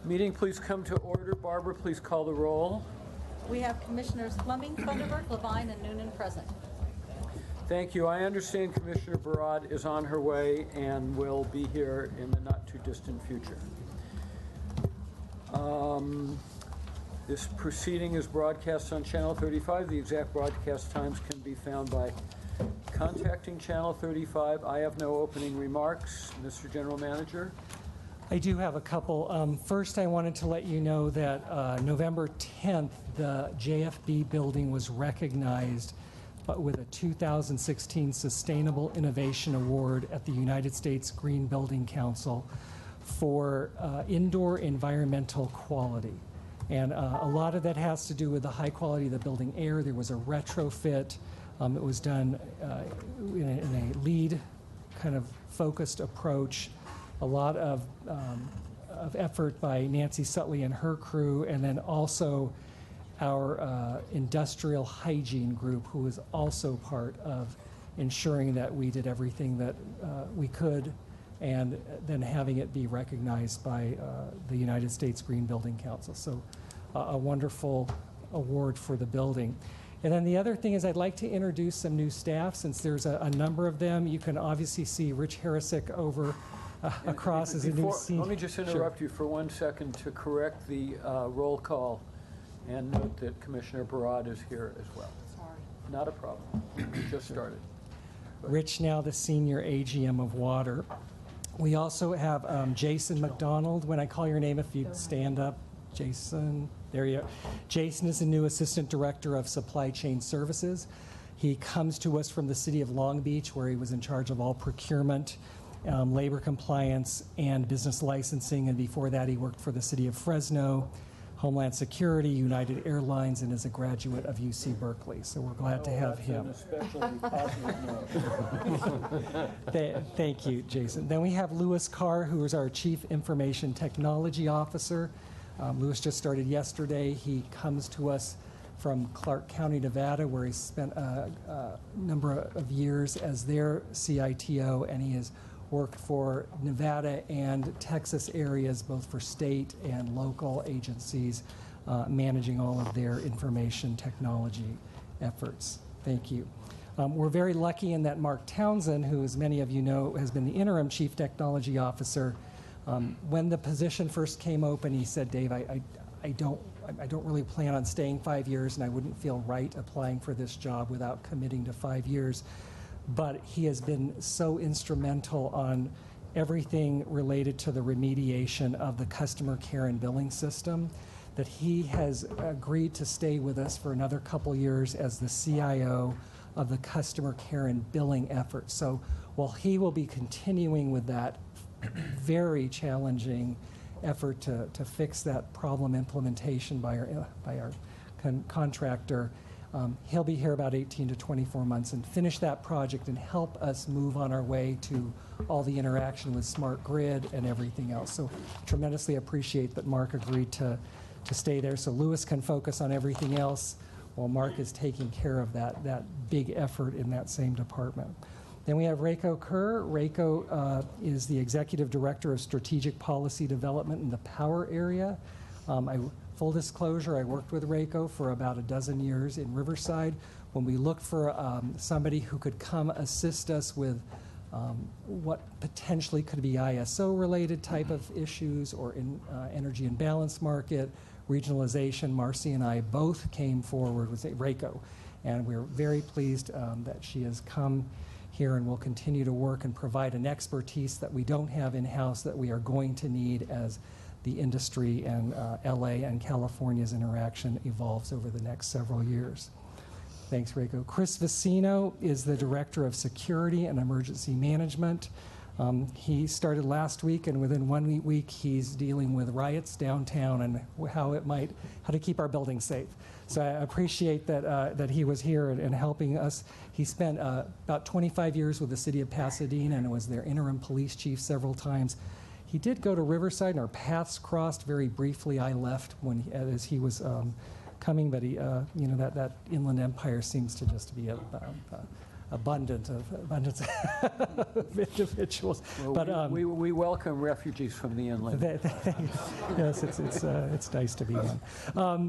Meeting, please come to order. Barbara, please call the roll. We have Commissioners Fleming, Thunderberg, Levine, and Noonan present. Thank you. I understand Commissioner Barad is on her way and will be here in the not-too-distant future. This proceeding is broadcast on Channel 35. The exact broadcast times can be found by contacting Channel 35. I have no opening remarks. Mr. General Manager? I do have a couple. First, I wanted to let you know that November 10th, the JFB Building was recognized with a 2016 Sustainable Innovation Award at the United States Green Building Council for indoor environmental quality. And a lot of that has to do with the high quality of the building air. There was a retrofit. It was done in a LEED kind of focused approach. A lot of effort by Nancy Sutley and her crew, and then also our industrial hygiene group, who is also part of ensuring that we did everything that we could, and then having it be recognized by the United States Green Building Council. So a wonderful award for the building. And then the other thing is I'd like to introduce some new staff, since there's a number of them. You can obviously see Rich Harisick over across as a new senior. Let me just interrupt you for 1 second to correct the roll call and note that Commissioner Barad is here as well. Sorry. Not a problem. We just started. Rich, now the senior AGM of water. We also have Jason McDonald. When I call your name, if you stand up, Jason, there you go. Jason is the new Assistant Director of Supply Chain Services. He comes to us from the city of Long Beach, where he was in charge of all procurement, labor compliance, and business licensing. And before that, he worked for the city of Fresno, Homeland Security, United Airlines, and is a graduate of UC Berkeley. So we're glad to have him. Thank you, Jason. Then we have Louis Carr, who is our Chief Information Technology Officer. Louis just started yesterday. He comes to us from Clark County, Nevada, where he spent a number of years as their CITO, and he has worked for Nevada and Texas areas, both for state and local agencies, managing all of their information technology efforts. Thank you. We're very lucky in that Mark Townsend, who, as many of you know, has been the interim Chief Technology Officer. When the position first came open, he said, Dave, I don't really plan on staying 5 years, and I wouldn't feel right applying for this job without committing to 5 years. But he has been so instrumental on everything related to the remediation of the customer care and billing system that he has agreed to stay with us for another couple years as the CIO of the customer care and billing effort. So while he will be continuing with that very challenging effort to fix that problem implementation by our contractor, he'll be here about 18 to 24 months and finish that project and help us move on our way to all the interaction with smart grid and everything else. So tremendously appreciate that Mark agreed to stay there so Louis can focus on everything else while Mark is taking care of that big effort in that same department. Then we have Reiko Kerr. Reiko is the Executive Director of Strategic Policy Development in the power area. Full disclosure, I worked with Reiko for about a dozen years in Riverside. When we looked for somebody who could come assist us with what potentially could be ISO-related type of issues or in energy imbalance market, regionalization, Marcy and I both came forward with Reiko. And we're very pleased that she has come here and will continue to work and provide an expertise that we don't have in-house that we are going to need as the industry and LA and California's interaction evolves over the next several years. Thanks, Reiko. Chris Vicino is the Director of Security and Emergency Management. He started last week, and within 1 week, he's dealing with riots downtown and how to keep our buildings safe. So I appreciate that he was here and helping us. He spent about 25 years with the city of Pasadena and was their interim police chief several times. He did go to Riverside, and our paths crossed very briefly. I left as he was coming, but he, that Inland Empire seems to just be a abundance of individuals. Well, But we welcome refugees from the inland. yes, it's nice to be one.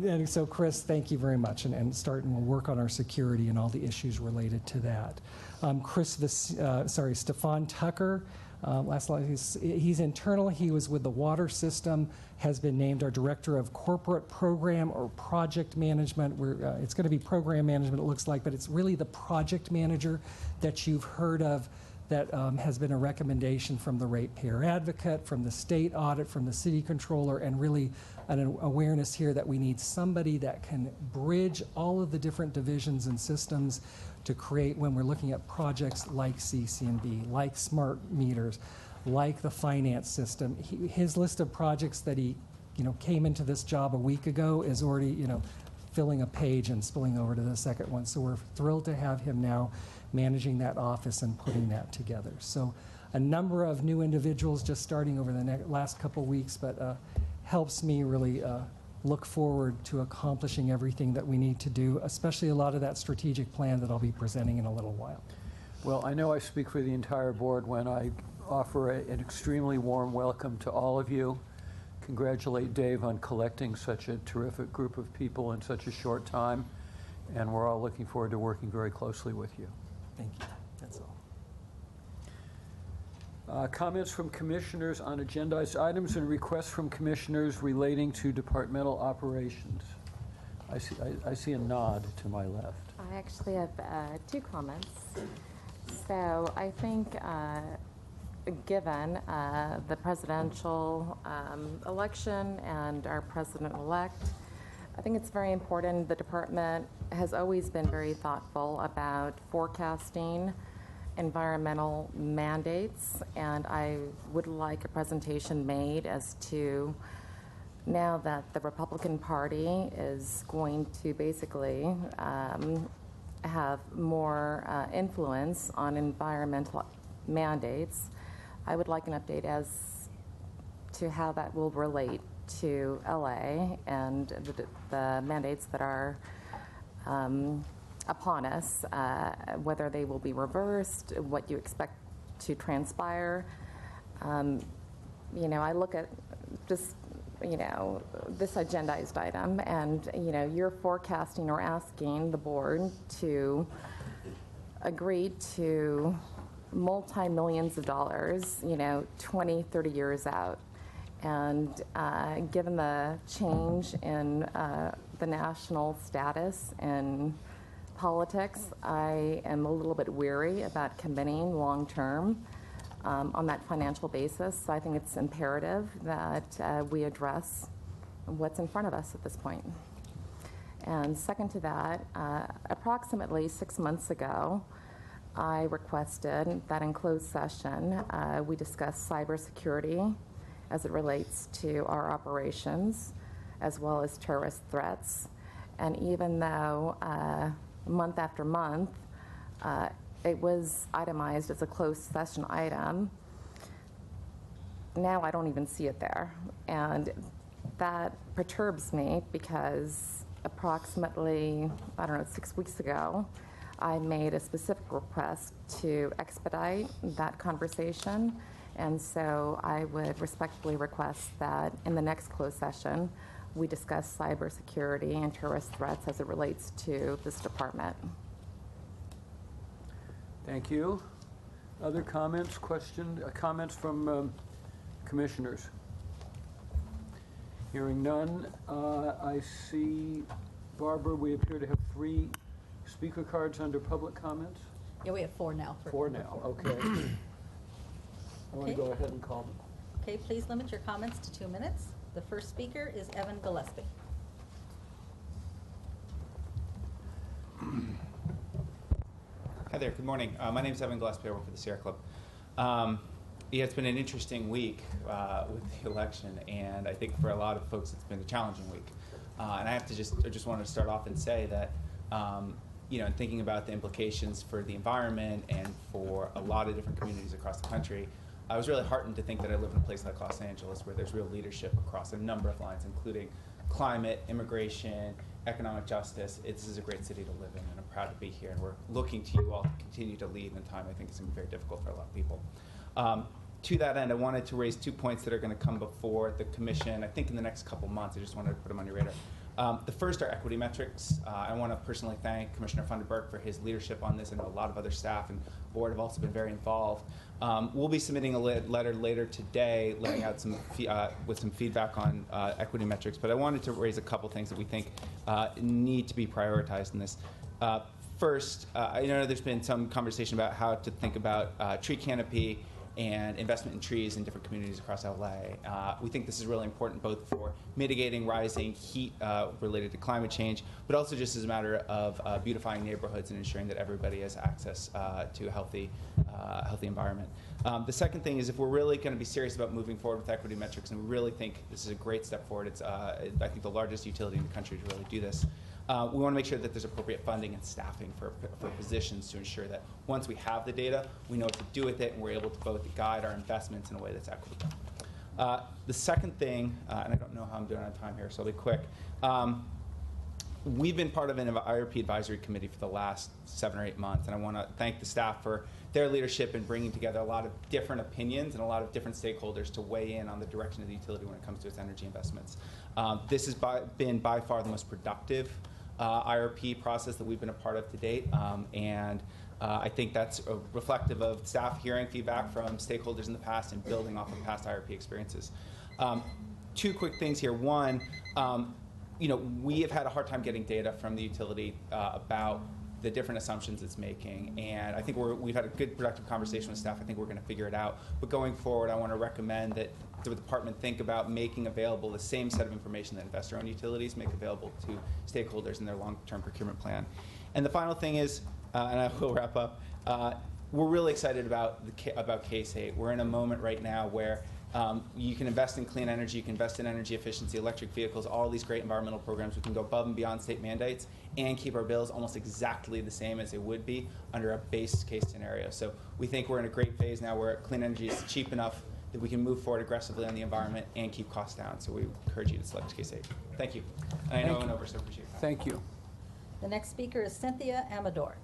And so, Chris, thank you very much, and we'll work on our security and all the issues related to that. Stefan Tucker. Last slide, he's internal. He was with the water system, has been named our Director of Corporate Program or Project Management. It's going to be program management, it looks like, but it's really the project manager that you've heard of that has been a recommendation from the ratepayer advocate, from the state audit, from the city controller, and really an awareness here that we need somebody that can bridge all of the different divisions and systems to create, when we're looking at projects like CC&B, like smart meters, like the finance system. His list of projects that he came into this job a week ago is already filling a page and spilling over to the second one. So we're thrilled to have him now managing that office and putting that together. So a number of new individuals just starting over the last couple weeks, but helps me really look forward to accomplishing everything that we need to do, especially a lot of that strategic plan that I'll be presenting in a little while. Well, I know I speak for the entire board when I offer an extremely warm welcome to all of you. Congratulate Dave on collecting such a terrific group of people in such a short time, and we're all looking forward to working very closely with you. Thank you. That's all. Comments from commissioners on agendized items and requests from commissioners relating to departmental operations. I see a nod to my left. I actually have two comments. So I think given the presidential election and our president-elect, I think it's very important. The department has always been very thoughtful about forecasting environmental mandates, and I would like a presentation made as to, now that the Republican Party is going to basically have more influence on environmental mandates, I would like an update as to how that will relate to LA and the mandates that are upon us, whether they will be reversed, what you expect to transpire. I look at just, this agendized item, and, you're forecasting or asking the board to agree to multi-millions of dollars, 20, 30 years out. And given the change in the national status and politics, I am a little bit weary about committing long-term on that financial basis. So I think it's imperative that we address what's in front of us at this point. And second to that, approximately 6 months ago, I requested that in closed session, we discuss cybersecurity as it relates to our operations, as well as terrorist threats. And even though month after month, it was itemized as a closed session item, now I don't even see it there. And that perturbs me because approximately, 6 weeks ago, I made a specific request to expedite that conversation. And so I would respectfully request that in the next closed session, we discuss cybersecurity and terrorist threats as it relates to this department. Thank you. Other comments, comments from commissioners? Hearing none, I see, Barbara, we appear to have 3 speaker cards under public comments? Yeah, we have 4 now. 4 now, okay. I want to go ahead and call them. Okay, please limit your comments to 2 minutes. The first speaker is Evan Gillespie. Hi there, good morning. My name is Evan Gillespie. I work for the Sierra Club. It's been an interesting week with the election, and I think for a lot of folks it's been a challenging week. And I just wanted to start off and say that, in thinking about the implications for the environment and for a lot of different communities across the country, I was really heartened to think that I live in a place like Los Angeles where there's real leadership across a number of lines, including climate, immigration, economic justice. This is a great city to live in, and I'm proud to be here. And we're looking to you all to continue to lead in a time I think is going to be very difficult for a lot of people. To that end, I wanted to raise 2 points that are going to come before the commission, I think in the next couple months. I just wanted to put them on your radar. The first are equity metrics. I want to personally thank Commissioner Funderburk for his leadership on this. I know a lot of other staff and board have also been very involved. We'll be submitting a letter later today laying out with some feedback on equity metrics, but I wanted to raise a couple things that we think need to be prioritized in this. First, I know there's been some conversation about how to think about tree canopy and investment in trees in different communities across LA. We think this is really important both for mitigating rising heat related to climate change, but also just as a matter of beautifying neighborhoods and ensuring that everybody has access to a healthy environment. The second thing is if we're really going to be serious about moving forward with equity metrics, and we really think this is a great step forward, it's I think the largest utility in the country to really do this. We want to make sure that there's appropriate funding and staffing for positions to ensure that once we have the data, we know what to do with it, and we're able to both guide our investments in a way that's equitable. The second thing, and I don't know how I'm doing on time here, so I'll be quick. We've been part of an IRP advisory committee for the last 7 or 8 months, and I want to thank the staff for their leadership in bringing together a lot of different opinions and a lot of different stakeholders to weigh in on the direction of the utility when it comes to its energy investments. This has been by far the most productive IRP process that we've been a part of to date, and I think that's reflective of staff hearing feedback from stakeholders in the past and building off of past IRP experiences. 2 quick things here. One, we have had a hard time getting data from the utility about the different assumptions it's making, and I think we've had a good productive conversation with staff. I think we're going to figure it out. But going forward, I want to recommend that the department think about making available the same set of information that investor-owned utilities make available to stakeholders in their long-term procurement plan. And the final thing is, and I will wrap up, we're really excited about Case 8. We're in a moment right now where you can invest in clean energy, you can invest in energy efficiency, electric vehicles, all these great environmental programs. We can go above and beyond state mandates and keep our bills almost exactly the same as they would be under a base case scenario. So we think we're in a great phase now where clean energy is cheap enough that we can move forward aggressively on the environment and keep costs down. So we encourage you to select Case 8. Thank you. And I know I went over, so appreciate it. Thank you. The next speaker is Cynthia Amador.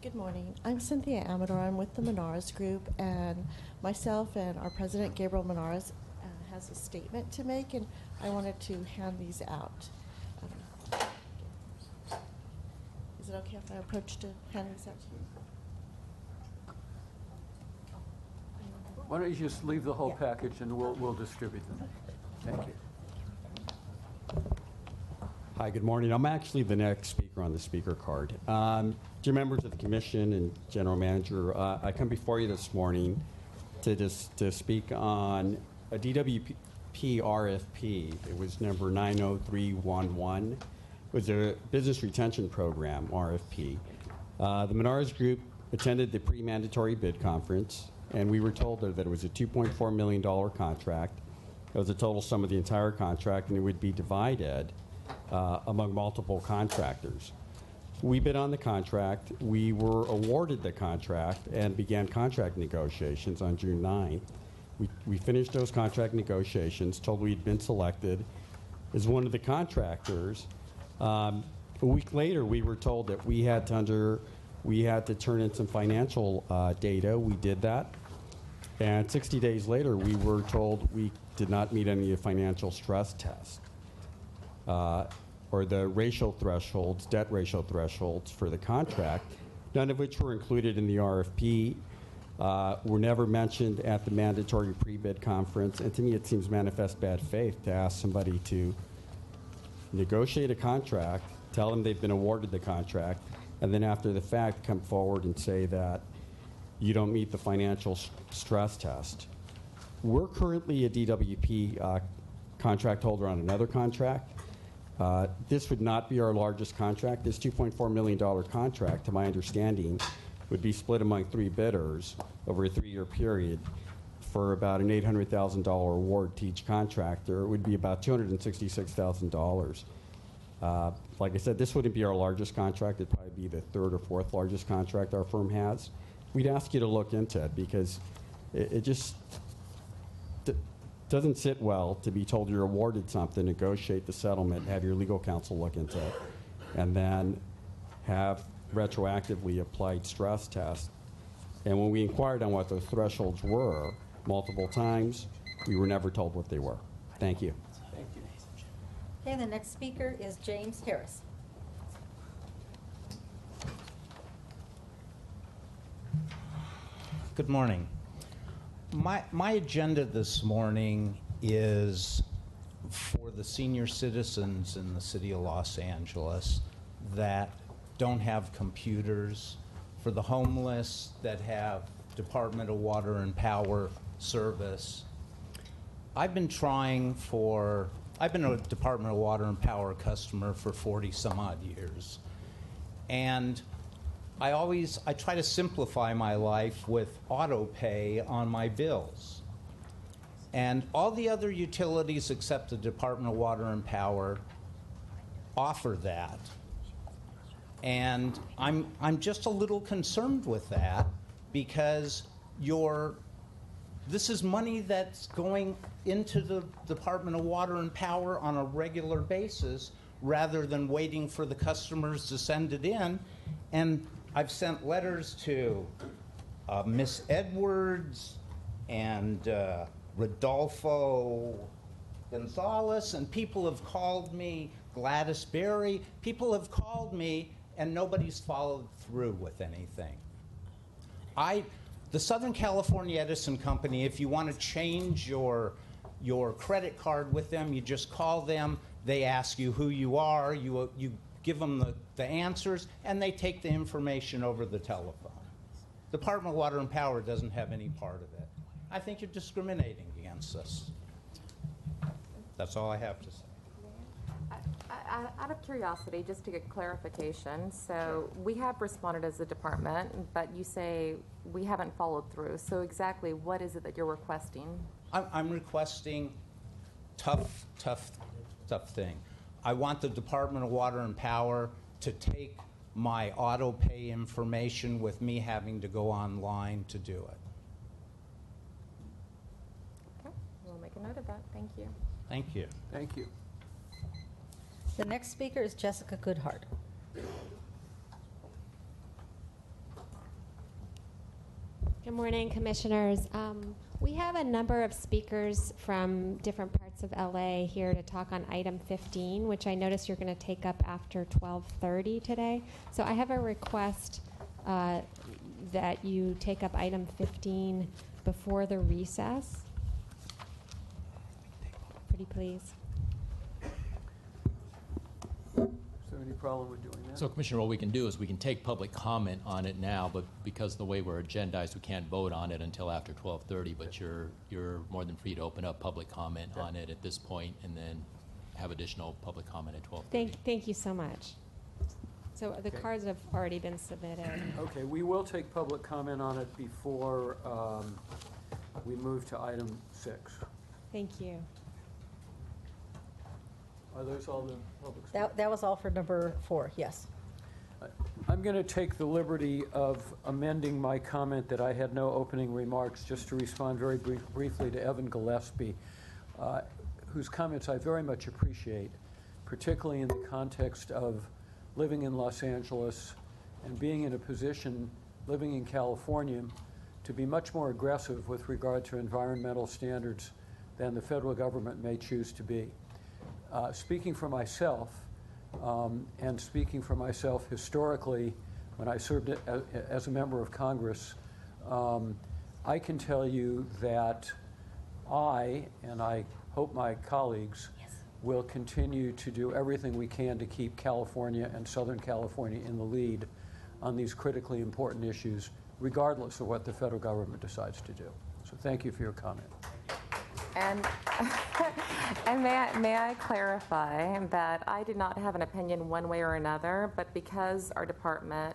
Good morning. I'm Cynthia Amador. I'm with the Menares Group, and myself and our president, Gabriel Menares, has a statement to make, and I wanted to hand these out. Is it okay if I approach to hand these out to you? Why don't you just leave the whole Yeah. package and we'll distribute them. Thank you. Hi, good morning. I'm actually the next speaker on the speaker card. Dear members of the commission and general manager, I come before you this morning to speak on a DWP RFP. It was number 90311. It was a business retention program RFP. The Menares Group attended the pre-mandatory bid conference, and we were told that it was a $2.4 million contract. It was the total sum of the entire contract, and it would be divided among multiple contractors. We bid on the contract. We were awarded the contract and began contract negotiations on June 9th. We finished those contract negotiations, told we'd been selected as one of the contractors. A week later, we were told that we had to turn in some financial data. We did that. And 60 days later, we were told we did not meet any financial stress tests. Or the ratio thresholds, debt ratio thresholds for the contract, none of which were included in the RFP, were never mentioned at the mandatory pre-bid conference. And to me, it seems manifest bad faith to ask somebody to negotiate a contract, tell them they've been awarded the contract, and then after the fact come forward and say that you don't meet the financial stress test. We're currently a DWP contract holder on another contract. This would not be our largest contract. This $2.4 million contract, to my understanding, would be split among 3 bidders over a 3-year period for about an $800,000 award to each contractor. It would be about $266,000. like I said, this wouldn't be our largest contract. It'd probably be the third or fourth largest contract our firm has. We'd ask you to look into it because it just doesn't sit well to be told you're awarded something, negotiate the settlement, have your legal counsel look into it, and then have retroactively applied stress tests. And when we inquired on what those thresholds were multiple times, we were never told what they were. Thank you. Thank you. Okay, the next speaker is James Harris. Good morning. My agenda this morning is for the senior citizens in the city of Los Angeles that don't have computers, for the homeless that have Department of Water and Power service. I've been a Department of Water and Power customer for 40 some odd years. And I try to simplify my life with auto pay on my bills. And all the other utilities except the Department of Water and Power offer that. And I'm just a little concerned with that because this is money that's going into the Department of Water and Power on a regular basis rather than waiting for the customers to send it in. And I've sent letters to Miss Edwards and Rodolfo Gonzalez, and people have called me, Gladys Berry, people have called me, and nobody's followed through with anything. The Southern California Edison Company, if you want to change your credit card with them, you just call them, they ask you who you are, you give them the answers, and they take the information over the telephone. The Department of Water and Power doesn't have any part of it. I think you're discriminating against us. That's all I have to say. Out of curiosity, just to get clarification, so we have responded as a department, but you say we haven't followed through. So exactly what is it that you're requesting? I'm requesting tough thing. I want the Department of Water and Power to take my auto pay information with me having to go online to do it. Okay, we'll make a note of that. Thank you. Thank you. Thank you. The next speaker is Jessica Goodhart. Good morning, Commissioners. We have a number of speakers from different parts of LA here to talk on item 15, which I notice you're going to take up after 12:30 today. So I have a request that you take up item 15 before the recess. Pretty please. Is there any problem with doing that? So, Commissioner, what we can do is we can take public comment on it now, but because the way we're agendized, we can't vote on it until after 12:30. But you're more than free to open up public comment on it at this point, and then have additional public comment at 12:30. Thank you so much. So the cards have already been submitted. Okay, we will take public comment on it before we move to item 6. Thank you. Are those all the public? That was all for number 4, yes. I'm going to take the liberty of amending my comment that I had no opening remarks, just to respond very briefly to Evan Gillespie, whose comments I very much appreciate, particularly in the context of living in Los Angeles and being in a position, living in California, to be much more aggressive with regard to environmental standards than the federal government may choose to be. Speaking for myself, and speaking for myself historically, when I served as a member of Congress, I can tell you that I, and I hope my colleagues, will continue to do everything we can to keep California and Southern California in the lead on these critically important issues, regardless of what the federal government decides to do. So thank you for your comment. And, may I clarify that I do not have an opinion one way or another, but because our department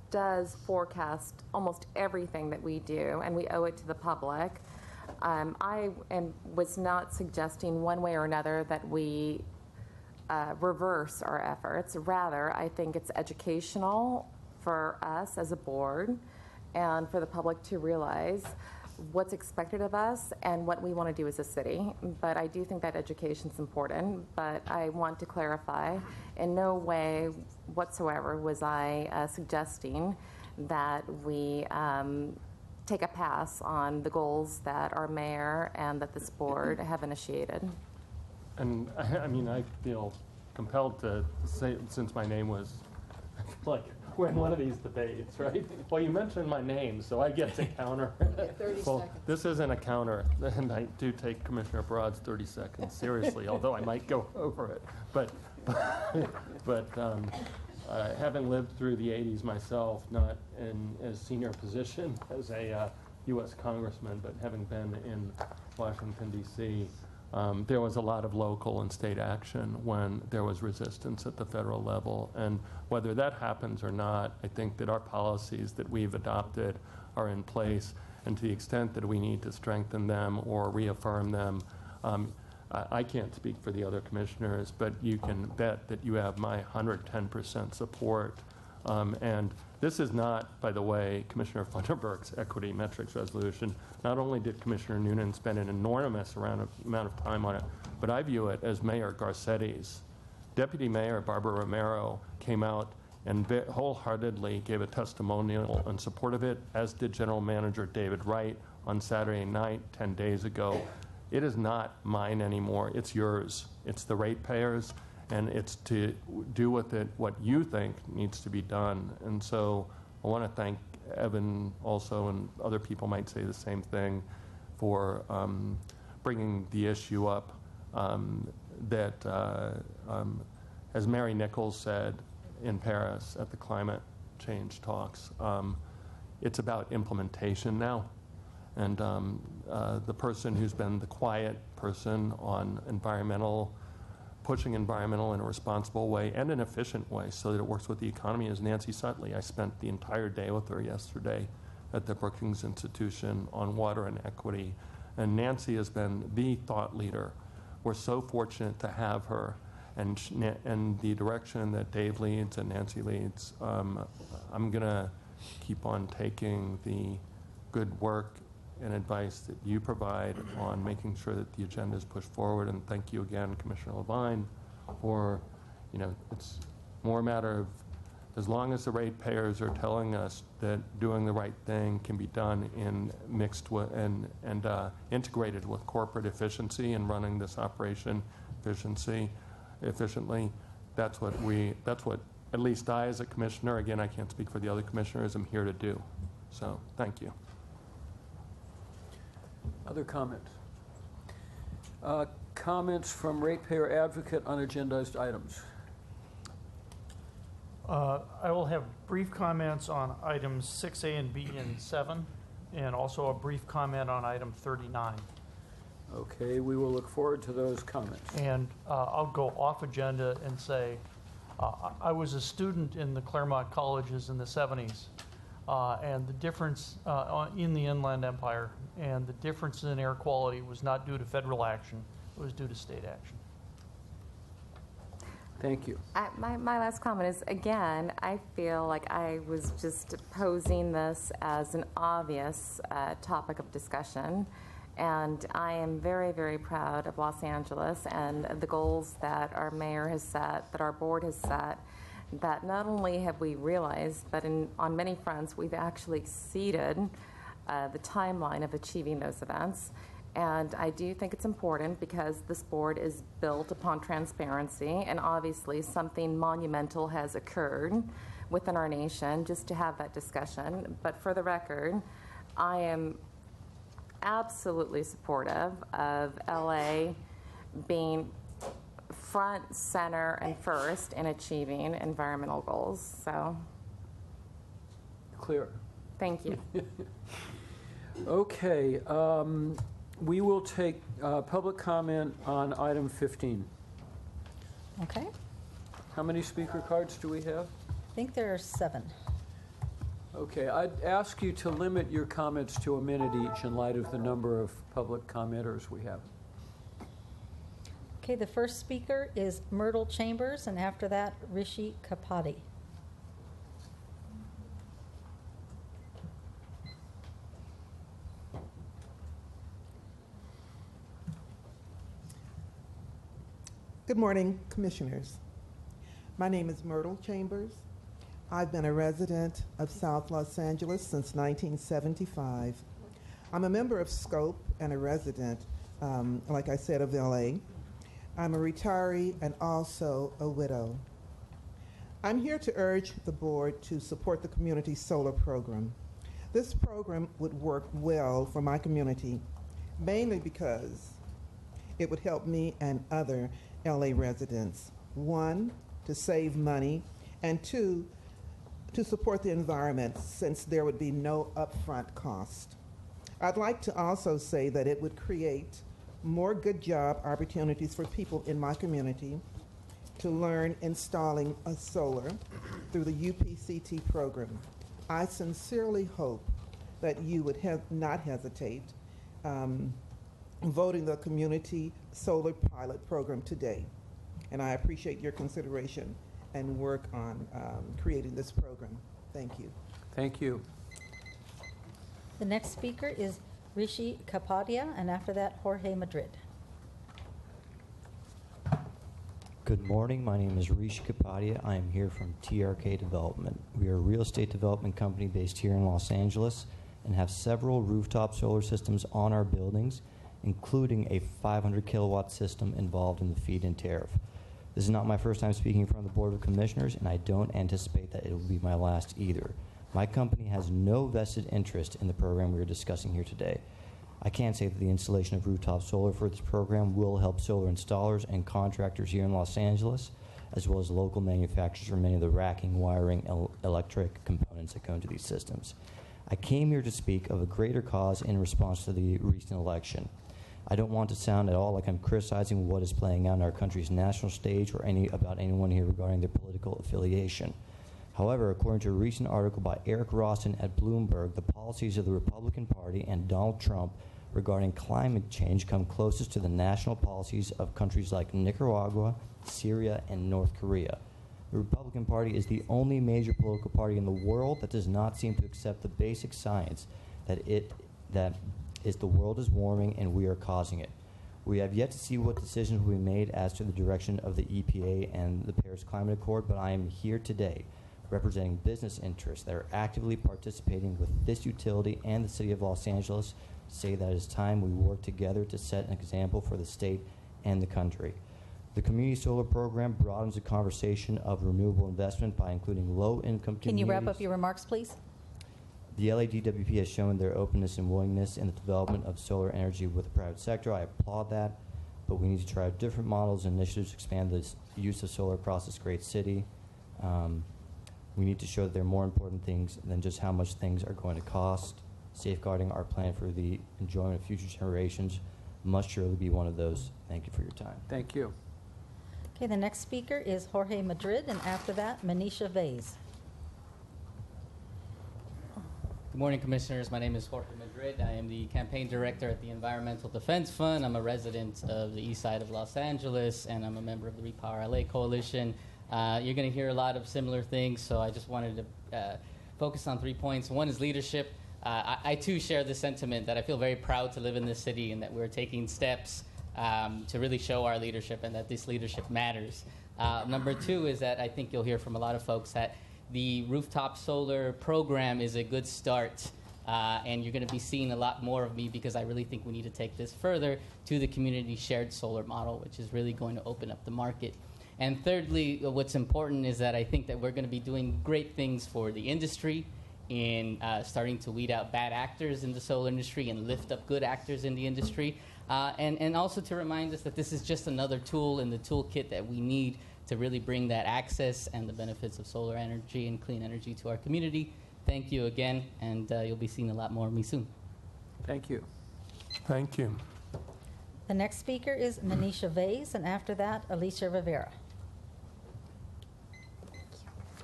does forecast almost everything that we do, and we owe it to the public, I was not suggesting one way or another that we reverse our efforts. Rather, I think it's educational for us as a board and for the public to realize what's expected of us and what we want to do as a city. But I do think that education's important. But I want to clarify, in no way whatsoever was I suggesting that we take a pass on the goals that our mayor and that this board have initiated. And I mean, I feel compelled to say, since my name was, like, we're in one of these debates, right? Well, you mentioned my name, so I get to counter. 30 Well, seconds. this isn't a counter, and I do take Commissioner Broad's 30 seconds seriously, although I might go over it. But having lived through the 80s myself, not in as senior position as a U.S. congressman, but having been in Washington, D.C., there was a lot of local and state action when there was resistance at the federal level. And whether that happens or not, I think that our policies that we've adopted are in place. And to the extent that we need to strengthen them or reaffirm them, I can't speak for the other commissioners, but you can bet that you have my 110% support. And this is not, by the way, Commissioner Funderburg's equity metrics resolution. Not only did Commissioner Noonan spend an enormous amount of time on it, but I view it as Mayor Garcetti's. Deputy Mayor Barbara Romero came out and wholeheartedly gave a testimonial in support of it, as did General Manager David Wright on Saturday night 10 days ago. It is not mine anymore. It's yours. It's the ratepayers, and it's to do with it what you think needs to be done. And so I want to thank Evan also, and other people might say the same thing, for bringing the issue up that, as Mary Nichols said in Paris at the climate change talks, it's about implementation now. And the person who's been the quiet person on pushing environmental in a responsible way and an efficient way so that it works with the economy is Nancy Sutley. I spent the entire day with her yesterday at the Brookings Institution on water and equity. And Nancy has been the thought leader. We're so fortunate to have her. And the direction that Dave leads and Nancy leads, I'm going to keep on taking the good work and advice that you provide on making sure that the agenda is pushed forward. And thank you again, Commissioner Levine, for, it's more a matter of, as long as the ratepayers are telling us that doing the right thing can be done in mixed with and integrated with corporate efficiency and running this operation efficiently, that's what at least I as a commissioner, again, I can't speak for the other commissioners, I'm here to do. So thank you. Other comments? Comments from ratepayer advocate on agendized items. I will have brief comments on items 6A and B and 7, and also a brief comment on item 39. Okay, we will look forward to those comments. And I'll go off agenda and say, I was a student in the Claremont colleges in the 70s, and the difference in the Inland Empire, and the difference in air quality was not due to federal action, it was due to state action. Thank you. My last comment is, again, I feel like I was just posing this as an obvious topic of discussion. And I am very, very proud of Los Angeles and the goals that our mayor has set, that our board has set, that not only have we realized, but on many fronts, we've actually exceeded the timeline of achieving those events. And I do think it's important because this board is built upon transparency, and obviously something monumental has occurred within our nation, just to have that discussion. But for the record, I am absolutely supportive of LA being front, center, and first in achieving environmental goals. So, Clear. thank you. Okay, we will take public comment on item 15. Okay, How many speaker cards do we have? I think there are 7. Okay, I'd ask you to limit your comments to a minute each in light of the number of public commenters we have. Okay, the first speaker is Myrtle Chambers, and after that, Rishi Kapadi. Good morning, Commissioners. My name is Myrtle Chambers. I've been a resident of South Los Angeles since 1975. I'm a member of SCOPE and a resident, like I said, of LA. I'm a retiree and also a widow. I'm here to urge the board to support the community solar program. This program would work well for my community, mainly because it would help me and other LA residents. 1, to save money, and 2, to support the environment since there would be no upfront cost. I'd like to also say that it would create more good job opportunities for people in my community to learn installing a solar through the UPCT program. I sincerely hope that you would not hesitate voting the community solar pilot program today. And I appreciate your consideration and work on creating this program. Thank you. Thank you. The next speaker is Rishi Kapadia, and after that, Jorge Madrid. Good morning. My name is Rishi Kapadia. I am here from TRK Development. We are a real estate development company based here in Los Angeles and have several rooftop solar systems on our buildings, including a 500 kilowatt system involved in the feed-in tariff. This is not my first time speaking in front of the Board of Commissioners, and I don't anticipate that it will be my last either. My company has no vested interest in the program we are discussing here today. I can say that the installation of rooftop solar for this program will help solar installers and contractors here in Los Angeles, as well as local manufacturers for many of the racking, wiring, electric components that go into these systems. I came here to speak of a greater cause in response to the recent election. I don't want to sound at all like I'm criticizing what is playing out on our country's national stage or about anyone here regarding their political affiliation. However, according to a recent article by Eric Rawson at Bloomberg, the policies of the Republican Party and Donald Trump regarding climate change come closest to the national policies of countries like Nicaragua, Syria, and North Korea. The Republican Party is the only major political party in the world that does not seem to accept the basic science that the world is warming and we are causing it. We have yet to see what decisions will be made as to the direction of the EPA and the Paris Climate Accord, but I am here today representing business interests that are actively participating with this utility and the city of Los Angeles to say that it is time we work together to set an example for the state and the country. The community solar program broadens the conversation of renewable investment by including low-income communities. Can you wrap up your remarks, please? The LADWP has shown their openness and willingness in the development of solar energy with the private sector. I applaud that, but we need to try different models and initiatives to expand the use of solar across this great city. We need to show that there are more important things than just how much things are going to cost. Safeguarding our plan for the enjoyment of future generations must surely be one of those. Thank you for your time. Thank you. Okay, the next speaker is Jorge Madrid, and after that, Manisha Vaz. Good morning, Commissioners. My name is Jorge Madrid. I am the campaign director at the Environmental Defense Fund. I'm a resident of the east side of Los Angeles, and I'm a member of the Repower LA Coalition. You're going to hear a lot of similar things, so I just wanted to focus on 3 points. One is leadership. I too share the sentiment that I feel very proud to live in this city and that we're taking steps to really show our leadership and that this leadership matters. Number 2 is that I think you'll hear from a lot of folks that the rooftop solar program is a good start, and you're going to be seeing a lot more of me because I really think we need to take this further to the community shared solar model, which is really going to open up the market. And thirdly, what's important is that I think that we're going to be doing great things for the industry in starting to weed out bad actors in the solar industry and lift up good actors in the industry, and also to remind us that this is just another tool in the toolkit that we need to really bring that access and the benefits of solar energy and clean energy to our community. Thank you again, and you'll be seeing a lot more of me soon. Thank you. Thank you. The next speaker is Manisha Vaz, and after that, Alicia Rivera.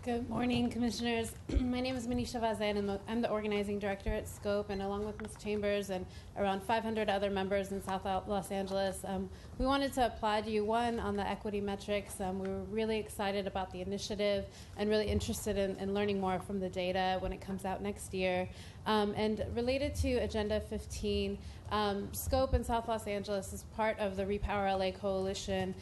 Good morning, Commissioners. My name is Manisha Vazan, and I'm the organizing director at SCOPE, and along with Ms. Chambers and around 500 other members in South Los Angeles, we wanted to applaud you, one, on the equity metrics. We were really excited about the initiative and really interested in learning more from the data when it comes out next year. And related to Agenda 15, SCOPE in South Los Angeles is part of the Repower LA Coalition.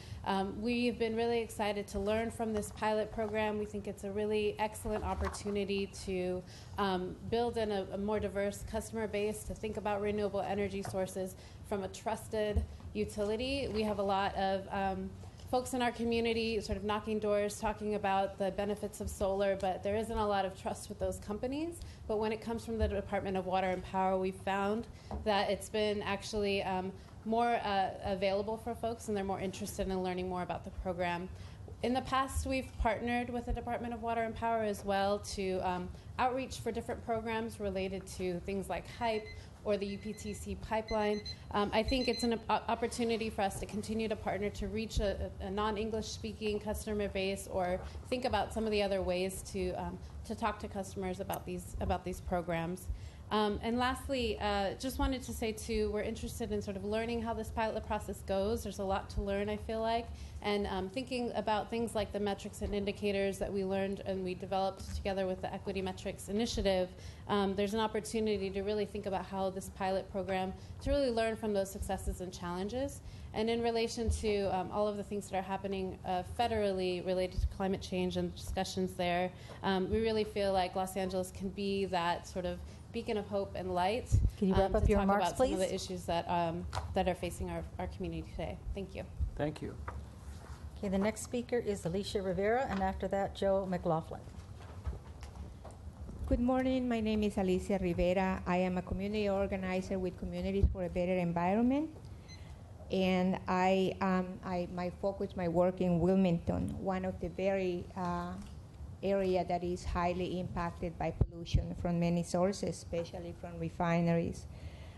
We've been really excited to learn from this pilot program. We think it's a really excellent opportunity to build in a more diverse customer base, to think about renewable energy sources from a trusted utility. We have a lot of folks in our community sort of knocking doors, talking about the benefits of solar, but there isn't a lot of trust with those companies. But when it comes from the Department of Water and Power, we've found that it's been actually more available for folks, and they're more interested in learning more about the program. In the past, we've partnered with the Department of Water and Power as well to outreach for different programs related to things like HYPE or the UPTC pipeline. I think it's an opportunity for us to continue to partner to reach a non-English speaking customer base, or think about some of the other ways to talk to customers about these programs. And lastly, just wanted to say too, we're interested in sort of learning how this pilot process goes. There's a lot to learn, I feel like, and thinking about things like the metrics and indicators that we learned and we developed together with the Equity Metrics Initiative. There's an opportunity to really think about how this pilot program, to really learn from those successes and challenges. And in relation to all of the things that are happening federally related to climate change and discussions there, we really feel like Los Angeles can be that sort of beacon of hope and light. Can you wrap up your remarks, about please? some of the issues that are facing our community today. Thank you. Thank you. Okay, the next speaker is Alicia Rivera, and after that, Joe McLaughlin. Good morning. My name is Alicia Rivera. I am a community organizer with Communities for a Better Environment, and my focus, my work in Wilmington, one of the very area that is highly impacted by pollution from many sources, especially from refineries.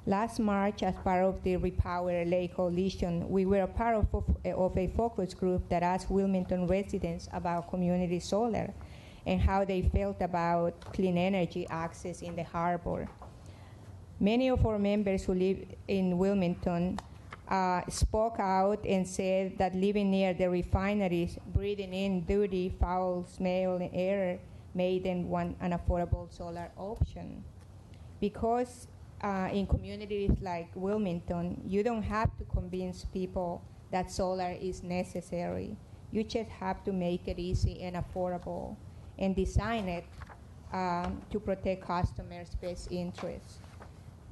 Last March, as part of the Repower LA Coalition, we were a part of a focus group that asked Wilmington residents about community solar and how they felt about clean energy access in the harbor. Many of our members who live in Wilmington spoke out and said that living near the refineries, breathing in dirty, foul smell and air made them want an affordable solar option. Because in communities like Wilmington, you don't have to convince people that solar is necessary. You just have to make it easy and affordable and design it to protect customers' best interests.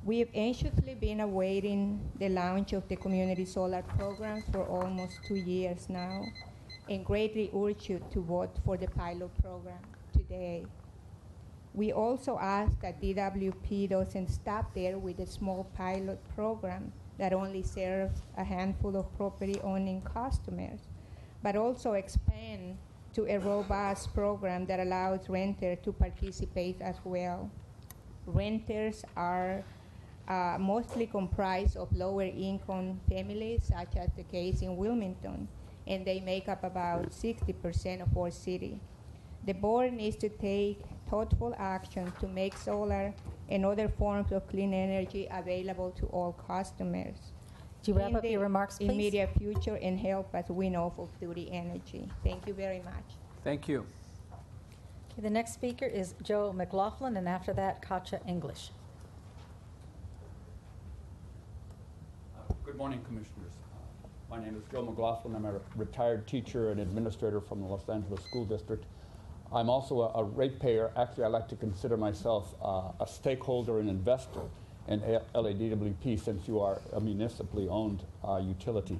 We've anxiously been awaiting the launch of the community solar program for almost 2 years now, and greatly urge you to vote for the pilot program today. We also ask that DWP doesn't stop there with a small pilot program that only serves a handful of property-owning customers, but also expand to a robust program that allows renters to participate as well. Renters are mostly comprised of lower-income families, such as the case in Wilmington, and they make up about 60% of our city. The board needs to take thoughtful action to make solar and other forms of clean energy available to all customers. Do you wrap up your remarks, please? Immediate future and help us win off of duty energy. Thank you very much. Thank you. Okay, the next speaker is Joe McLaughlin, and after that, Katja English. Good morning, Commissioners. My name is Joe McLaughlin. I'm a retired teacher and administrator from the Los Angeles School District. I'm also a ratepayer. Actually, I like to consider myself a stakeholder and investor in LADWP, since you are a municipally owned utility.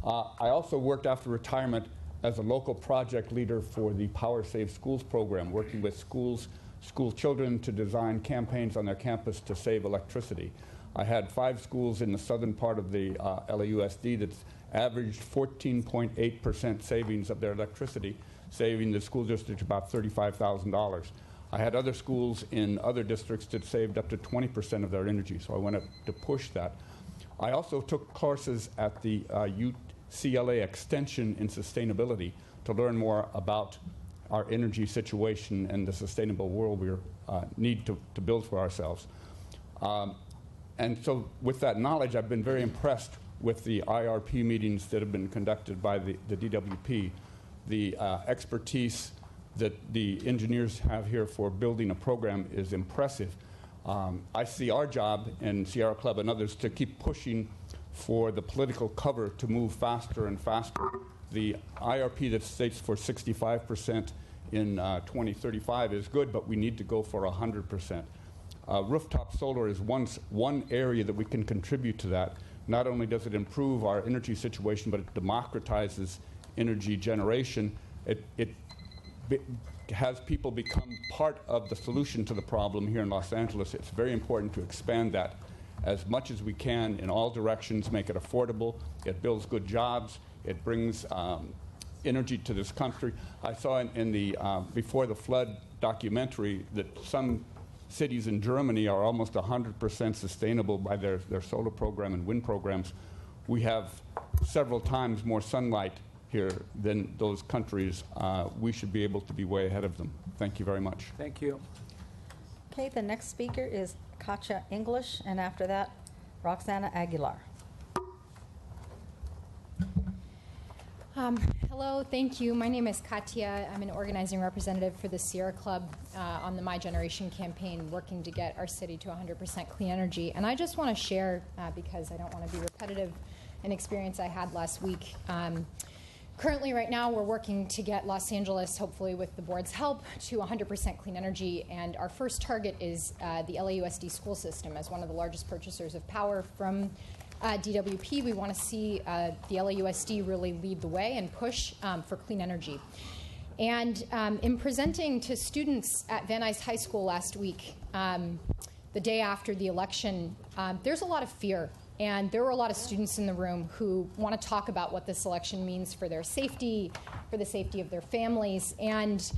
I also worked after retirement as a local project leader for the Power Save Schools program, working with school children to design campaigns on their campus to save electricity. I had 5 schools in the southern part of the LAUSD that averaged 14.8% savings of their electricity, saving the school district about $35,000. I had other schools in other districts that saved up to 20% of their energy, so I wanted to push that. I also took courses at the UCLA Extension in Sustainability to learn more about our energy situation and the sustainable world we need to build for ourselves. And so with that knowledge, I've been very impressed with the IRP meetings that have been conducted by the DWP, the expertise that the engineers have here for building a program is impressive. I see our job in Sierra Club and others to keep pushing for the political cover to move faster and faster. The IRP that states for 65% in 2035 is good, but we need to go for 100%. Rooftop solar is one area that we can contribute to that. Not only does it improve our energy situation, but it democratizes energy generation. It has people become part of the solution to the problem here in Los Angeles. It's very important to expand that as much as we can in all directions, make it affordable. It builds good jobs. It brings energy to this country. I saw in the Before the Flood documentary that some cities in Germany are almost 100% sustainable by their solar program and wind programs. We have several times more sunlight here than those countries. We should be able to be way ahead of them. Thank you very much. Thank you. Okay, the next speaker is Katja English, and after that, Roxana Aguilar. Hello, thank you. My name is Katya. I'm an organizing representative for the Sierra Club on the My Generation campaign, working to get our city to 100% clean energy. And I just want to share, because I don't want to be repetitive, an experience I had last week. Currently, right now, we're working to get Los Angeles, hopefully with the board's help, to 100% clean energy. And our first target is the LAUSD school system as one of the largest purchasers of power from DWP. We want to see the LAUSD really lead the way and push for clean energy. And in presenting to students at Van Nuys High School last week, the day after the election, there's a lot of fear. And there were a lot of students in the room who want to talk about what this election means for their safety, for the safety of their families. And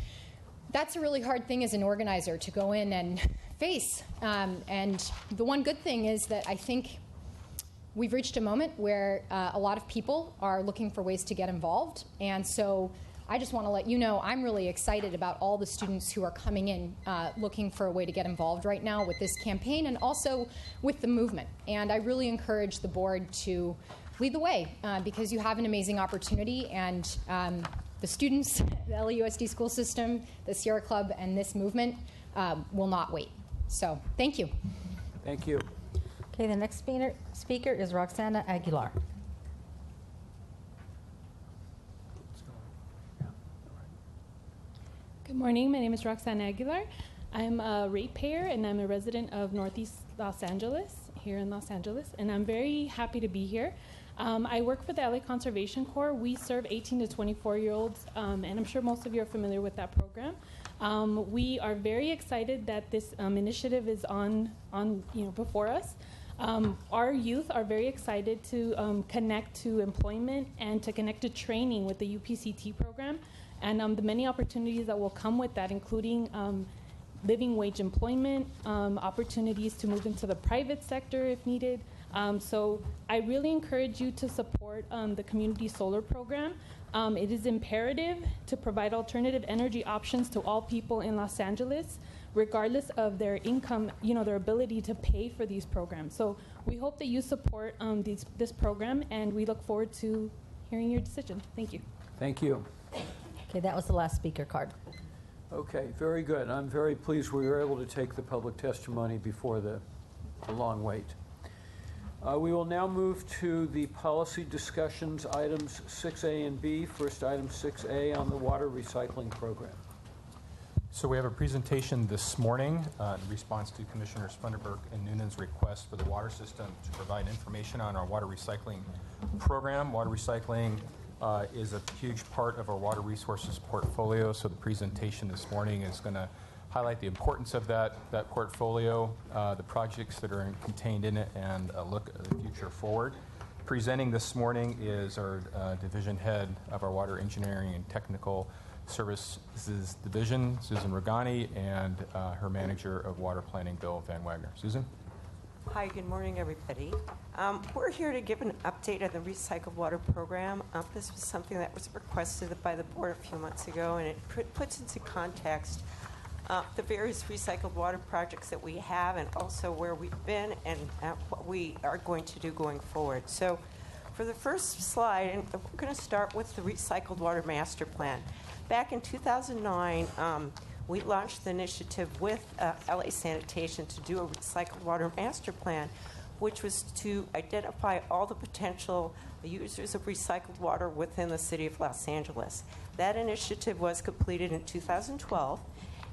that's a really hard thing as an organizer to go in and face. And the one good thing is that I think we've reached a moment where a lot of people are looking for ways to get involved. And so I just want to let you know I'm really excited about all the students who are coming in looking for a way to get involved right now with this campaign and also with the movement. And I really encourage the board to lead the way because you have an amazing opportunity, and the students, the LAUSD school system, the Sierra Club, and this movement will not wait. So thank you. Thank you. Okay, the next speaker is Roxana Aguilar. Good morning. My name is Roxana Aguilar. I'm a ratepayer and I'm a resident of Northeast Los Angeles, here in Los Angeles, and I'm very happy to be here. I work for the LA Conservation Corps. We serve 18 to 24-year-olds, and I'm sure most of you are familiar with that program. We are very excited that this initiative is on before us. Our youth are very excited to connect to employment and to connect to training with the UPCT program. And the many opportunities that will come with that, including living wage employment, opportunities to move into the private sector if needed. So I really encourage you to support the community solar program. It is imperative to provide alternative energy options to all people in Los Angeles, regardless of their income, their ability to pay for these programs. So we hope that you support this program, and we look forward to hearing your decision. Thank you. Thank you. Okay, that was the last speaker card. Okay, very good. I'm very pleased we were able to take the public testimony before the long wait. We will now move to the policy discussions, items 6A and B. First, item 6A on the water recycling program. So we have a presentation this morning in response to Commissioner Spenderberg and Noonan's request for the water system to provide information on our water recycling program. Water recycling is a huge part of our water resources portfolio, so the presentation this morning is going to highlight the importance of that portfolio, the projects that are contained in it, and a look at the future forward. Presenting this morning is our division head of our Water Engineering and Technical Services Division, Susan Regani, and her manager of Water Planning, Bill Van Wagner. Susan? Hi, good morning, everybody. We're here to give an update on the recycled water program. This was something that was requested by the board a few months ago, and it puts into context the various recycled water projects that we have and also where we've been and what we are going to do going forward. So for the first slide, and we're going to start with the recycled water master plan. Back in 2009, we launched the initiative with LA Sanitation to do a recycled water master plan, which was to identify all the potential users of recycled water within the city of Los Angeles. That initiative was completed in 2012.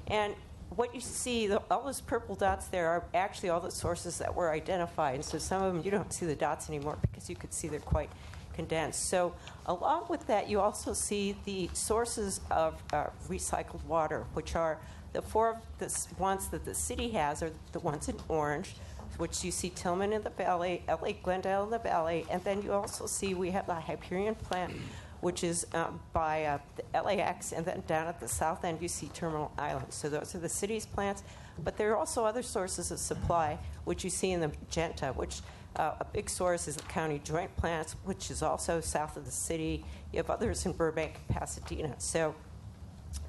And what you see, all those purple dots there are actually all the sources that were identified. And so some of them, you don't see the dots anymore because you could see they're quite condensed. So along with that, you also see the sources of recycled water, which are the four of the ones that the city has are the ones in orange, which you see Tillman in the Valley, LA Glendale in the Valley, and then you also see we have the Hyperion plant, which is by the LAX, and then down at the south end you see Terminal Island. So those are the city's plants, but there are also other sources of supply, which you see in the magenta, which a big source is the county joint plants, which is also south of the city. You have others in Burbank and Pasadena. So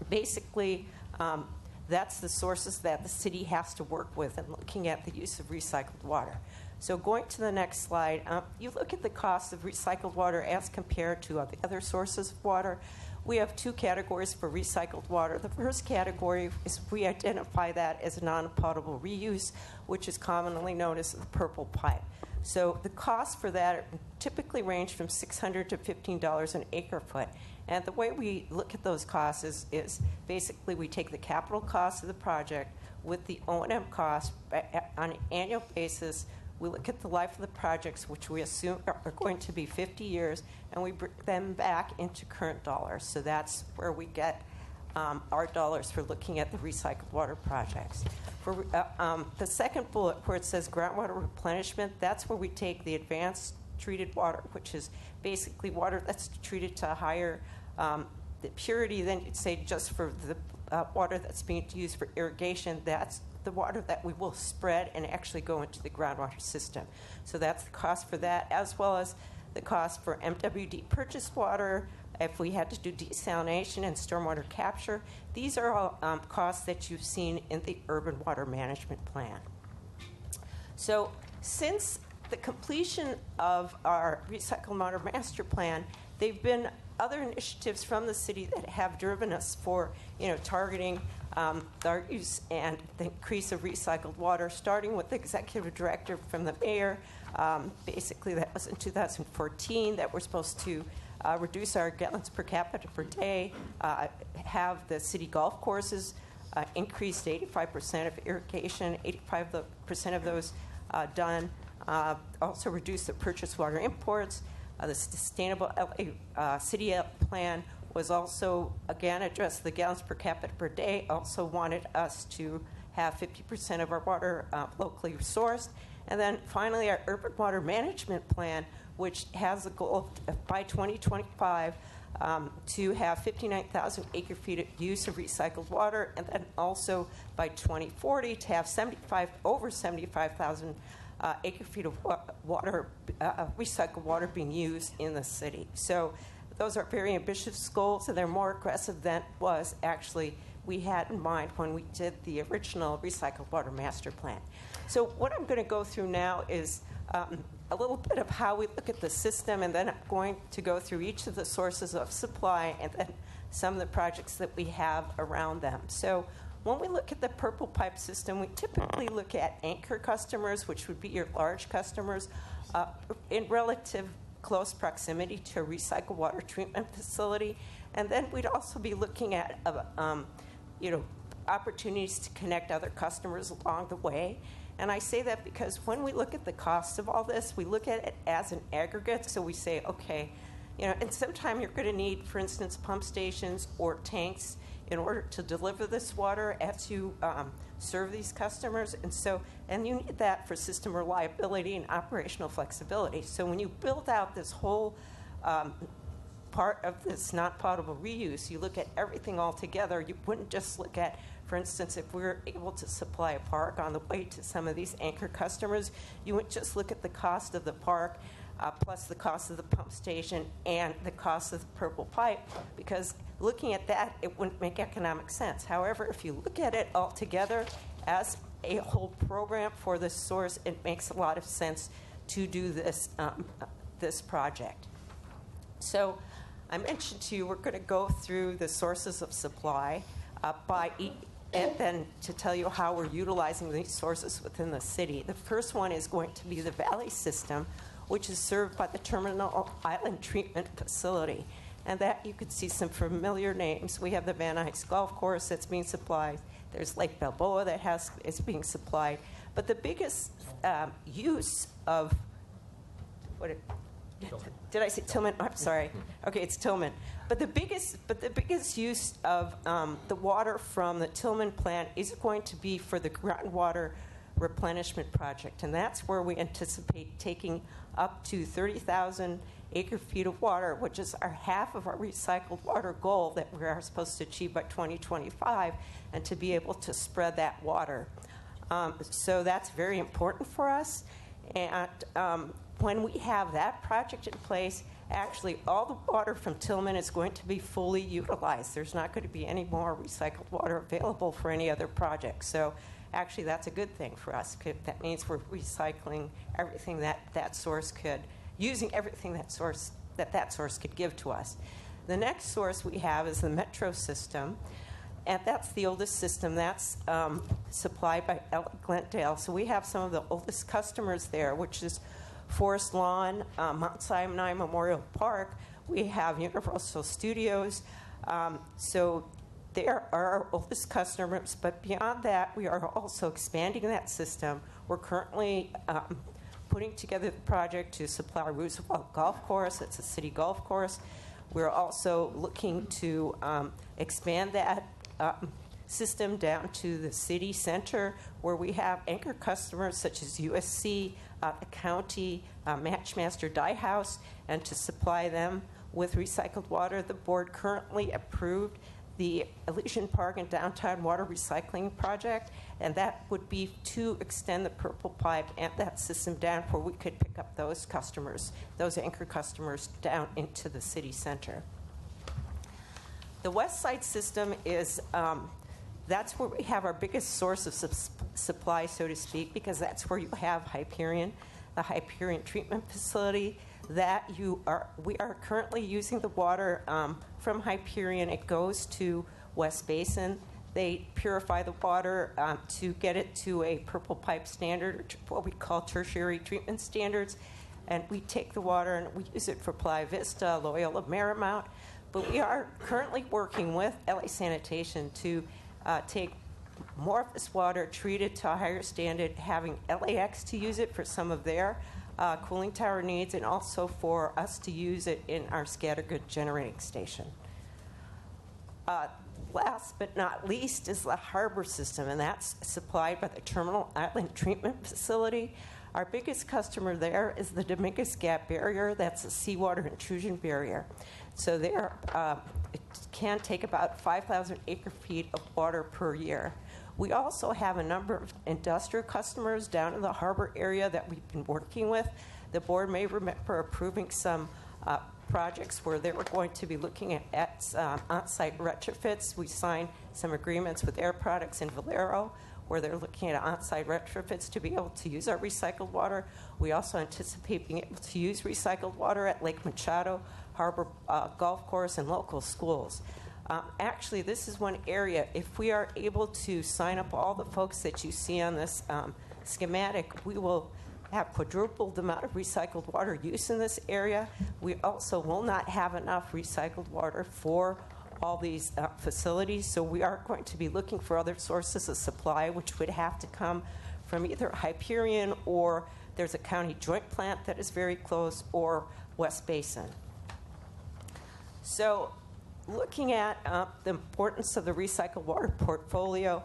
basically, that's the sources that the city has to work with in looking at the use of recycled water. So going to the next slide, you look at the cost of recycled water as compared to the other sources of water. We have two categories for recycled water. The first category is we identify that as non-potable reuse, which is commonly known as the purple pipe. So the costs for that typically range from $600 to $15 an acre foot. And the way we look at those costs is basically we take the capital cost of the project with the O&M cost on an annual basis. We look at the life of the projects, which we assume are going to be 50 years, and we bring them back into current dollars. So that's where we get our dollars for looking at the recycled water projects. For the second bullet where it says groundwater replenishment, that's where we take the advanced treated water, which is basically water that's treated to higher the purity than you'd say just for the water that's being used for irrigation. That's the water that we will spread and actually go into the groundwater system. So that's the cost for that, as well as the cost for MWD purchased water, if we had to do desalination and stormwater capture. These are all costs that you've seen in the urban water management plan. So since the completion of our recycled water master plan, there have been other initiatives from the city that have driven us for, targeting our use and the increase of recycled water, starting with the executive director from the mayor. Basically, that was in 2014 that we're supposed to reduce our gallons per capita per day, have the city golf courses increase to 85% of irrigation, 85% of those done. Also reduce the purchased water imports. The Sustainable LA City Plan was also, again, addressed the gallons per capita per day, also wanted us to have 50% of our water locally sourced. And then finally, our Urban Water Management Plan, which has a goal of, by 2025 to have 59,000 acre-feet of use of recycled water, and then also by 2040 to have over 75,000 acre-feet of water, recycled water being used in the city. So those are very ambitious goals, and they're more aggressive than was actually we had in mind when we did the original recycled water master plan. So what I'm going to go through now is a little bit of how we look at the system, and then I'm going to go through each of the sources of supply and then some of the projects that we have around them. So when we look at the purple pipe system, we typically look at anchor customers, which would be your large customers, in relative close proximity to a recycled water treatment facility. And then we'd also be looking at opportunities to connect other customers along the way. And I say that because when we look at the cost of all this, we look at it as an aggregate. So we say, okay, and sometime you're going to need, for instance, pump stations or tanks in order to deliver this water as you serve these customers. And you need that for system reliability and operational flexibility. So when you build out this whole part of this not potable reuse, you look at everything all together. You wouldn't just look at For instance, if we were able to supply a park on the way to some of these anchor customers, you would just look at the cost of the park plus the cost of the pump station and the cost of the purple pipe, because looking at that, it wouldn't make economic sense. However, if you look at it all together as a whole program for this source, it makes a lot of sense to do this, this project. So I mentioned to you we're going to go through the sources of supply and then to tell you how we're utilizing these sources within the city. The first one is going to be the Valley system, which is served by the Terminal Island Treatment Facility. And that you could see some familiar names. We have the Van Nuys Golf Course that's being supplied. There's Lake Balboa that is being supplied. But the biggest use of, did I say Tillman? I'm sorry. Okay, it's Tillman. But the biggest use of the water from the Tillman plant is going to be for the groundwater replenishment project, and that's where we anticipate taking up to 30,000 acre-feet of water, which is half of our recycled water goal that we are supposed to achieve by 2025, and to be able to spread that water. So that's very important for us. And when we have that project in place, actually all the water from Tillman is going to be fully utilized. There's not going to be any more recycled water available for any other project. So actually that's a good thing for us. That means we're recycling everything that source could, using everything that source could give to us. The next source we have is the Metro system, and that's the oldest system. That's supplied by Glendale. So we have some of the oldest customers there, which is Forest Lawn, Mount Sinai Memorial Park. We have Universal Studios. So they are our oldest customers, but beyond that, we are also expanding that system. We're currently putting together the project to supply Roosevelt Golf Course. It's a city golf course. We're also looking to expand that system down to the city center, where we have anchor customers such as USC, the county, Matchmaster Dye House, and to supply them with recycled water. The board currently approved the Elysian Park and Downtown Water Recycling Project, and that would be to extend the purple pipe and that system down where we could pick up those customers, those anchor customers, down into the city center. The West Side system is, that's where we have our biggest source of supply, so to speak, because that's where you have Hyperion, the Hyperion treatment facility. We are currently using the water from Hyperion. It goes to West Basin. They purify the water to get it to a purple pipe standard, what we call tertiary treatment standards. And we take the water and we use it for Playa Vista, Loyola Marymount. But we are currently working with LA Sanitation to take more of this water, treat it to a higher standard, having LAX to use it for some of their cooling tower needs, and also for us to use it in our scattergood generating station. Last but not least is the harbor system, and that's supplied by the Terminal Island Treatment Facility. Our biggest customer there is the Dominguez Gap Barrier. That's a seawater intrusion barrier. So there, it can take about 5,000 acre-feet of water per year. We also have a number of industrial customers down in the harbor area that we've been working with. The board may remember approving some projects where they were going to be looking at on-site retrofits. We signed some agreements with Air Products and Valero, where they're looking at on-site retrofits to be able to use our recycled water. We also anticipate being able to use recycled water at Lake Machado, Harbor Golf Course, and local schools. Actually, this is one area, if we are able to sign up all the folks that you see on this schematic, we will have quadrupled the amount of recycled water use in this area. We also will not have enough recycled water for all these facilities, so we are going to be looking for other sources of supply, which would have to come from either Hyperion, or there's a county joint plant that is very close, or West Basin. So looking at the importance of the recycled water portfolio,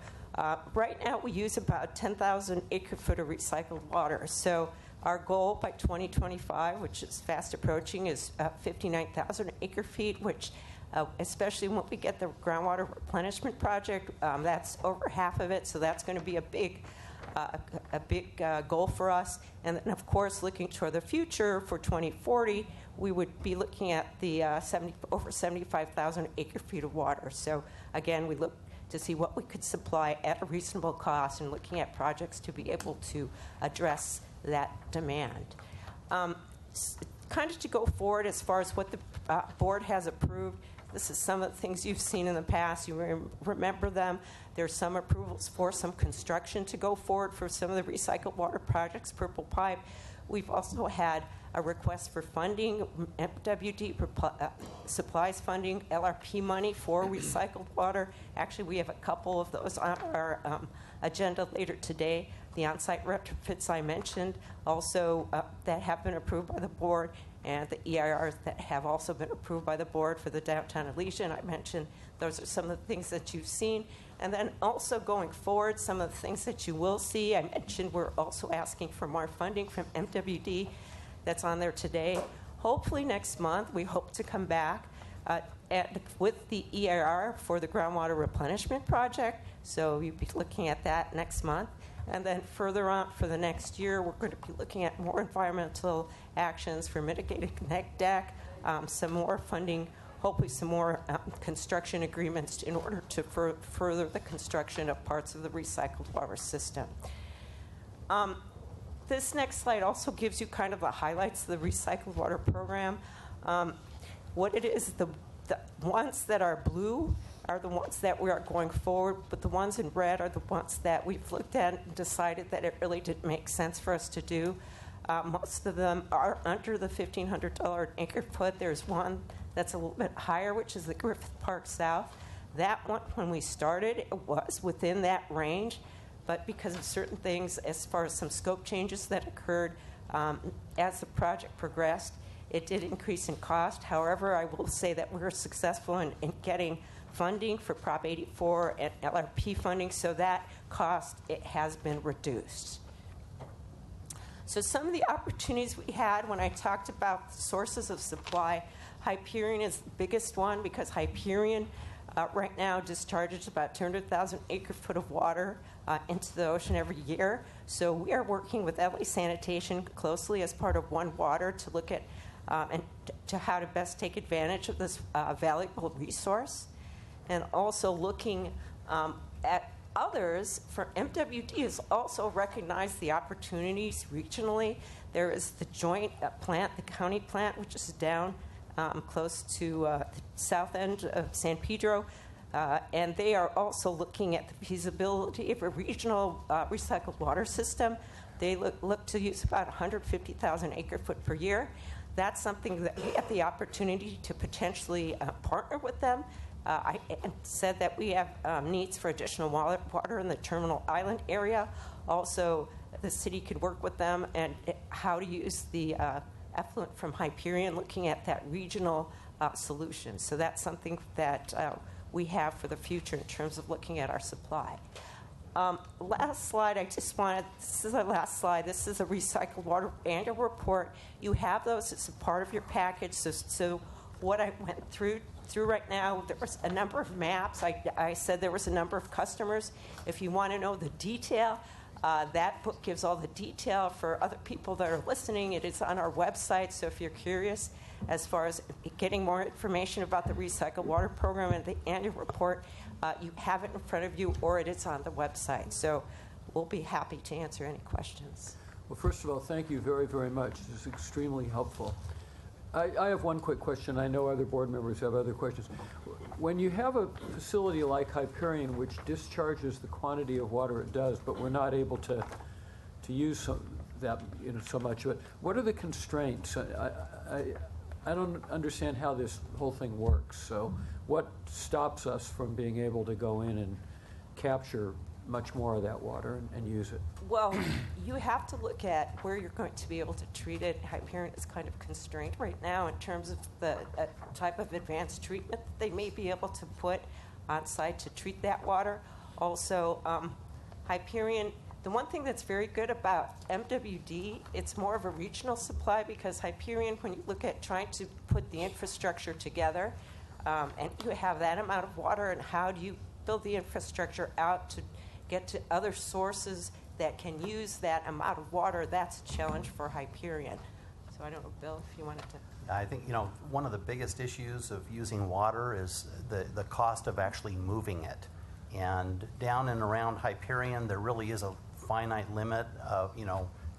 right now we use about 10,000 acre-foot of recycled water. So our goal by 2025, which is fast approaching, is 59,000 acre-feet, which especially when we get the groundwater replenishment project. That's over half of it, so that's going to be a big goal for us. And then, of course, looking toward the future for 2040, we would be looking at the over 75,000 acre-feet of water. So again, we look to see what we could supply at a reasonable cost and looking at projects to be able to address that demand. Kind of to go forward as far as what the board has approved, this is some of the things you've seen in the past. You remember them. There's some approvals for some construction to go forward for some of the recycled water projects, Purple Pipe. We've also had a request for funding, MWD supplies funding, LRP money for recycled water. Actually, we have a couple of those on our agenda later today. The on-site retrofits I mentioned also that have been approved by the board, and the EIRs that have also been approved by the board for the downtown Elysian. I mentioned those are some of the things that you've seen. And then also going forward, some of the things that you will see. I mentioned we're also asking for more funding from MWD that's on there today. Hopefully next month, we hope to come back with the EIR for the groundwater replenishment project. So you'll be looking at that next month. And then further on for the next year, we're going to be looking at more environmental actions for mitigated neck deck, some more funding, hopefully some more construction agreements in order to further the construction of parts of the recycled water system. This next slide also gives you kind of the highlights of the recycled water program. What it is, the ones that are blue are the ones that we are going forward, but the ones in red are the ones that we've looked at and decided that it really didn't make sense for us to do. Most of them are under the $1,500 an acre foot. There's one that's a little bit higher, which is the Griffith Park South. That one, when we started, it was within that range, but because of certain things, as far as some scope changes that occurred as the project progressed, it did increase in cost. However, I will say that we were successful in getting funding for Prop 84 and LRP funding, so that cost, it has been reduced. So some of the opportunities we had when I talked about sources of supply, Hyperion is the biggest one because Hyperion right now discharges about 200,000 acre-foot of water into the ocean every year. So we are working with LA Sanitation closely as part of One Water to look at and to how to best take advantage of this valuable resource. And also looking at others, for MWD has also recognized the opportunities regionally. There is the joint plant, the county plant, which is down close to the south end of San Pedro. And they are also looking at the feasibility of a regional recycled water system. They look to use about 150,000 acre-foot per year. That's something that we have the opportunity to potentially partner with them. I said that we have needs for additional water in the Terminal Island area. Also, the city could work with them and how to use the effluent from Hyperion, looking at that regional solution. So that's something that we have for the future in terms of looking at our supply. Last slide, this is our last slide. This is a recycled water annual report. You have those as a part of your package. So what I went through right now, there was a number of maps. I said there was a number of customers. If you want to know the detail, that book gives all the detail. For other people that are listening, it is on our website. So if you're curious as far as getting more information about the recycled water program and the annual report, you have it in front of you, or it is on the website. So we'll be happy to answer any questions. Well, first of all, thank you very, very much. This is extremely helpful. I have one quick question. I know other board members have other questions. When you have a facility like Hyperion, which discharges the quantity of water it does, but we're not able to use so much of it, what are the constraints? I don't understand how this whole thing works. So what stops us from being able to go in and capture much more of that water and use it? Well, you have to look at where you're going to be able to treat it. Hyperion is kind of constrained right now in terms of the type of advanced treatment that they may be able to put on site to treat that water. Also, Hyperion, the one thing that's very good about MWD, it's more of a regional supply because Hyperion, when you look at trying to put the infrastructure together, and you have that amount of water, and how do you build the infrastructure out to get to other sources that can use that amount of water? That's a challenge for Hyperion. So I don't know, Bill, if you wanted to. I think, one of the biggest issues of using water is the cost of actually moving it. And down and around Hyperion, there really is a finite limit of,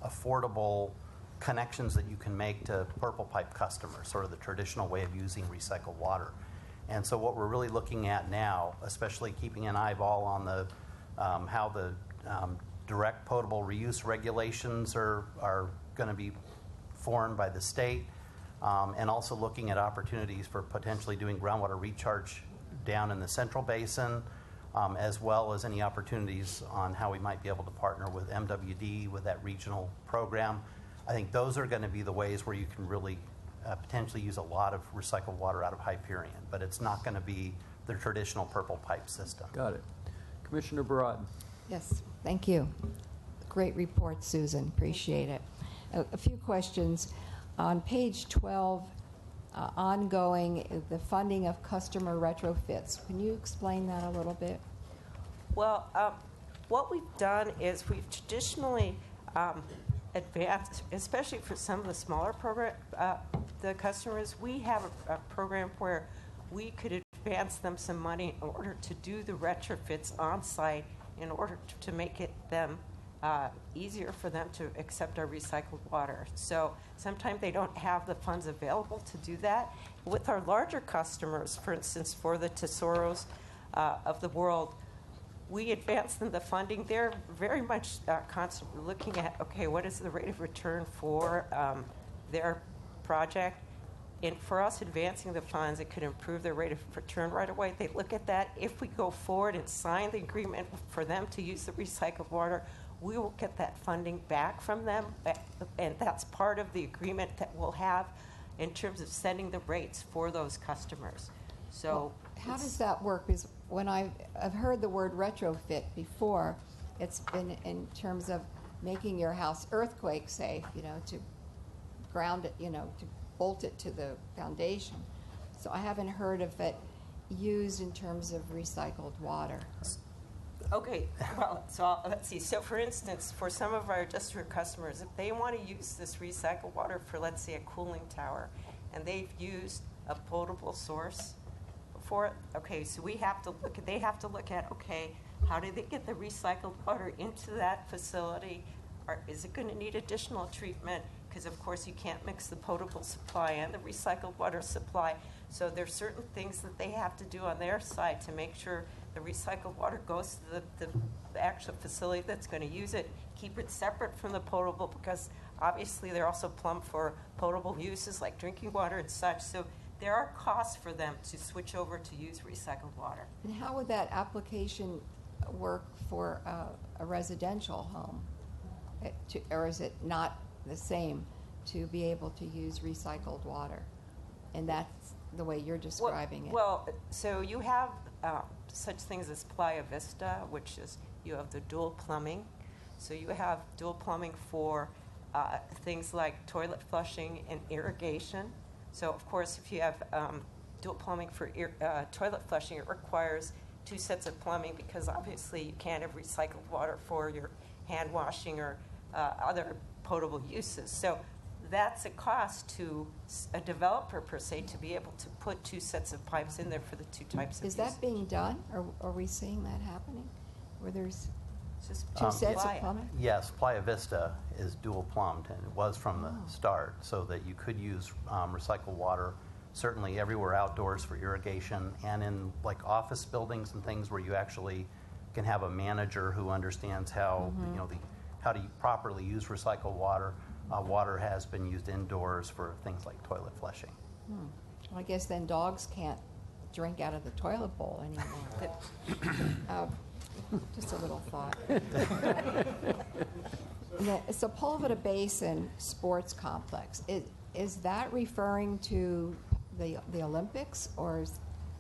affordable connections that you can make to Purple Pipe customers, sort of the traditional way of using recycled water. And so what we're really looking at now, especially keeping an eyeball on the how the direct potable reuse regulations are going to be formed by the state, and also looking at opportunities for potentially doing groundwater recharge down in the Central Basin, as well as any opportunities on how we might be able to partner with MWD with that regional program. I think those are going to be the ways where you can really potentially use a lot of recycled water out of Hyperion, but it's not going to be the traditional Purple Pipe system. Got it. Commissioner Barad. Yes, thank you. Great report, Susan. Appreciate it. A few questions. On page 12, ongoing, the funding of customer retrofits. Can you explain that a little bit? Well, what we've done is we've traditionally advanced, especially for some of the smaller program, the customers, we have a program where we could advance them some money in order to do the retrofits on site, in order to make it them easier for them to accept our recycled water. So sometimes they don't have the funds available to do that. With our larger customers, for instance, for the Tesoros of the world, we advance them the funding. They're very much constantly looking at, okay, what is the rate of return for their project? And for us advancing the funds, it could improve their rate of return right away. They look at that. If we go forward and sign the agreement for them to use the recycled water, we will get that funding back from them. And that's part of the agreement that we'll have in terms of setting the rates for those customers. So well, how does that work? Because when I've heard the word retrofit before, it's been in terms of making your house earthquake safe, to ground it, to bolt it to the foundation. So I haven't heard of it used in terms of recycled water. Okay, well, so let's see. So for instance, for some of our industrial customers, if they want to use this recycled water for, let's say, a cooling tower, and they've used a potable source for it, okay, so they have to look at, okay, how do they get the recycled water into that facility? Or is it going to need additional treatment? Because, of course, you can't mix the potable supply and the recycled water supply. So there's certain things that they have to do on their side to make sure the recycled water goes to the actual facility that's going to use it. Keep it separate from the potable, because obviously they're also plumbed for potable uses like drinking water and such. So there are costs for them to switch over to use recycled water. And how would that application work for a residential home? Or is it not the same to be able to use recycled water? And that's the way you're describing it. Well, so you have such things as Playa Vista, which is you have the dual plumbing. So you have dual plumbing for things like toilet flushing and irrigation. So, of course, if you have dual plumbing for toilet flushing, it requires 2 sets of plumbing, because obviously you can't have recycled water for your hand washing or other potable uses. So that's a cost to a developer, per se, to be able to put 2 sets of pipes in there for the 2 types of Is that being done? Or are we seeing that happening? Where there's just 2 sets of plumbing? Yes, Playa Vista is dual plumbed, and it was from the start, so that you could use recycled water certainly everywhere outdoors for irrigation, and in like office buildings and things where you actually can have a manager who understands how how to properly use recycled water. Water has been used indoors for things like toilet flushing. Well, I guess then dogs can't drink out of the toilet bowl anymore. Just a little thought. The Sepulveda Basin Sports Complex, is that referring to the Olympics, or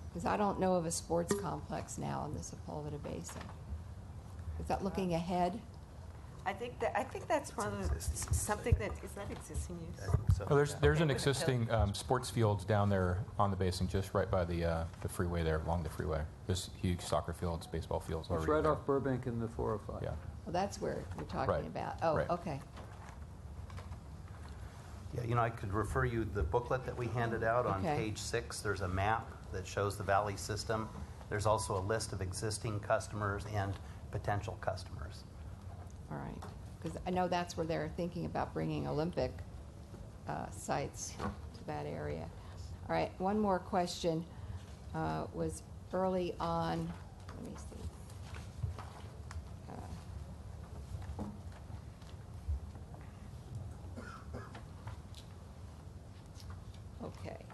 because I don't know of a sports complex now in the Sepulveda Basin? Is that looking ahead? I think that's one of the, something that, is that existing use? Well, there's an Okay. existing sports fields down there on the basin, just right by the freeway there, along the freeway. There's huge soccer fields, baseball fields It's already right there. off Burbank and the 405. Yeah. Well, that's where you're talking Right. about. Oh, Right. okay. Yeah, I could refer you the booklet that we handed out on Okay. page 6. There's a map that shows the valley system. There's also a list of existing customers and potential customers. All right. Because I know that's where they're thinking about bringing Olympic sites to that area. All right, one more question was early on, let me see. Okay.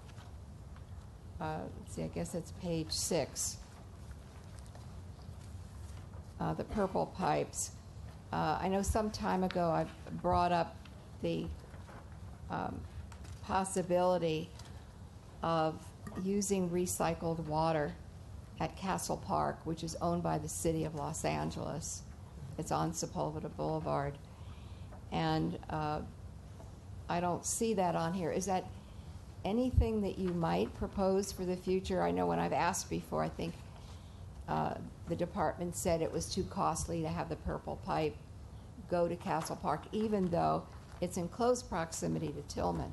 Let's see, I guess it's page 6. The purple pipes. I know some time ago I brought up the possibility of using recycled water at Castle Park, which is owned by the city of Los Angeles. It's on Sepulveda Boulevard. And I don't see that on here. Is that anything that you might propose for the future? I know when I've asked before, I think the department said it was too costly to have the purple pipe go to Castle Park, even though it's in close proximity to Tillman.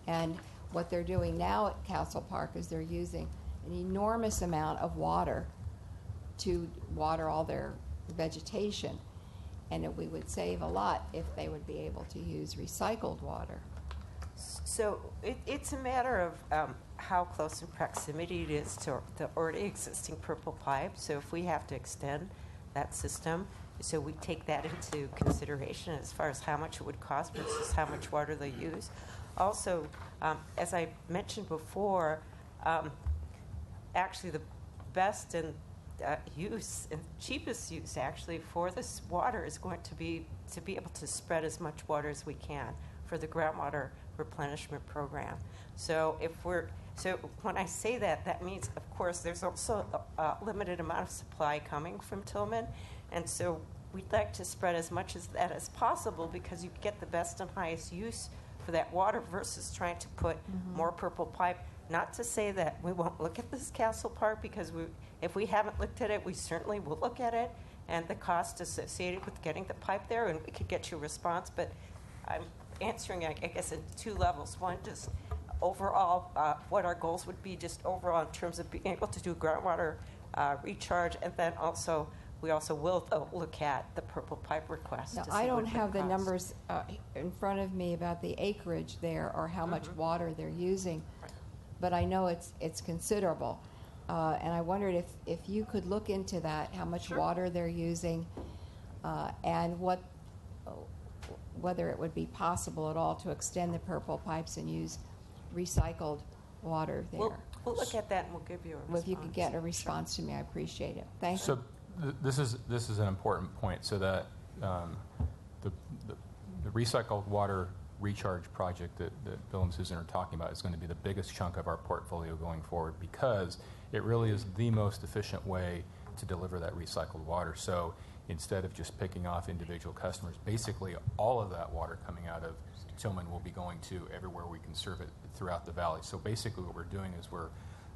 And what they're doing now at Castle Park is they're using an enormous amount of water to water all their vegetation. And we would save a lot if they would be able to use recycled water. So it's a matter of how close in proximity it is to the already existing purple pipe. So if we have to extend that system, so we take that into consideration as far as how much it would cost versus how much water they use. Also, as I mentioned before, actually the best and use and cheapest use actually for this water is going to be able to spread as much water as we can for the groundwater replenishment program. So when I say that, that means, of course, there's also a limited amount of supply coming from Tillman, and so we'd like to spread as much as that as possible because you get the best and highest use for that water versus trying to put more purple pipe. Not to say that we won't look at this Castle Park, because if we haven't looked at it, we certainly will look at it and the cost associated with getting the pipe there, and we could get you a response. But I'm answering, I guess, in 2 levels. One, just overall, what our goals would be just overall in terms of being able to do groundwater recharge, and then also we also will look at the purple pipe request. Now, to see I what don't it have the costs. numbers in front of me about the acreage there or how much water they're using, but I know it's considerable. And I wondered if you could look into that, how much water they're using, and whether it would be possible at all to extend the purple pipes and use recycled water there. We'll look at that and we'll give you a response. If you could get a response to me, I appreciate it. Thank So you. this is an important point, so that the recycled water recharge project that Bill and Susan are talking about is going to be the biggest chunk of our portfolio going forward, because it really is the most efficient way to deliver that recycled water. So instead of just picking off individual customers, basically all of that water coming out of Tillman will be going to everywhere we can serve it throughout the valley. So basically what we're doing is we're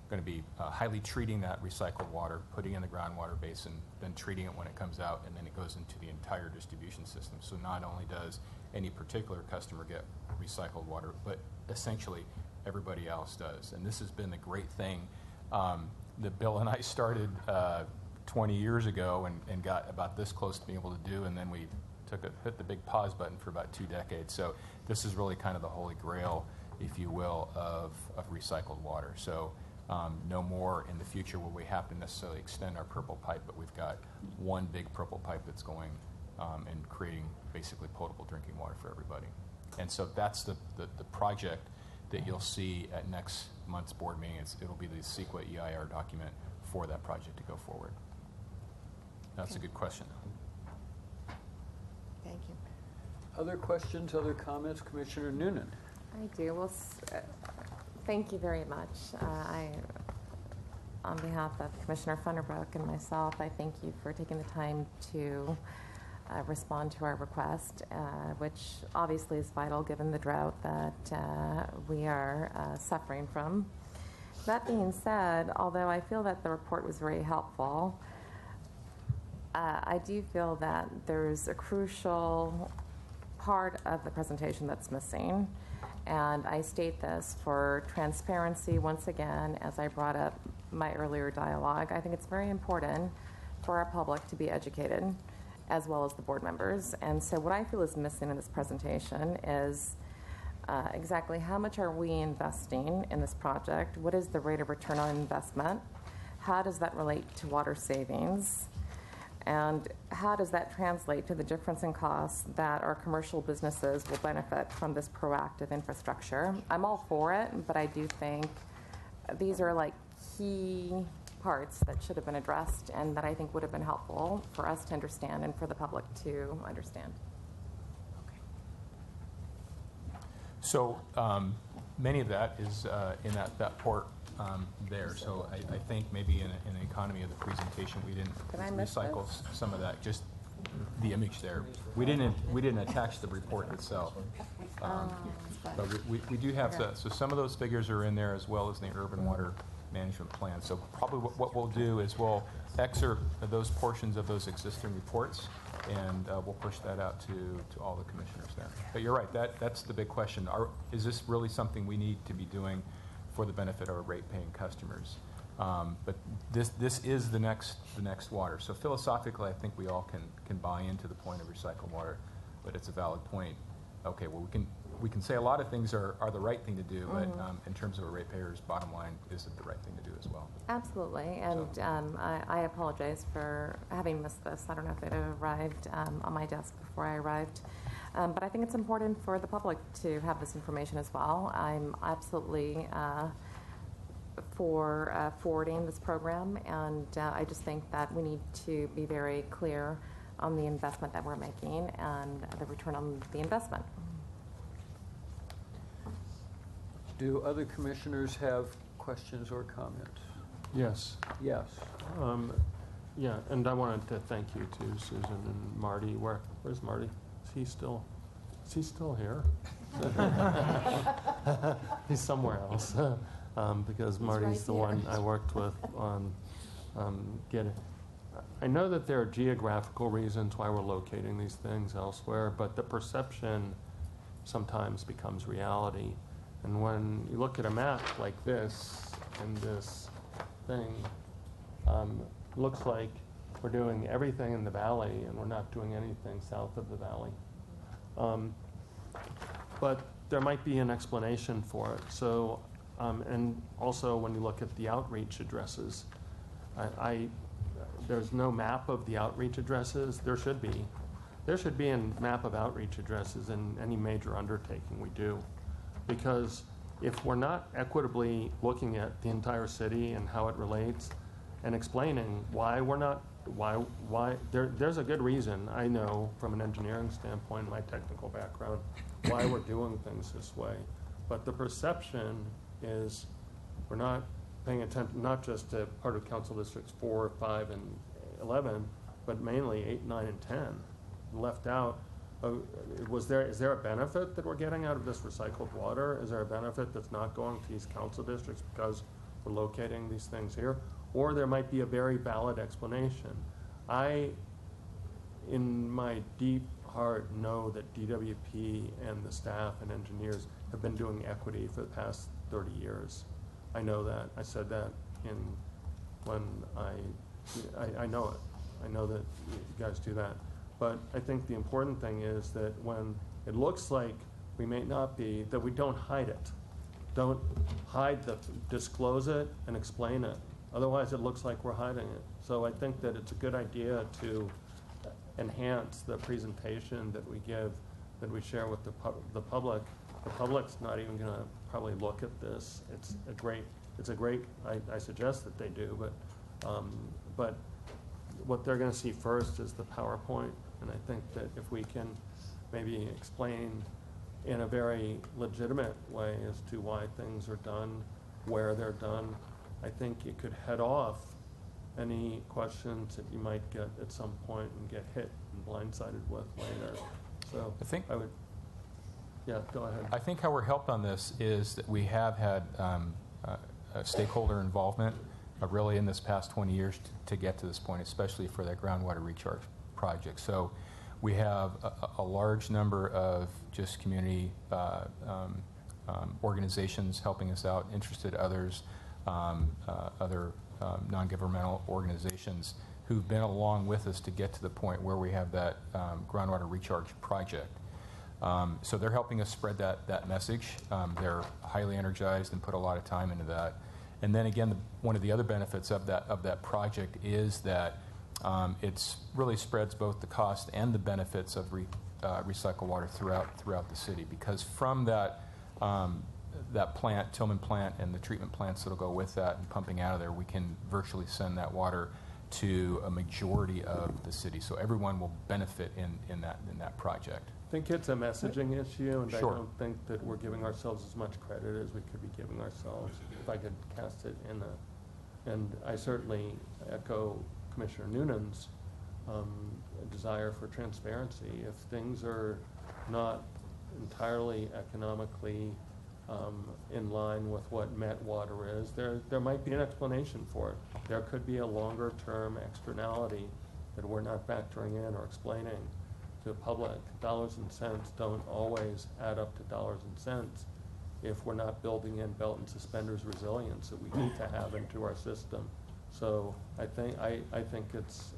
going to be highly treating that recycled water, putting it in the groundwater basin, then treating it when it comes out, and then it goes into the entire distribution system. So not only does any particular customer get recycled water, but essentially everybody else does. And this has been the great thing that Bill and I started 20 years ago and got about this close to being able to do, and then we hit the big pause button for about 2 decades. So this is really kind of the holy grail, if you will, of recycled water. So no more in the future will we have to necessarily extend our purple pipe, but we've got one big purple pipe that's going and creating basically potable drinking water for everybody. And so that's the project that you'll see at next month's board meeting. It'll be the CEQA EIR document for that project to go forward. That's a good question. Thank you. Other questions, other comments? Commissioner Noonan. I do. Well, thank you very much. On behalf of Commissioner Funderburk and myself, I thank you for taking the time to respond to our request, which obviously is vital given the drought that we are suffering from. That being said, although I feel that the report was very helpful, I do feel that there's a crucial part of the presentation that's missing. And I state this for transparency once again, as I brought up my earlier dialogue. I think it's very important for our public to be educated, as well as the board members. And so what I feel is missing in this presentation is exactly how much are we investing in this project? What is the rate of return on investment? How does that relate to water savings? And how does that translate to the difference in costs that our commercial businesses will benefit from this proactive infrastructure? I'm all for it, but I do think these are like key parts that should have been addressed and that I think would have been helpful for us to understand and for the public to understand. So many of that is in that port there. So I think maybe in an economy of the presentation, we didn't recycle some of that. Just the image there. We didn't attach the report itself. But we do have that. So some of those figures are in there, as well as the urban water management plan. So probably what we'll do is we'll excerpt those portions of those existing reports, and we'll push that out to all the commissioners there. But you're right, that's the big question. Is this really something we need to be doing for the benefit of our rate-paying customers? But this is the next water. So philosophically, I think we all can buy into the point of recycled water, but it's a valid point. Okay, well, we can say a lot of things are the right thing to do, but in terms of a ratepayer's bottom line, is it the right thing to do as well? Absolutely, and I apologize for having missed this. I don't know if it arrived on my desk before I arrived, but I think it's important for the public to have this information as well. I'm absolutely for forwarding this program, and I just think that we need to be very clear on the investment that we're making and the return on the investment. Do other commissioners have questions or comments? Yes. Yes. Yeah, and I wanted to thank you too, Susan and Marty. Where's Marty? Is he still here? He's somewhere else. Because Marty's the one I worked with on getting. I know that there are geographical reasons why we're locating these things elsewhere, but the perception sometimes becomes reality. And when you look at a map like this and this thing, looks like we're doing everything in the valley and we're not doing anything south of the valley. But there might be an explanation for it. So, and also when you look at the outreach addresses, there's no map of the outreach addresses. There should be. There should be a map of outreach addresses in any major undertaking we do. Because if we're not equitably looking at the entire city and how it relates and explaining why we're not, there's a good reason, I know from an engineering standpoint, my technical background, why we're doing things this way. But the perception is we're not paying attention, not just to part of council districts 4, 5, and 11, but mainly 8, 9, and 10. Left out. Is there a benefit that we're getting out of this recycled water? Is there a benefit that's not going to these council districts because we're locating these things here? Or there might be a very valid explanation. I, in my deep heart, know that DWP and the staff and engineers have been doing equity for the past 30 years. I know that. I said that when I know it. I know that you guys do that. But I think the important thing is that when it looks like we may not be, that we don't hide it. Don't hide disclose it and explain it. Otherwise, it looks like we're hiding it. So I think that it's a good idea to enhance the presentation that we give, that we share with the public. The public's not even going to probably look at this. It's a great. I suggest that they do, but what they're going to see first is the PowerPoint. And I think that if we can maybe explain in a very legitimate way as to why things are done, where they're done, I think it could head off any questions that you might get at some point and get hit and blindsided with later. So I would, yeah, go ahead. I think how we're helped on this is that we have had stakeholder involvement really in this past 20 years to get to this point, especially for that groundwater recharge project. So we have a large number of just community organizations helping us out, interested others, other non-governmental organizations who've been along with us to get to the point where we have that groundwater recharge project. So they're helping us spread that message. They're highly energized and put a lot of time into that. And then again, one of the other benefits of that project is that it's really spreads both the cost and the benefits of recycled water throughout the city, because from that plant, Tillman plant, and the treatment plants that'll go with that and pumping out of there, we can virtually send that water to a majority of the city. So everyone will benefit in that project. I think it's a messaging issue, and Sure. I don't think that we're giving ourselves as much credit as we could be giving ourselves, if I could cast it in and I certainly echo Commissioner Noonan's desire for transparency. If things are not entirely economically in line with what met water is, there might be an explanation for it. There could be a longer term externality that we're not factoring in or explaining to the public. Dollars and cents don't always add up to dollars and cents if we're not building in belt and suspenders resilience that we need to have into our system. So I think it's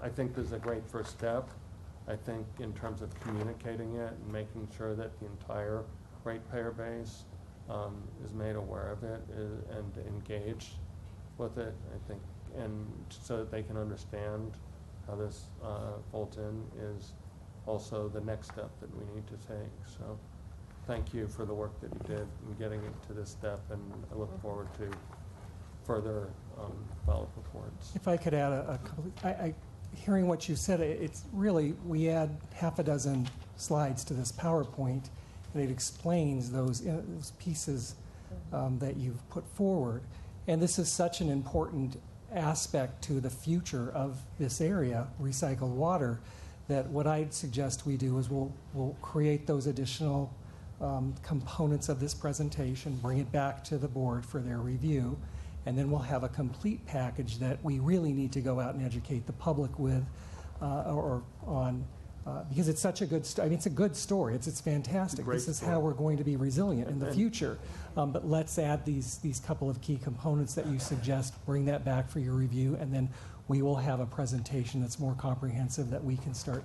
I think there's a great first step. I think in terms of communicating it and making sure that the entire ratepayer base is made aware of it and engaged with it, I think, and so that they can understand how this folds in is also the next step that we need to take. So thank you for the work that you did in getting it to this step, and I look forward to further follow-up reports. If I could add a couple, hearing what you said, it's really, we add half a dozen slides to this PowerPoint, and it explains those pieces that you've put forward. And this is such an important aspect to the future of this area, recycled water, that what I'd suggest we do is we'll create those additional components of this presentation, bring it back to the board for their review, and then we'll have a complete package that we really need to go out and educate the public with or on, because it's such a good I mean, it's a good story. It's fantastic. This is how we're going to be resilient in the future. But let's add these couple of key components that you suggest, bring that back for your review, and then we will have a presentation that's more comprehensive that we can start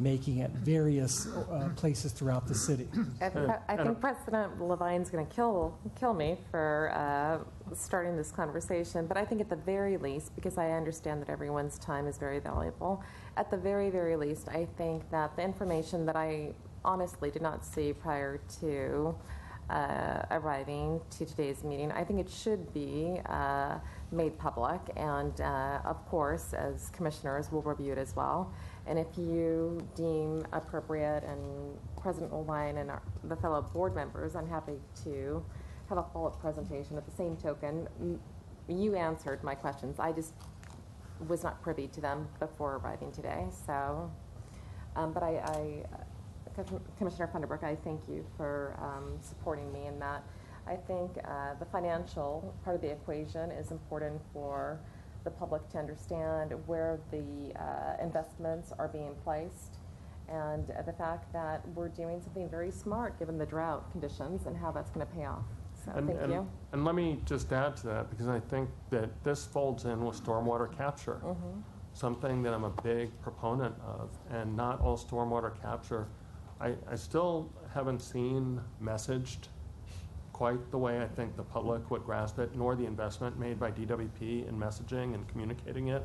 making at various places throughout the city. I think President Levine's going to kill me for starting this conversation, but I think at the very least, because I understand that everyone's time is very valuable, at the very, very least, I think that the information that I honestly did not see prior to arriving to today's meeting, I think it should be made public, and of course, as commissioners, we'll review it as well. And if you deem appropriate, and President Levine and the fellow board members, I'm happy to have a follow-up presentation. At the same token, you answered my questions. I just was not privy to them before arriving today. So, but Commissioner Funderburk, I thank you for supporting me in that. I think the financial part of the equation is important for the public to understand where the investments are being placed, and the fact that we're doing something very smart given the drought conditions and how that's going to pay off. So thank you. And let me just add to that, because I think that this folds in with stormwater capture, something that I'm a big proponent of, and not all stormwater capture. I still haven't seen messaged quite the way I think the public would grasp it, nor the investment made by DWP in messaging and communicating it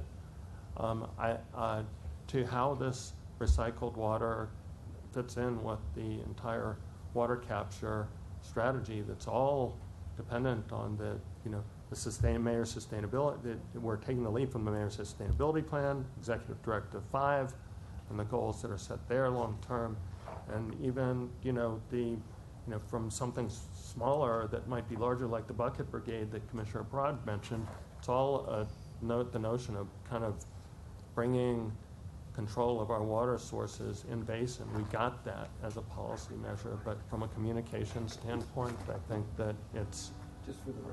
to how this recycled water fits in with the entire water capture strategy. That's all dependent on the mayor's sustainability. We're taking the lead from the mayor's sustainability plan, Executive Directive 5, and the goals that are set there long term, and even from something smaller that might be larger, like the bucket brigade that Commissioner Broad mentioned, It's all the notion of kind of bringing control of our water sources in basin. We got that as a policy measure, but from a communication standpoint, I think that it's just for the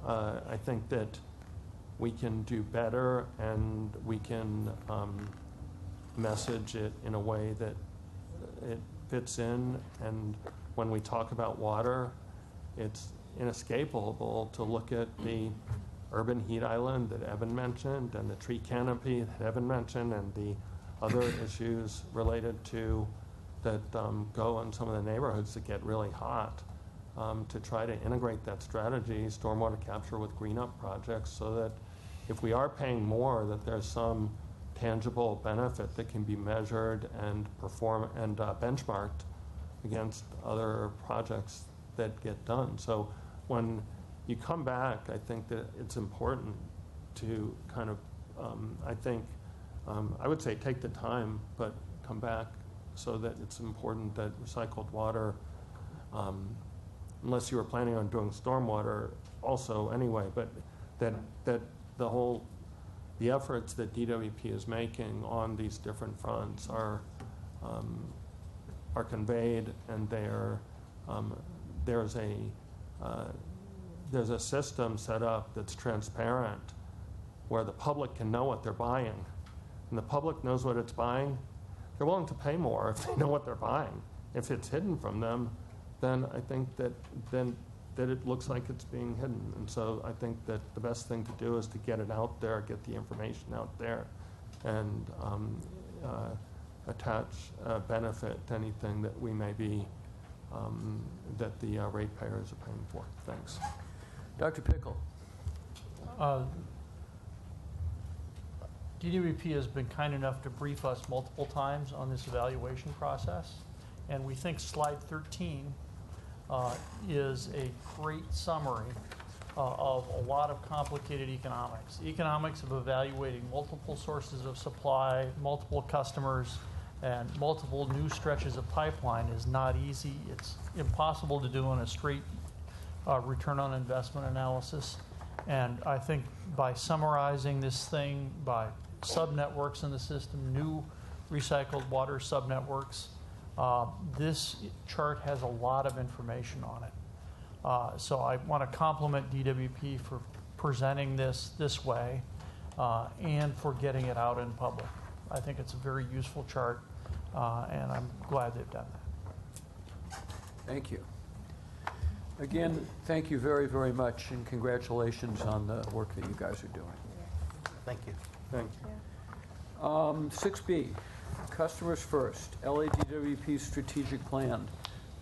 I think that we can do better, and we can message it in a way that it fits in. And when we talk about water, it's inescapable to look at the urban heat island that Evan mentioned, and the tree canopy that Evan mentioned, and the other issues related to that go in some of the neighborhoods that get really hot, to try to integrate that strategy, stormwater capture with green up projects, so that if we are paying more, that there's some tangible benefit that can be measured and benchmarked against other projects that get done. So when you come back, I think that it's important to kind of, I would say take the time, but come back, so that it's important that recycled water, unless you were planning on doing stormwater also anyway, but that the efforts that DWP is making on these different fronts are conveyed, and there's a system set up that's transparent, where the public can know what they're buying. And the public knows what it's buying. They're willing to pay more if they know what they're buying. If it's hidden from them, then I think that it looks like it's being hidden. And so I think that the best thing to do is to get it out there, get the information out there, and attach benefit to anything that we may be, that the ratepayers are paying for. Thanks. Dr. Pickle. DWP has been kind enough to brief us multiple times on this evaluation process, and we think slide 13 is a great summary of a lot of complicated economics. Economics of evaluating multiple sources of supply, multiple customers, and multiple new stretches of pipeline is not easy. It's impossible to do in a straight return on investment analysis. And I think by summarizing this thing by subnetworks in the system, new recycled water subnetworks, this chart has a lot of information on it. So I want to compliment DWP for presenting this way and for getting it out in public. I think it's a very useful chart, and I'm glad they've done that. Thank you. Again, thank you very, very much, and congratulations on the work that you guys are doing. Thank you. Thank you. 6B, Customers First, LADWP Strategic Plan,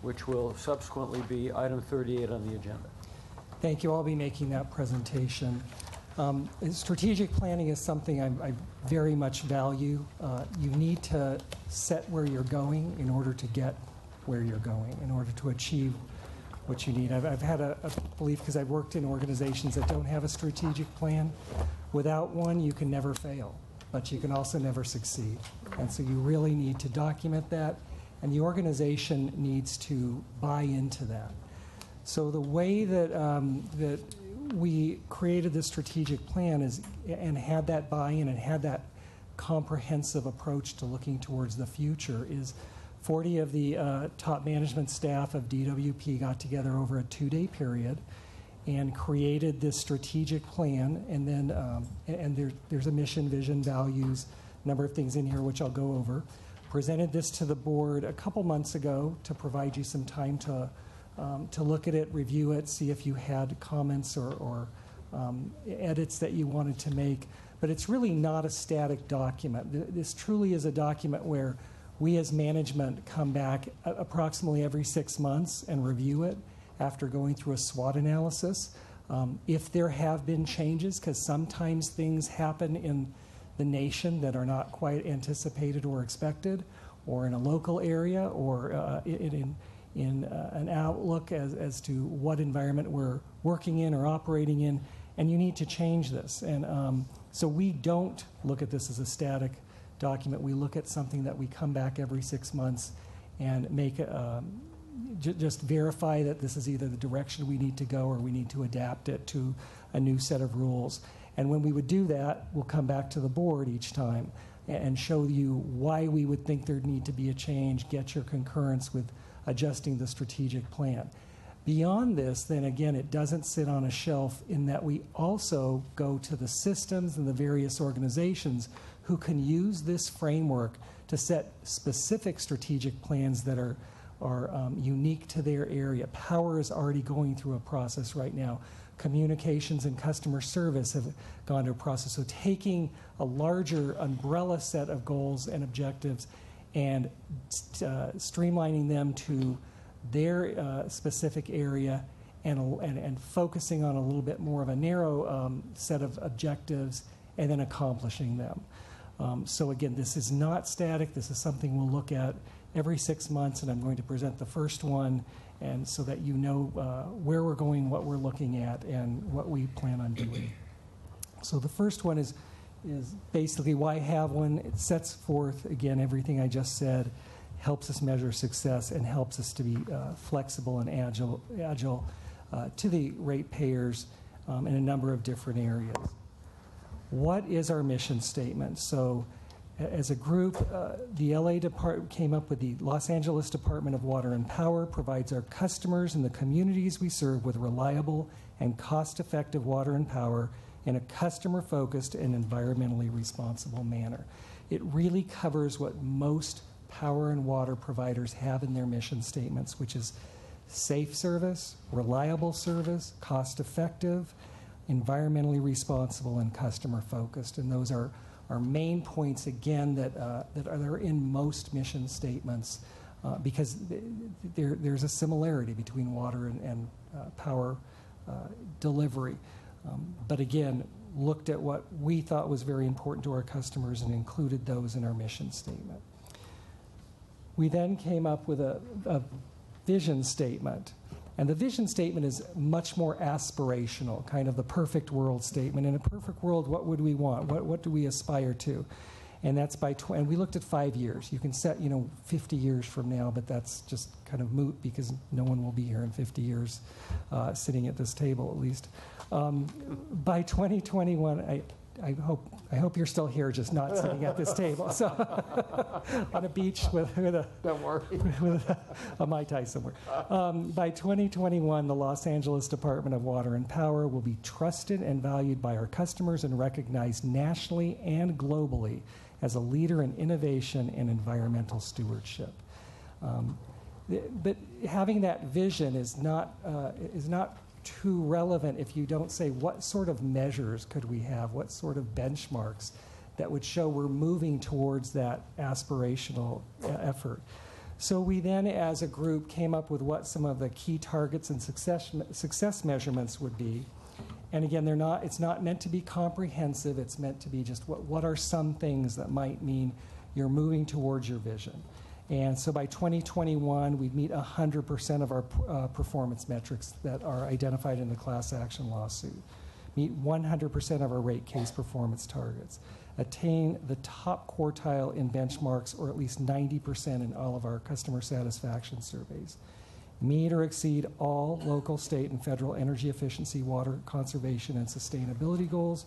which will subsequently be item 38 on the agenda. Thank you. I'll be making that presentation. Strategic planning is something I very much value. You need to set where you're going in order to get where you're going, in order to achieve what you need. I've had a belief, because I've worked in organizations that don't have a strategic plan. Without one, you can never fail, but you can also never succeed. And so you really need to document that, and the organization needs to buy into that. So the way that that we created this strategic plan is, and had that buy-in and had that comprehensive approach to looking towards the future, is 40 of the top management staff of DWP got together over a 2-day period and created this strategic plan. And then there's a mission, vision, values, a number of things in here which I'll go over. Presented this to the board a couple months ago to provide you some time to look at it, review it, see if you had comments or edits that you wanted to make. But it's really not a static document. This truly is a document where we as management come back approximately every 6 months and review it after going through a SWOT analysis. If there have been changes, because sometimes things happen in the nation that are not quite anticipated or expected, or in a local area, or in an outlook as to what environment we're working in or operating in, and you need to change this. And so we don't look at this as a static document. We look at something that we come back every 6 months and make just verify that this is either the direction we need to go, or we need to adapt it to a new set of rules. And when we would do that, we'll come back to the board each time and show you why we would think there'd need to be a change, get your concurrence with adjusting the strategic plan. Beyond this, then again, it doesn't sit on a shelf in that we also go to the systems and the various organizations who can use this framework to set specific strategic plans that are unique to their area. Power is already going through a process right now. Communications and customer service have gone through a process. So taking a larger umbrella set of goals and objectives and streamlining them to their specific area and focusing on a little bit more of a narrow set of objectives and then accomplishing them. So again, this is not static. This is something we'll look at every 6 months, and I'm going to present the first one, and so that you know where we're going, what we're looking at, and what we plan on doing. So the first one is basically why have one. It sets forth, again, everything I just said, helps us measure success, and helps us to be flexible and agile to the ratepayers in a number of different areas. What is our mission statement? So as a group, the LA Department came up with the Los Angeles Department of Water and Power provides our customers and the communities we serve with reliable and cost-effective water and power in a customer-focused and environmentally responsible manner. It really covers what most power and water providers have in their mission statements, which is safe service, reliable service, cost-effective, environmentally responsible, and customer-focused. And those are our main points, again, that are in most mission statements because there's a similarity between water and power delivery. But again, looked at what we thought was very important to our customers and included those in our mission statement. We then came up with a vision statement. And the vision statement is much more aspirational, kind of the perfect world statement. In a perfect world, what would we want? What do we aspire to? And that's and we looked at 5 years. You can set, 50 years from now, but that's just kind of moot because no one will be here in 50 years sitting at this table, at least. By 2021, I hope you're still here, just not sitting at this table. So on a beach with Don't worry. with a Mai Tai somewhere. By 2021, the Los Angeles Department of Water and Power will be trusted and valued by our customers and recognized nationally and globally as a leader in innovation and environmental stewardship. But having that vision is not too relevant if you don't say what sort of measures could we have, what sort of benchmarks that would show we're moving towards that aspirational effort. So we then, as a group, came up with what some of the key targets and success measurements would be. And again, it's not meant to be comprehensive. It's meant to be just what are some things that might mean you're moving towards your vision. And so by 2021, we'd meet 100% of our performance metrics that are identified in the class action lawsuit, meet 100% of our rate case performance targets, attain the top quartile in benchmarks, or at least 90% in all of our customer satisfaction surveys, meet or exceed all local, state, and federal energy efficiency, water conservation, and sustainability goals,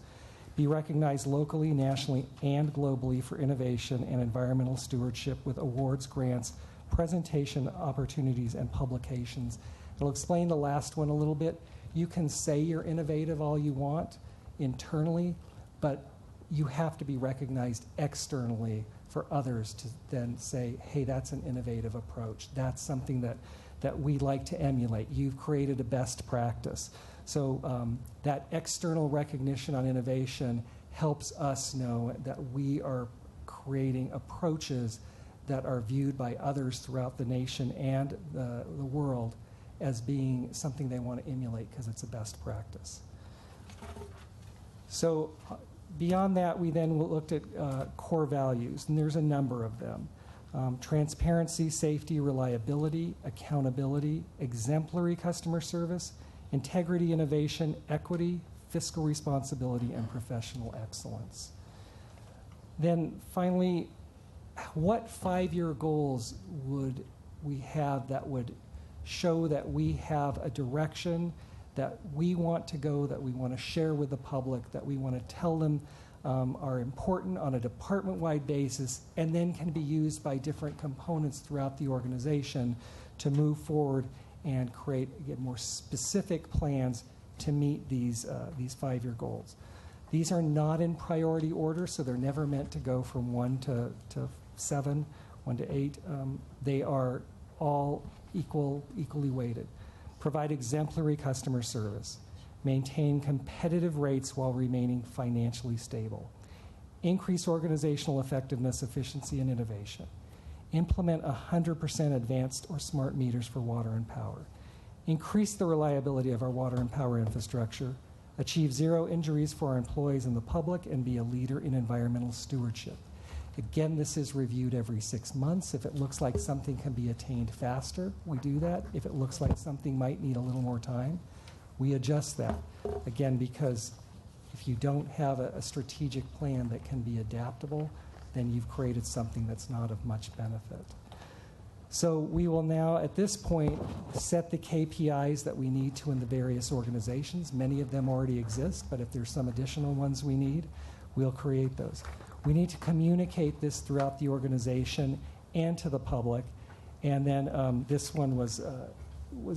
be recognized locally, nationally, and globally for innovation and environmental stewardship with awards, grants, presentation opportunities, and publications. I'll explain the last one a little bit. You can say you're innovative all you want internally, but you have to be recognized externally for others to then say, hey, that's an innovative approach. That's something that we like to emulate. You've created a best practice. So that external recognition on innovation helps us know that we are creating approaches that are viewed by others throughout the nation and the world as being something they want to emulate because it's a best practice. So beyond that, we then looked at core values, and there's a number of them. Transparency, safety, reliability, accountability, exemplary customer service, integrity, innovation, equity, fiscal responsibility, and professional excellence. Then finally, what 5-year goals would we have that would show that we have a direction that we want to go, that we want to share with the public, that we want to tell them are important on a department-wide basis, and then can be used by different components throughout the organization to move forward and create, again, more specific plans to meet these 5-year goals. These are not in priority order, so they're never meant to go from 1 to 7, 1 to 8. They are all equally weighted. Provide exemplary customer service. Maintain competitive rates while remaining financially stable. Increase organizational effectiveness, efficiency, and innovation. Implement 100% advanced or smart meters for water and power. Increase the reliability of our water and power infrastructure. Achieve 0 injuries for our employees and the public, and be a leader in environmental stewardship. Again, this is reviewed every 6 months. If it looks like something can be attained faster, we do that. If it looks like something might need a little more time, we adjust that. Again, because if you don't have a strategic plan that can be adaptable, then you've created something that's not of much benefit. So we will now, at this point, set the KPIs that we need to in the various organizations. Many of them already exist, but if there's some additional ones we need, we'll create those. We need to communicate this throughout the organization and to the public. And then this one was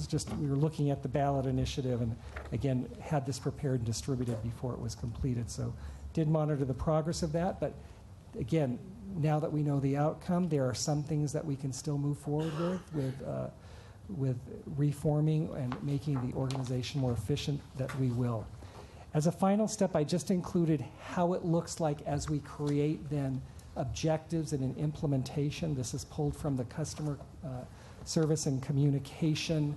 just, we were looking at the ballot initiative and, again, had this prepared and distributed before it was completed. So did monitor the progress of that, but again, now that we know the outcome, there are some things that we can still move forward with reforming and making the organization more efficient, that we will. As a final step, I just included how it looks like as we create then objectives and an implementation. This is pulled from the customer service and communication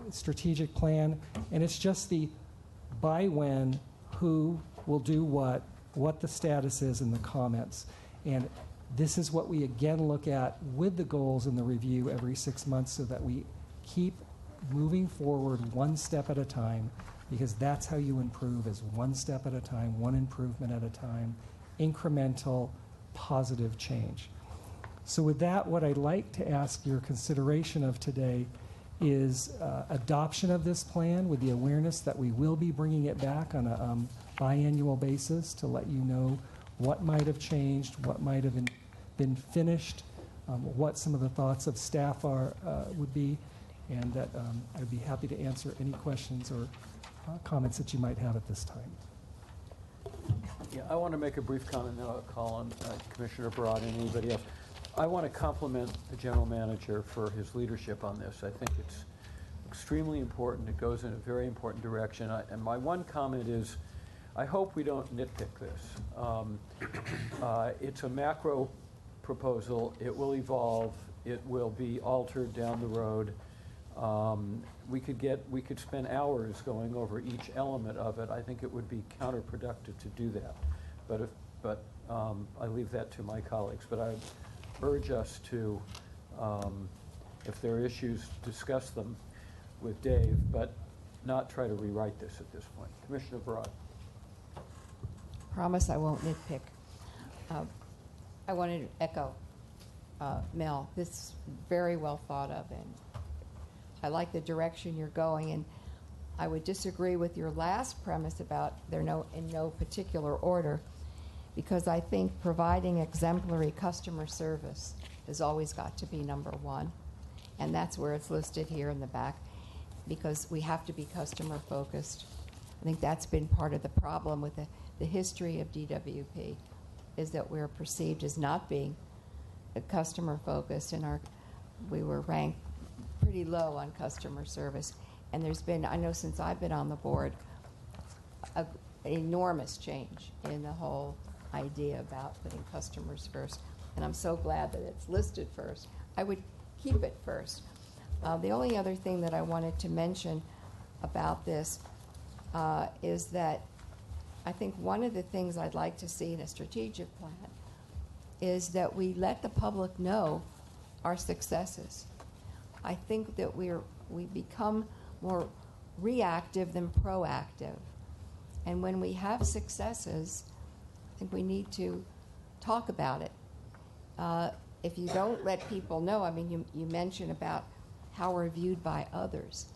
strategic plan, and it's just the by when, who will do what the status is, and the comments. And this is what we again look at with the goals and the review every 6 months, so that we keep moving forward one step at a time, because that's how you improve, is one step at a time, one improvement at a time, incremental, positive change. So with that, what I'd like to ask your consideration of today is adoption of this plan, with the awareness that we will be bringing it back on a biannual basis to let you know what might have changed, what might have been finished, what some of the thoughts of staff would be, and that I'd be happy to answer any questions or comments that you might have at this time. Yeah, I want to make a brief comment, then I'll call on Commissioner Barad and anybody else. I want to compliment the general manager for his leadership on this. I think it's extremely important. It goes in a very important direction. And my one comment is, I hope we don't nitpick this. It's a macro proposal. It will evolve. It will be altered down the road. We could spend hours going over each element of it. I think it would be counterproductive to do that. But I leave that to my colleagues. But I urge us to, if there are issues, discuss them with Dave, but not try to rewrite this at this point. Commissioner Barad. Promise I won't nitpick. I wanted to echo Mel. This is very well thought of, and I like the direction you're going. And I would disagree with your last premise about in no particular order, because I think providing exemplary customer service has always got to be number one, and that's where it's listed here in the back, because we have to be customer focused. I think that's been part of the problem with the history of DWP, is that we're perceived as not being customer focused, and we were ranked pretty low on customer service. And there's been, I know since I've been on the board, an enormous change in the whole idea about putting customers first. And I'm so glad that it's listed first. I would keep it first. The only other thing that I wanted to mention about this is that I think one of the things I'd like to see in a strategic plan is that we let the public know our successes. I think that we become more reactive than proactive. And when we have successes, I think we need to talk about it. If you don't let people know, I mean, you mentioned about how we're viewed by others.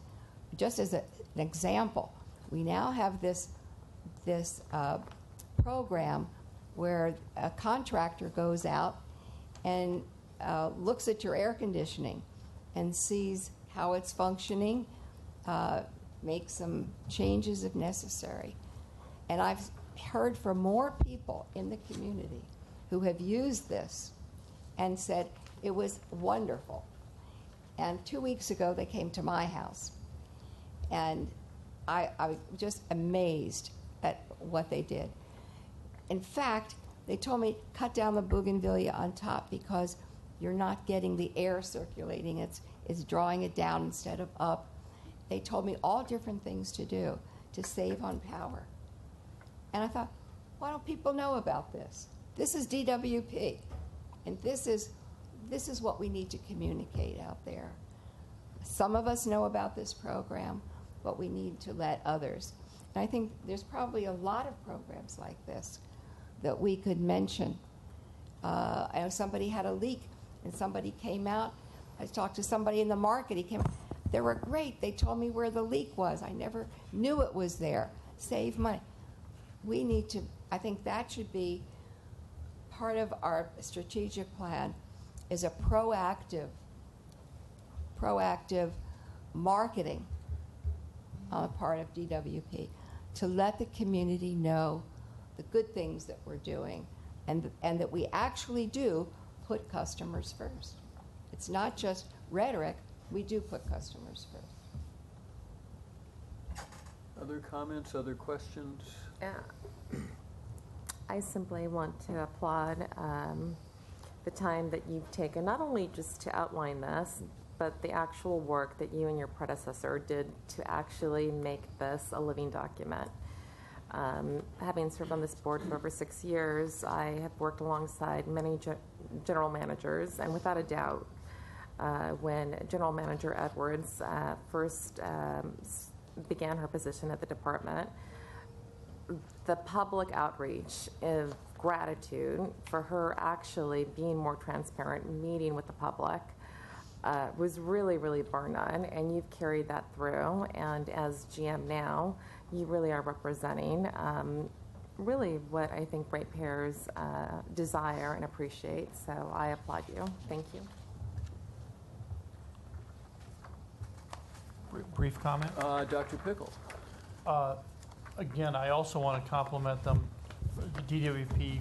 just as an example, we now have this program where a contractor goes out and looks at your air conditioning and sees how it's functioning, make some changes if necessary. And I've heard from more people in the community who have used this and said it was wonderful. And 2 weeks ago, they came to my house. And I was just amazed at what they did. In fact, they told me, cut down the bougainvillea on top because you're not getting the air circulating. It's drawing it down instead of up. They told me all different things to do to save on power. And I thought, why don't people know about this? This is DWP, and this is what we need to communicate out there. Some of us know about this program, but we need to let others. And I think there's probably a lot of programs like this that we could mention. I know somebody had a leak, and somebody came out. I talked to somebody in the market. He came. They were great. They told me where the leak was. I never knew it was there. Save money. We need to, I think that should be part of our strategic plan, is a proactive marketing on the part of DWP to let the community know the good things that we're doing and that we actually do put customers first. It's not just rhetoric. We do put customers first. Other comments, other questions? I simply want to applaud the time that you've taken, not only just to outline this, but the actual work that you and your predecessor did to actually make this a living document. Having served on this board for over 6 years, I have worked alongside many general managers, and without a doubt, when General Manager Edwards first began her position at the department, the public outreach of gratitude for her actually being more transparent, meeting with the public, was really, really borne on, and you've carried that through. And as GM now, you really are representing really what I think ratepayers desire and appreciate. So I applaud you. Thank you. Brief comment? Dr. Pickle. Again, I also want to compliment them, the DWP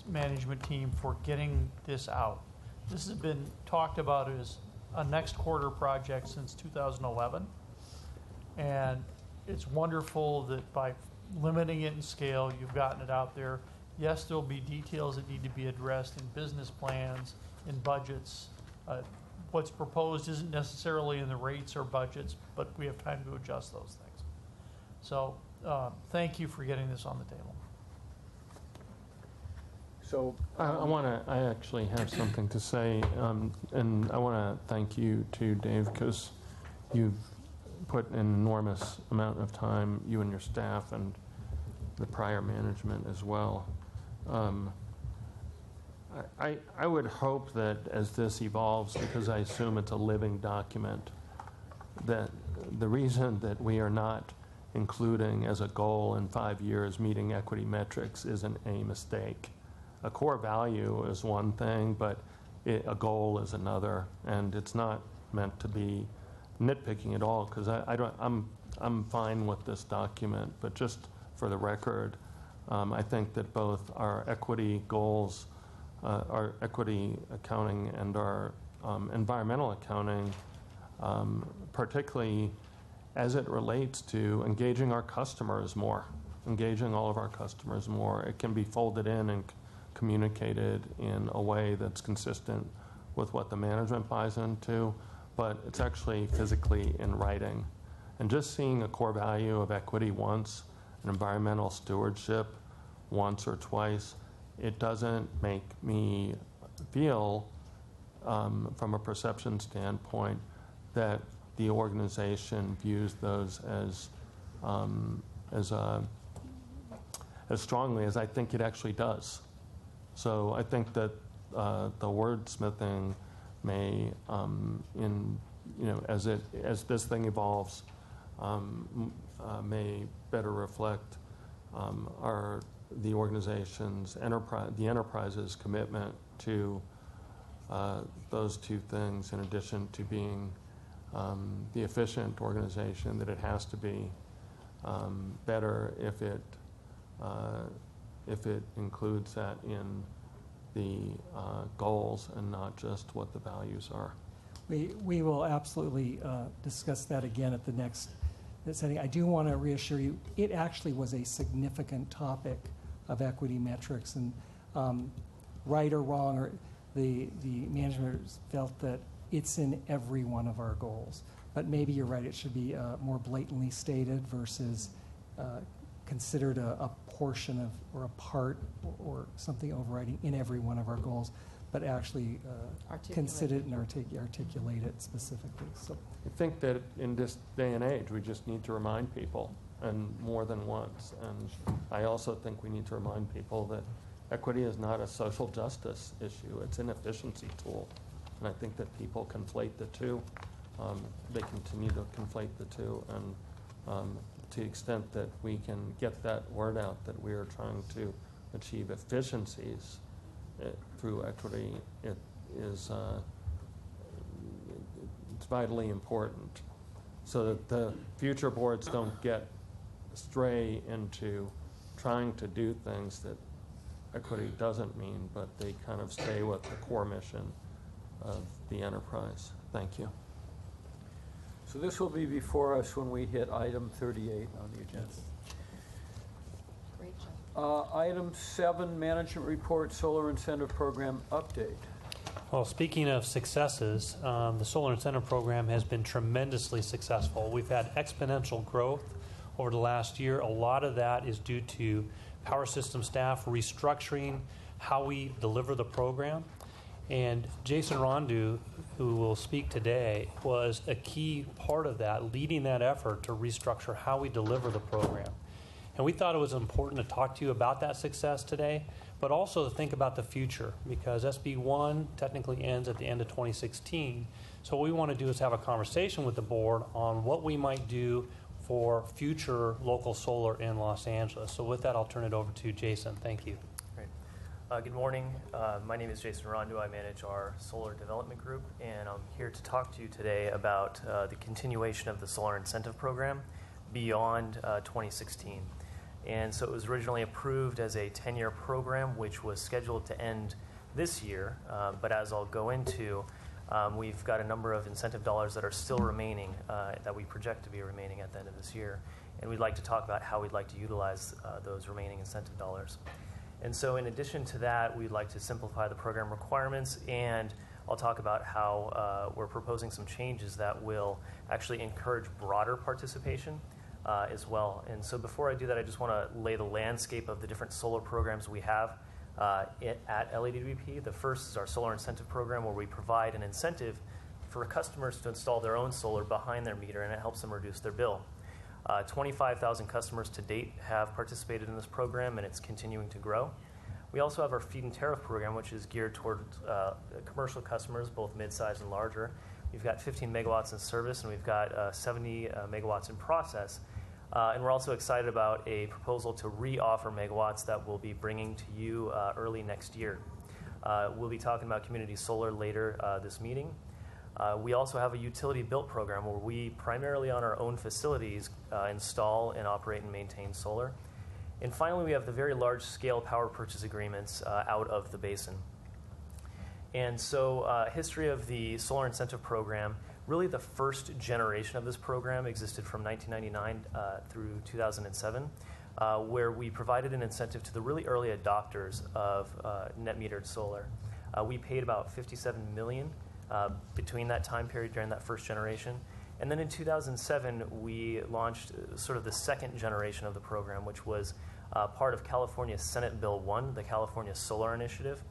management team, for getting this out. This has been talked about as a next quarter project since 2011. And it's wonderful that by limiting it in scale, you've gotten it out there. Yes, there'll be details that need to be addressed in business plans, in budgets. What's proposed isn't necessarily in the rates or budgets, but we have time to adjust those things. So thank you for getting this on the table. So I actually have something to say, and I want to thank you too, Dave, because you've put an enormous amount of time, you and your staff and the prior management as well. I would hope that as this evolves, because I assume it's a living document, that the reason that we are not including as a goal in 5 years meeting equity metrics isn't a mistake. A core value is one thing, but a goal is another, and it's not meant to be nitpicking at all, because I'm fine with this document, but just for the record, I think that both our equity goals, our equity accounting and our environmental accounting, particularly as it relates to engaging our customers more, engaging all of our customers more, it can be folded in and communicated in a way that's consistent with what the management buys into, but it's actually physically in writing. And just seeing a core value of equity once, and environmental stewardship once or twice, it doesn't make me feel, from a perception standpoint, that the organization views those as strongly as I think it actually does. So I think that the wordsmithing may, as this thing evolves, may better reflect the organization's enterprise's commitment to those two things, in addition to being the efficient organization that it has to be. Better if it includes that in the goals and not just what the values are. We will absolutely discuss that again at the next setting. I do want to reassure you, it actually was a significant topic of equity metrics, and right or wrong, or the management felt that it's in every one of our goals. But maybe you're right, it should be more blatantly stated versus considered a portion of, or a part, or something overriding in every one of our goals, but actually consider it and articulate it specifically. So I think that in this day and age, we just need to remind people, and more than once. And I also think we need to remind people that equity is not a social justice issue. It's an efficiency tool. And I think that people conflate the two. They continue to conflate the two. And to the extent that we can get that word out that we are trying to achieve efficiencies through equity, it's vitally important, so that the future boards don't get stray into trying to do things that equity doesn't mean, but they kind of stay with the core mission of the enterprise. Thank you. So this will be before us when we hit item 38 on the agenda. Great job. Item 7, management report, solar incentive program update. Well, speaking of successes, the solar incentive program has been tremendously successful. We've had exponential growth over the last year. A lot of that is due to power system staff restructuring how we deliver the program. And Jason Rondu, who will speak today, was a key part of that, leading that effort to restructure how we deliver the program. And we thought it was important to talk to you about that success today, but also to think about the future, because SB 1 technically ends at the end of 2016. So what we want to do is have a conversation with the board on what we might do for future local solar in Los Angeles. So with that, I'll turn it over to Jason. Thank you. Great. Good morning. My name is Jason Rondu. I manage our solar development group, and I'm here to talk to you today about the continuation of the solar incentive program beyond 2016. And so it was originally approved as a 10-year program, which was scheduled to end this year. But as I'll go into, we've got a number of incentive dollars that are still remaining, that we project to be remaining at the end of this year. And we'd like to talk about how we'd like to utilize those remaining incentive dollars. And so in addition to that, we'd like to simplify the program requirements, and I'll talk about how we're proposing some changes that will actually encourage broader participation as well. And so before I do that, I just want to lay the landscape of the different solar programs we have at LADWP. The first is our solar incentive program, where we provide an incentive for customers to install their own solar behind their meter, and it helps them reduce their bill. 25,000 customers to date have participated in this program, and it's continuing to grow. We also have our feed-in tariff program, which is geared toward commercial customers, both mid-size and larger. We've got 15 megawatts in service, and we've got 70 megawatts in process. And we're also excited about a proposal to re-offer megawatts that we'll be bringing to you early next year. We'll be talking about community solar later this meeting. We also have a utility built program where we primarily on our own facilities install and operate and maintain solar. And finally, we have the very large scale power purchase agreements out of the basin. And so history of the solar incentive program, really the first generation of this program existed from 1999 through 2007, where we provided an incentive to the really early adopters of net metered solar. We paid about $57 million between that time period during that first generation. And then in 2007, we launched sort of the second generation of the program, which was part of California Senate Bill 1, the California Solar Initiative.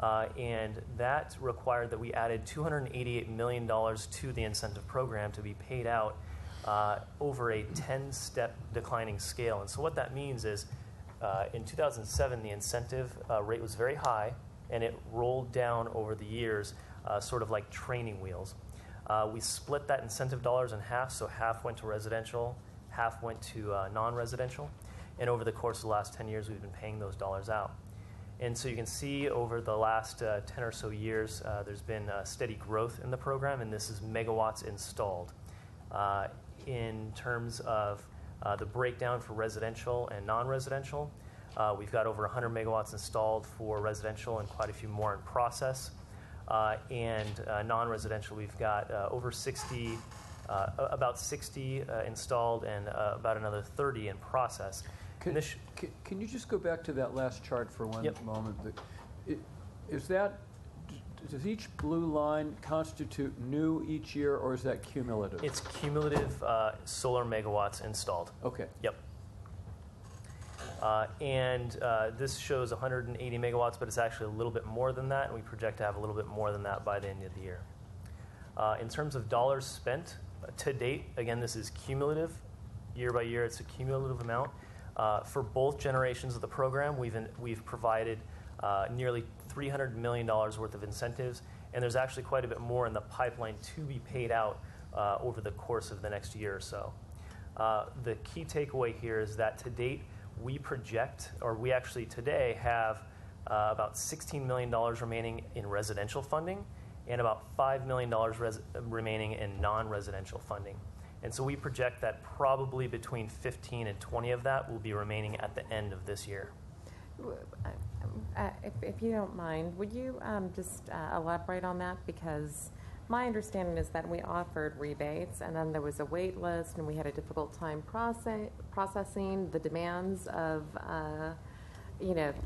And that required that we added $288 million to the incentive program to be paid out over a 10-step declining scale. And so what that means is in 2007, the incentive rate was very high, and it rolled down over the years, sort of like training wheels. We split that incentive dollars in half, so half went to residential, half went to non-residential. And over the course of the last 10 years, we've been paying those dollars out. And so you can see over the last 10 or so years, there's been steady growth in the program, and this is megawatts installed. In terms of the breakdown for residential and non-residential, we've got over 100 megawatts installed for residential and quite a few more in process. And non-residential, we've got over 60, about 60 installed and about another 30 in process. Can you just go back to that last chart for one moment? Does each blue line constitute new each year, or is that cumulative? It's cumulative solar megawatts installed. Okay. Yep. And this shows 180 megawatts, but it's actually a little bit more than that, and we project to have a little bit more than that by the end of the year. In terms of dollars spent to date, again, this is cumulative. Year by year, it's a cumulative amount. For both generations of the program, we've provided nearly $300 million worth of incentives, and there's actually quite a bit more in the pipeline to be paid out over the course of the next year or so. The key takeaway here is that to date, we project, or we actually today have about $16 million remaining in residential funding and about $5 million remaining in non-residential funding. And so we project that probably between 15 and 20 of that will be remaining at the end of this year. If you don't mind, would you just elaborate on that? Because my understanding is that we offered rebates, and then there was a wait list, and we had a difficult time processing the demands of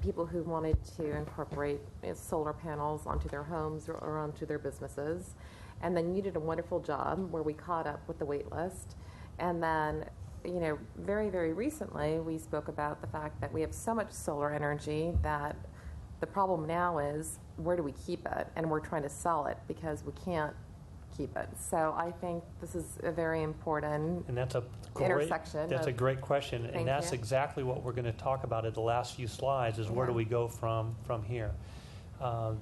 people who wanted to incorporate solar panels onto their homes or onto their businesses. And then you did a wonderful job where we caught up with the wait list. And then, very, very recently, we spoke about the fact that we have so much solar energy that the problem now is, where do we keep it? And we're trying to sell it because we can't keep it. So I think this is a very important intersection. That's a great question. And that's exactly what we're going to talk about at the last few slides is where do we go from here?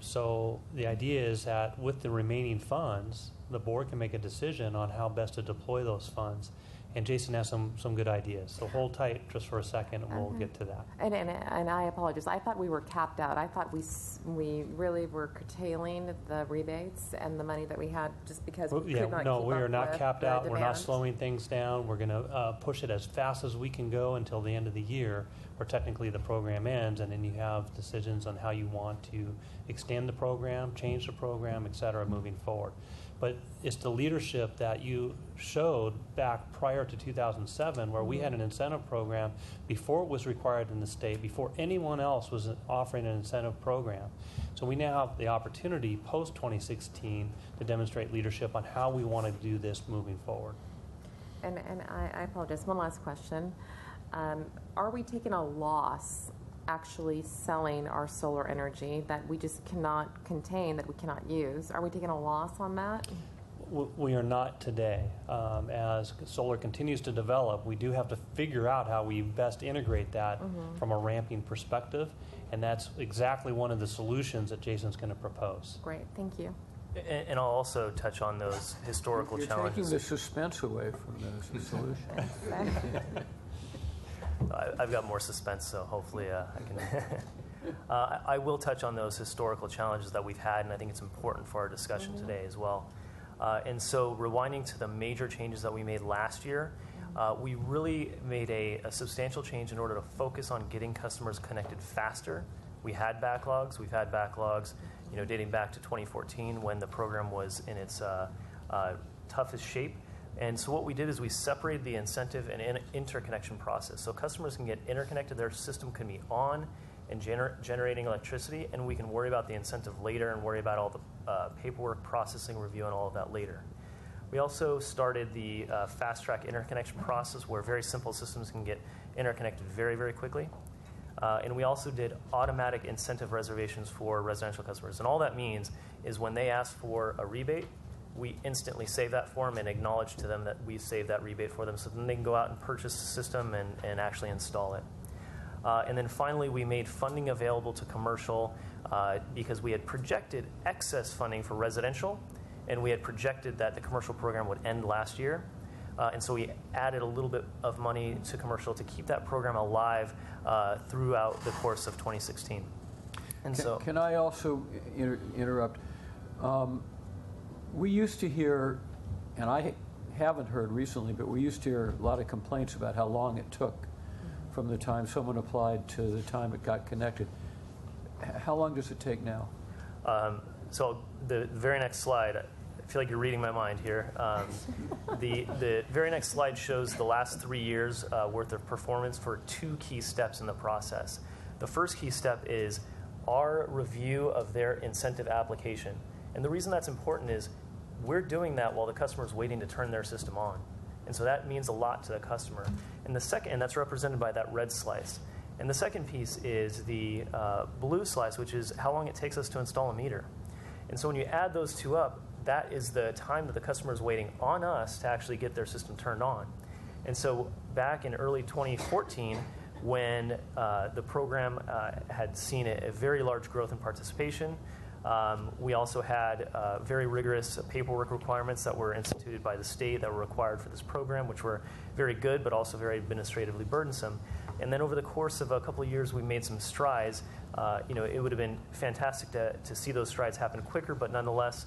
So the idea is that with the remaining funds, the board can make a decision on how best to deploy those funds. And Jason has some good ideas. So hold tight just for a second, and we'll get to that. And I apologize. I thought we were capped out. I thought we really were curtailing the rebates and the money that we had just because we could not keep up we are not with capped the out. We're not demand. slowing things down. We're going to push it as fast as we can go until the end of the year, where technically the program ends, and then you have decisions on how you want to extend the program, change the program, et cetera, moving forward. But it's the leadership that you showed back prior to 2007, where we had an incentive program before it was required in the state, before anyone else was offering an incentive program. So we now have the opportunity post-2016 to demonstrate leadership on how we want to do this moving forward. And I apologize. One last question. Are we taking a loss actually selling our solar energy that we just cannot contain, that we cannot use? Are we taking a loss on that? We are not today. As solar continues to develop, we do have to figure out how we best integrate that from a ramping perspective, and that's exactly one of the solutions that Jason's going to propose. Great, thank you. And I'll also touch on those historical challenges. You're taking the suspense away from the solution. I've got more suspense, so hopefully I can. I will touch on those historical challenges that we've had, and I think it's important for our discussion today as well. And so rewinding to the major changes that we made last year, we really made a substantial change in order to focus on getting customers connected faster. We had backlogs. We've had backlogs, dating back to 2014 when the program was in its toughest shape. And so what we did is we separated the incentive and interconnection process. So customers can get interconnected, their system can be on and generating electricity, and we can worry about the incentive later and worry about all the paperwork, processing, review, and all of that later. We also started the fast-track interconnection process where very simple systems can get interconnected very, very quickly. And we also did automatic incentive reservations for residential customers. And all that means is when they ask for a rebate, we instantly save that for them and acknowledge to them that we've saved that rebate for them, so then they can go out and purchase the system and actually install it. And then finally, we made funding available to commercial because we had projected excess funding for residential, and we had projected that the commercial program would end last year. And so we added a little bit of money to commercial to keep that program alive throughout the course of 2016. And Can I also interrupt? We used to hear, and I haven't heard recently, but we used to hear a lot of complaints about how long it took from the time someone applied to the time it got connected. How long does it take now? So the very next slide, I feel like you're reading my mind here. The very next slide shows the last 3 years worth of performance for 2 key steps in the process. The first key step is our review of their incentive application. And the reason that's important is we're doing that while the customer is waiting to turn their system on. And so that means a lot to the customer. And the second, and that's represented by that red slice. And the second piece is the blue slice, which is how long it takes us to install a meter. And so when you add those two up, that is the time that the customer is waiting on us to actually get their system turned on. And so back in early 2014, when the program had seen a very large growth in participation, we also had very rigorous paperwork requirements that were instituted by the state that were required for this program, which were very good but also very administratively burdensome. And then over the course of a couple of years, we made some strides. It would have been fantastic to see those strides happen quicker, but nonetheless,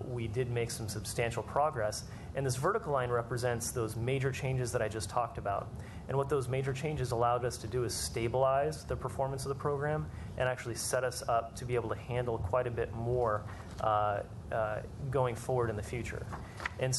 we did make some substantial progress. And this vertical line represents those major changes that I just talked about. And what those major changes allowed us to do is stabilize the performance of the program and actually set us up to be able to handle quite a bit more going forward in the future. And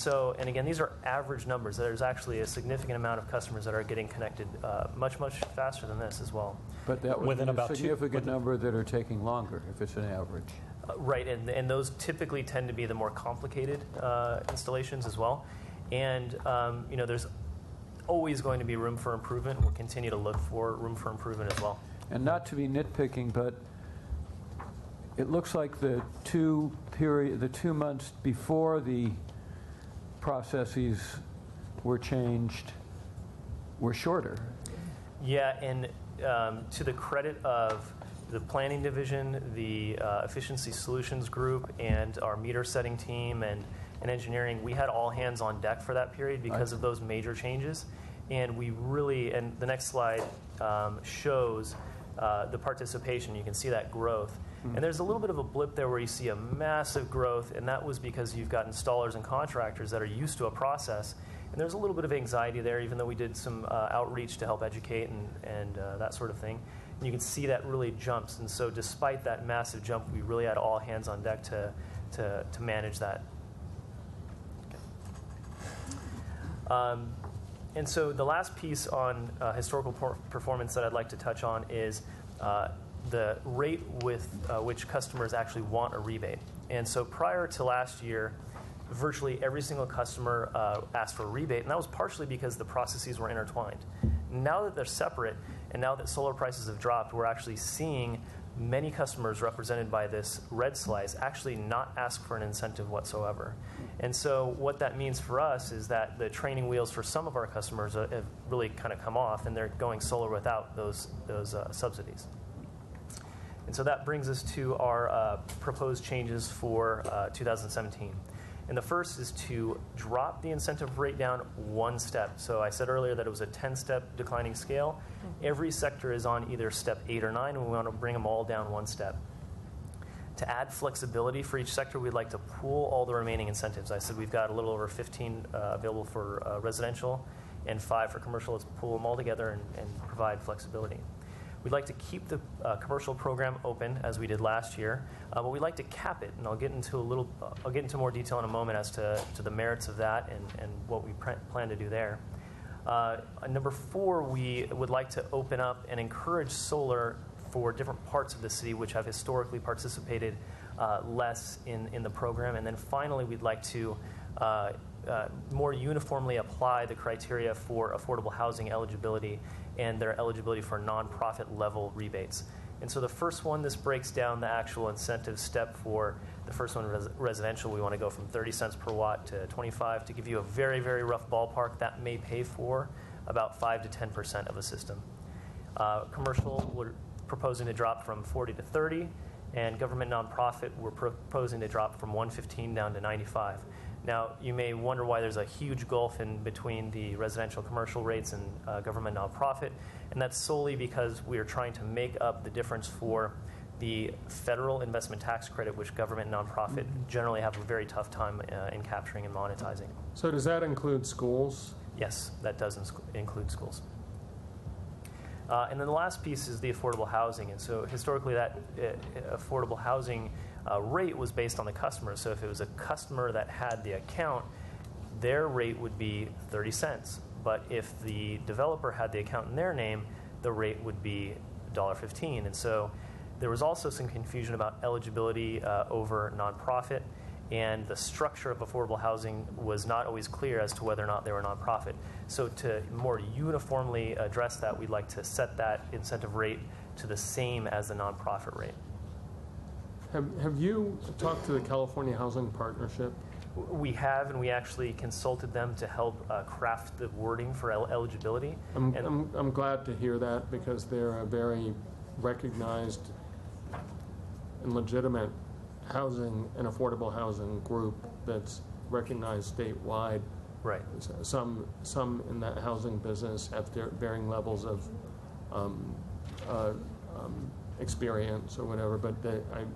again, these are average numbers. There's actually a significant amount of customers that are getting connected much, much faster than this as well. But that would be a significant number that are taking longer if it's an average. Right, and those typically tend to be the more complicated installations as well. And there's always going to be room for improvement, and we'll continue to look for room for improvement as well. And not to be nitpicking, but it looks like the 2 months before the processes were changed were shorter. Yeah, and to the credit of the planning division, the efficiency solutions group, and our meter setting team and engineering, we had all hands on deck for that period because of those major changes. And we really, and the next slide shows the participation. You can see that growth. And there's a little bit of a blip there where you see a massive growth, and that was because you've got installers and contractors that are used to a process. And there's a little bit of anxiety there, even though we did some outreach to help educate and that sort of thing. And you can see that really jumps. And so despite that massive jump, we really had all hands on deck to manage that. Okay. And so the last piece on historical performance that I'd like to touch on is the rate with which customers actually want a rebate. And so prior to last year, virtually every single customer asked for a rebate, and that was partially because the processes were intertwined. Now that they're separate, and now that solar prices have dropped, we're actually seeing many customers represented by this red slice actually not ask for an incentive whatsoever. And so what that means for us is that the training wheels for some of our customers have really kind of come off, and they're going solar without those subsidies. And so that brings us to our proposed changes for 2017. And the first is to drop the incentive rate down 1 step. So I said earlier that it was a 10-step declining scale. Every sector is on either step 8 or 9, and we want to bring them all down 1 step. To add flexibility for each sector, we'd like to pool all the remaining incentives. I said we've got a little over 15 available for residential and 5 for commercial. Let's pool them all together and provide flexibility. We'd like to keep the commercial program open as we did last year, but we'd like to cap it, and I'll get into more detail in a moment as to the merits of that and what we plan to do there. Number 4, we would like to open up and encourage solar for different parts of the city which have historically participated less in the program. And then finally, we'd like to more uniformly apply the criteria for affordable housing eligibility and their eligibility for nonprofit level rebates. And so the first one, this breaks down the actual incentive step for the first one, residential. We want to go from 30 cents per watt to 25. To give you a very, very rough ballpark, that may pay for about 5 to 10% of a system. Commercial, we're proposing to drop from 40 to 30, and government nonprofit, we're proposing to drop from 115 down to 95. Now, you may wonder why there's a huge gulf in between the residential commercial rates and government nonprofit, and that's solely because we are trying to make up the difference for the federal investment tax credit, which government nonprofit generally have a very tough time in capturing and monetizing. So does that include schools? Yes, that does include schools. And then the last piece is the affordable housing. And so historically that affordable housing rate was based on the customer. So if it was a customer that had the account, their rate would be 30 cents. But if the developer had the account in their name, the rate would be $1.15. And so there was also some confusion about eligibility over nonprofit, and the structure of affordable housing was not always clear as to whether or not they were nonprofit. So to more uniformly address that, we'd like to set that incentive rate to the same as the nonprofit rate. Have you talked to the California Housing Partnership? We have, and we actually consulted them to help craft the wording for eligibility. I'm glad to hear that, because they're a very recognized and legitimate housing and affordable housing group that's recognized statewide. Right. Some in that housing business have varying levels of experience or whatever, but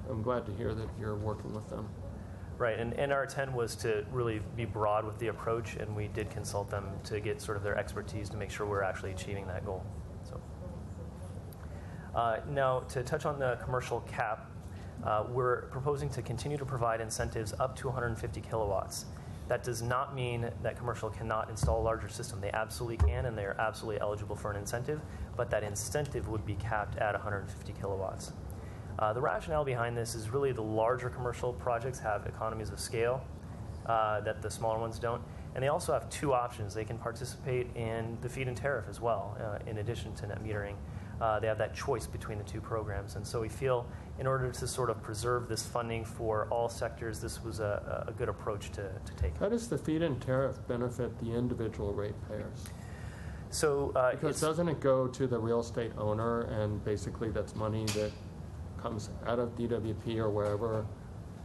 I'm glad to hear that you're working with them. Right, and our intent was to really be broad with the approach, and we did consult them to get sort of their expertise to make sure we're actually achieving that goal. So, now to touch on the commercial cap, we're proposing to continue to provide incentives up to 150 kilowatts. That does not mean that commercial cannot install a larger system. They absolutely can, and they are absolutely eligible for an incentive, but that incentive would be capped at 150 kilowatts. The rationale behind this is really the larger commercial projects have economies of scale that the smaller ones don't. And they also have two options. They can participate in the feed-in tariff as well, in addition to net metering. They have that choice between the two programs. And so we feel in order to sort of preserve this funding for all sectors, this was a good approach to take. How does the feed-in tariff benefit the individual ratepayers? So because doesn't it go to the real estate owner, and basically that's money that comes out of DWP or wherever,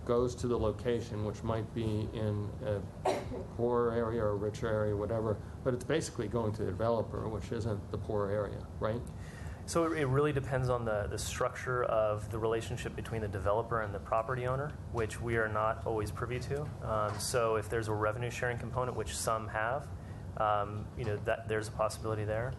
goes to the location, which might be in a poor area or a richer area, whatever, but it's basically going to the developer, which isn't the poor area, right? So it really depends on the structure of the relationship between the developer and the property owner, which we are not always privy to. So if there's a revenue sharing component, which some have, that there's a possibility there.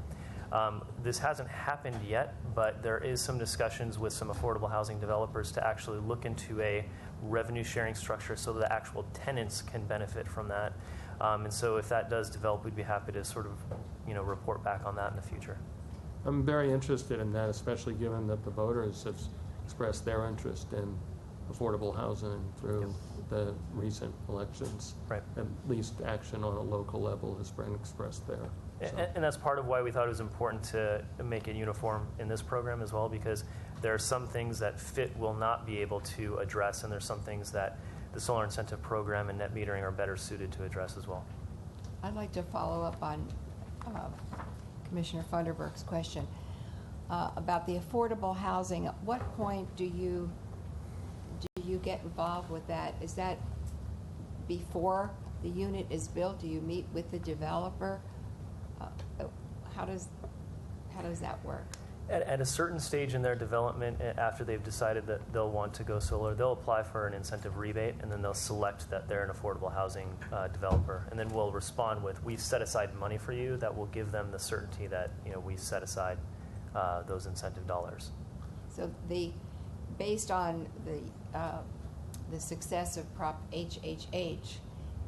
This hasn't happened yet, but there is some discussions with some affordable housing developers to actually look into a revenue sharing structure so that the actual tenants can benefit from that. And so if that does develop, we'd be happy to sort of, report back on that in the future. I'm very interested in that, especially given that the voters have expressed their interest in affordable housing through the recent elections. Right. At least action on a local level has been expressed there. So. And that's part of why we thought it was important to make it uniform in this program as well, because there are some things that FIT will not be able to address, and there's some things that the solar incentive program and net metering are better suited to address as well. I'd like to follow up on Commissioner Funderburk's question about the affordable housing. At what point do you get involved with that? Is that before the unit is built? Do you meet with the developer? How does that work? At a certain stage in their development, after they've decided that they'll want to go solar, they'll apply for an incentive rebate, and then they'll select that they're an affordable housing developer. And then we'll respond with, we've set aside money for you that will give them the certainty that we set aside those incentive dollars. So based on the success of Prop HHH,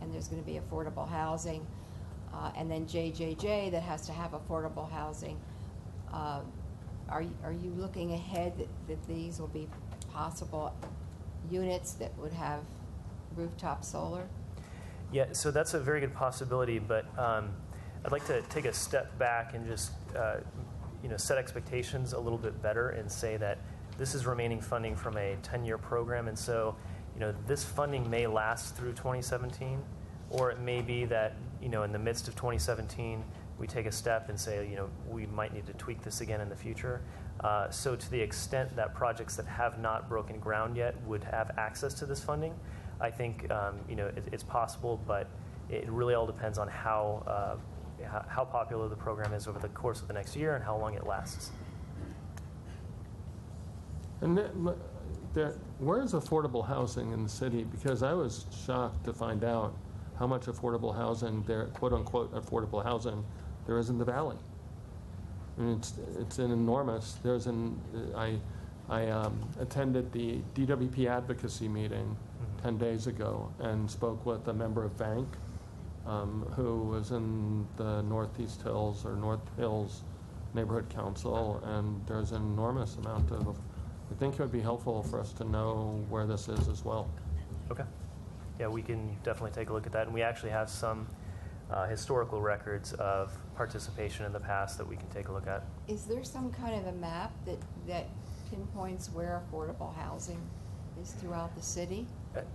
and there's going to be affordable housing, and then JJJ that has to have affordable housing, are you looking ahead that these will be possible units that would have rooftop solar? Yeah, so that's a very good possibility, but I'd like to take a step back and just set expectations a little bit better and say that this is remaining funding from a 10-year program, and so this funding may last through 2017, or it may be that in the midst of 2017 we take a step and say we might need to tweak this again in the future. So to the extent that projects that have not broken ground yet would have access to this funding, I think it's possible, but it really all depends on how popular the program is over the course of the next year and how long it lasts. And where is affordable housing in the city? Because I was shocked to find out how much affordable housing there, quote unquote affordable housing, there is in the valley. I mean, it's an enormous. I attended the DWP advocacy meeting 10 days ago and spoke with a member of Bank who was in the Northeast Hills or North Hills Neighborhood Council, and there's an enormous amount of. I think it would be helpful for us to know where this is as well. Okay. Yeah, we can definitely take a look at that, and we actually have some historical records of participation in the past that we can take a look at. Is there some kind of a map that pinpoints where affordable housing is throughout the city?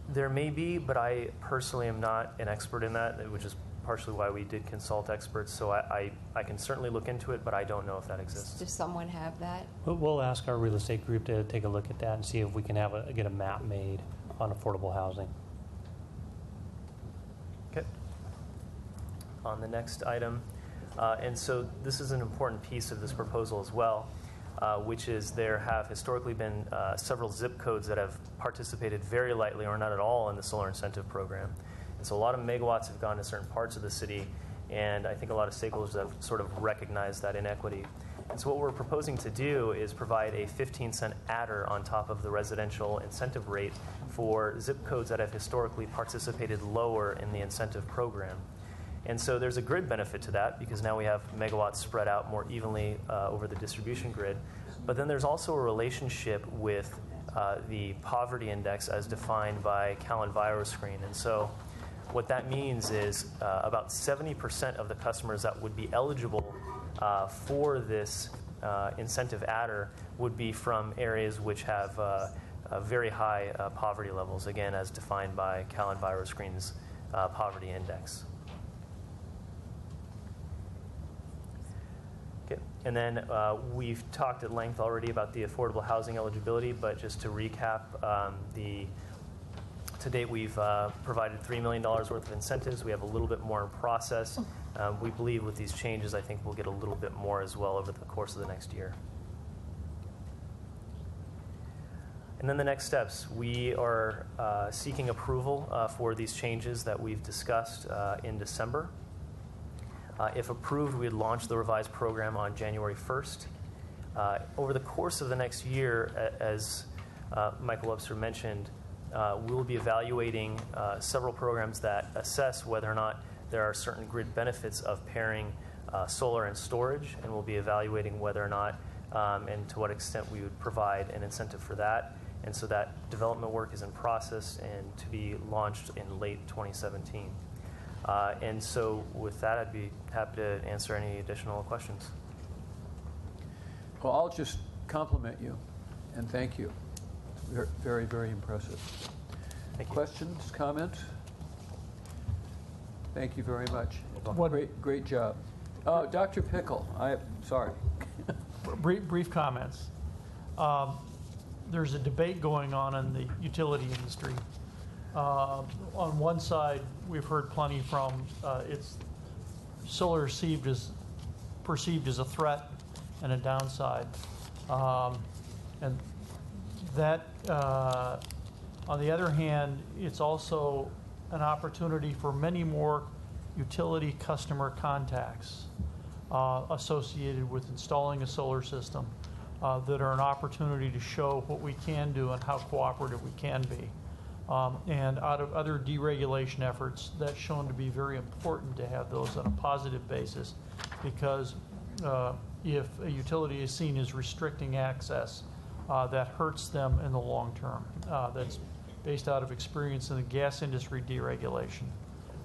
There may be, but I personally am not an expert in that, which is partially why we did consult experts. So I can certainly look into it, but I don't know if that exists. Does someone have that? We'll ask our real estate group to take a look at that and see if we can get a map made on affordable housing. Okay. On the next item, and so this is an important piece of this proposal as well, which is there have historically been several zip codes that have participated very lightly or not at all in the solar incentive program. And so a lot of megawatts have gone to certain parts of the city, and I think a lot of stakeholders have sort of recognized that inequity. And so what we're proposing to do is provide a 15-cent adder on top of the residential incentive rate for zip codes that have historically participated lower in the incentive program. And so there's a grid benefit to that because now we have megawatts spread out more evenly over the distribution grid. But then there's also a relationship with the poverty index as defined by Callen-Weier's-Screen. And so what that means is about 70% of the customers that would be eligible for this incentive adder would be from areas which have very high poverty levels, again, as defined by Callen-Weier's-Screen's poverty index. Okay. And then we've talked at length already about the affordable housing eligibility, but just to recap, to date we've provided $3 million worth of incentives. We have a little bit more in process. We believe with these changes, I think we'll get a little bit more as well over the course of the next year. And then the next steps. We are seeking approval for these changes that we've discussed in December. If approved, we'd launch the revised program on January 1st. Over the course of the next year, as Michael Webster mentioned, we'll be evaluating several programs that assess whether or not there are certain grid benefits of pairing solar and storage, and we'll be evaluating whether or not and to what extent we would provide an incentive for that. And so that development work is in process and to be launched in late 2017. And so with that, I'd be happy to answer any additional questions. Well, I'll just compliment you and thank you. Very, very impressive. Thank you. Questions, comments? Thank you very much. What- Great job. Dr. Pickle, sorry. Brief comments. There's a debate going on in the utility industry. On one side, we've heard plenty from it's solar perceived as a threat and a downside, and that on the other hand, it's also an opportunity for many more utility customer contacts associated with installing a solar system that are an opportunity to show what we can do and how cooperative we can be. And out of other deregulation efforts, that's shown to be very important to have those on a positive basis, because if a utility is seen as restricting access, that hurts them in the long term. That's based out of experience in the gas industry deregulation.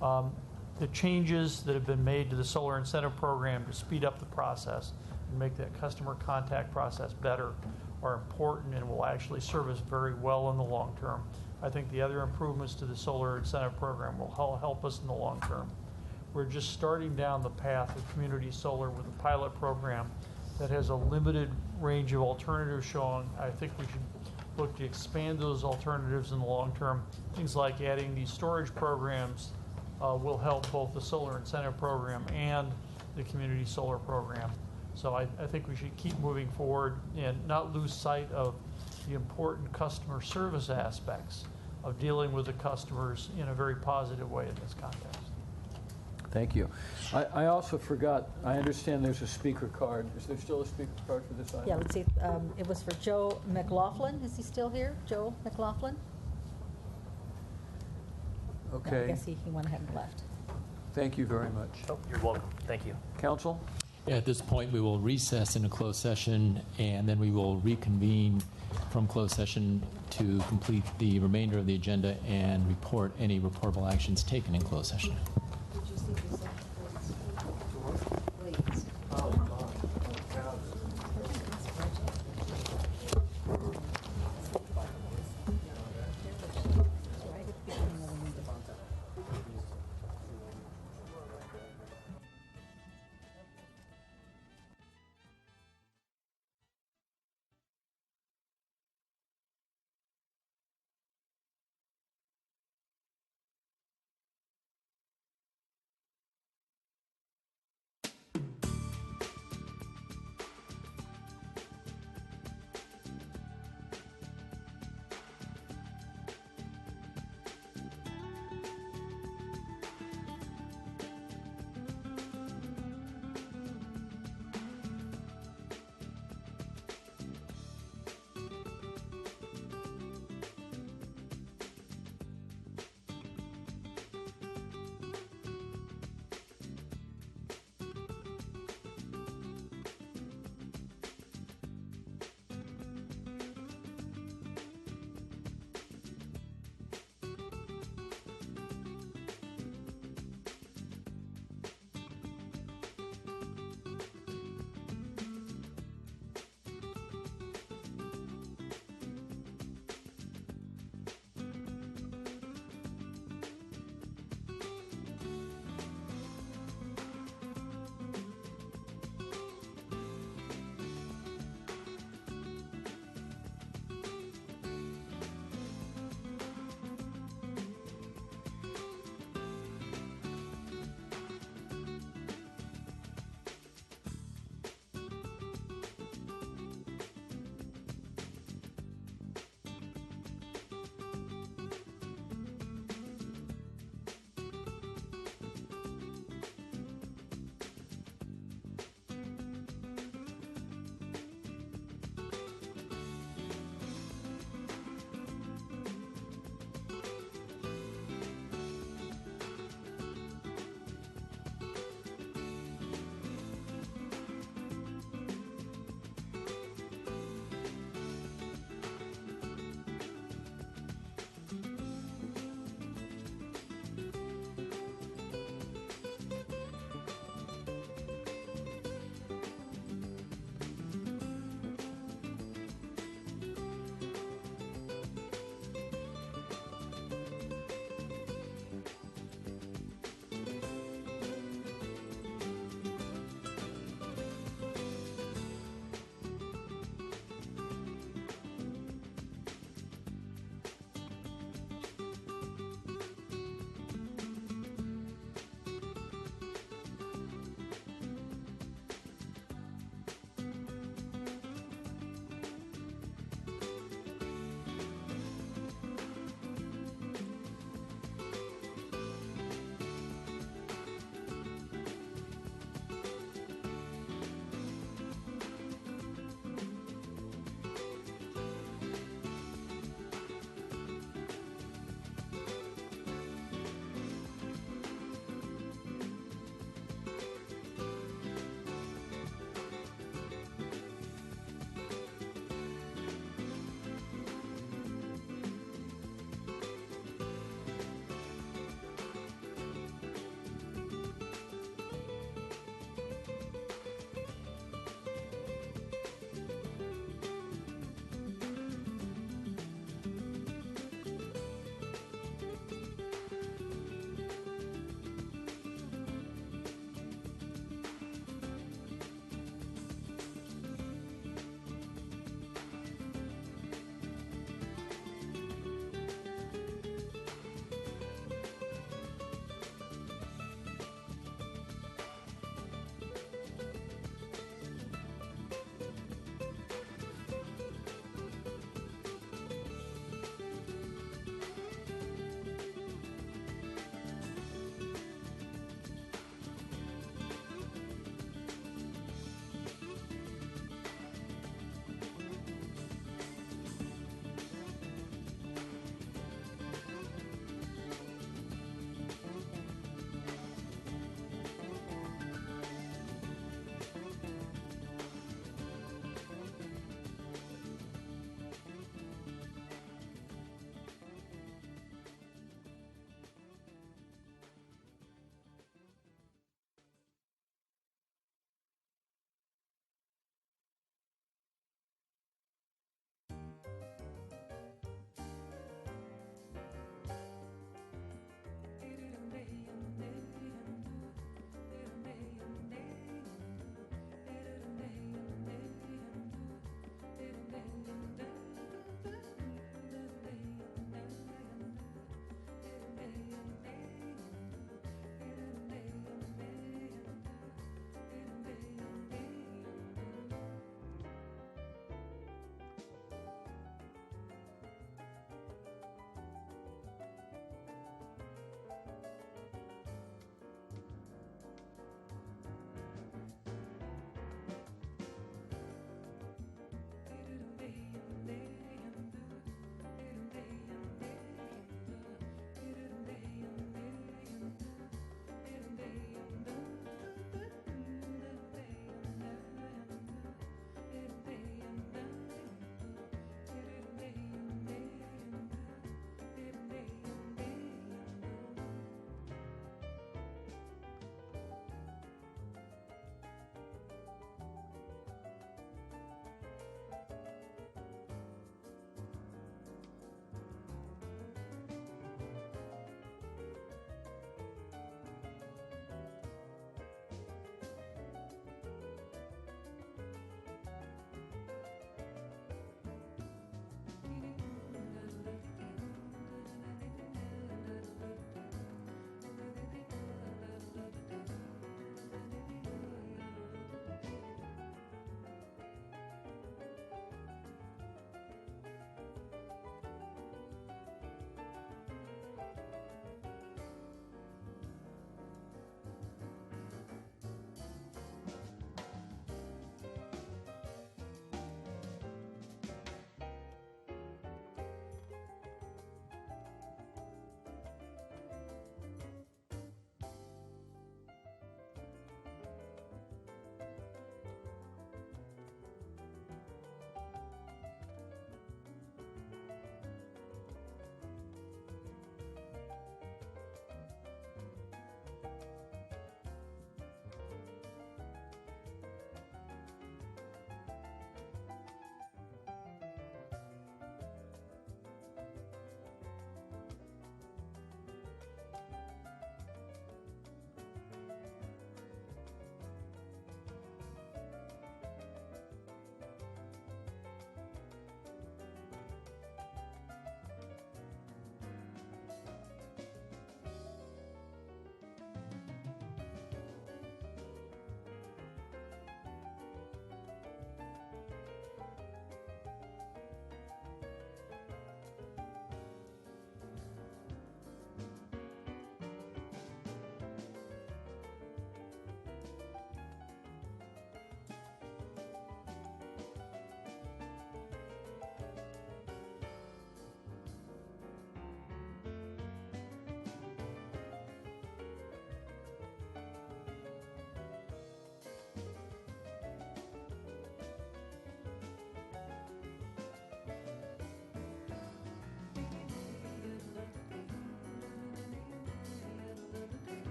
The changes that have been made to the solar incentive program to speed up the process and make that customer contact process better are important and will actually serve us very well in the long term. I think the other improvements to the solar incentive program will help us in the long term. We're just starting down the path of community solar with a pilot program that has a limited range of alternatives shown. I think we should look to expand those alternatives in the long term. Things like adding these storage programs will help both the solar incentive program and the community solar program. So I think we should keep moving forward and not lose sight of the important customer service aspects of dealing with the customers in a very positive way in this context. Thank you. I also forgot, I understand there's a speaker card. Is there still a speaker card for this item? Yeah, let's see. It was for Joe McLaughlin. Is he still here? Joe McLaughlin? Okay. No, I guess he went ahead and left. Thank you very much. Oh, you're welcome. Thank you. Council? At this point, we will recess into closed session, and then we will reconvene from closed session to complete the remainder of the agenda and report any reportable actions taken in closed session.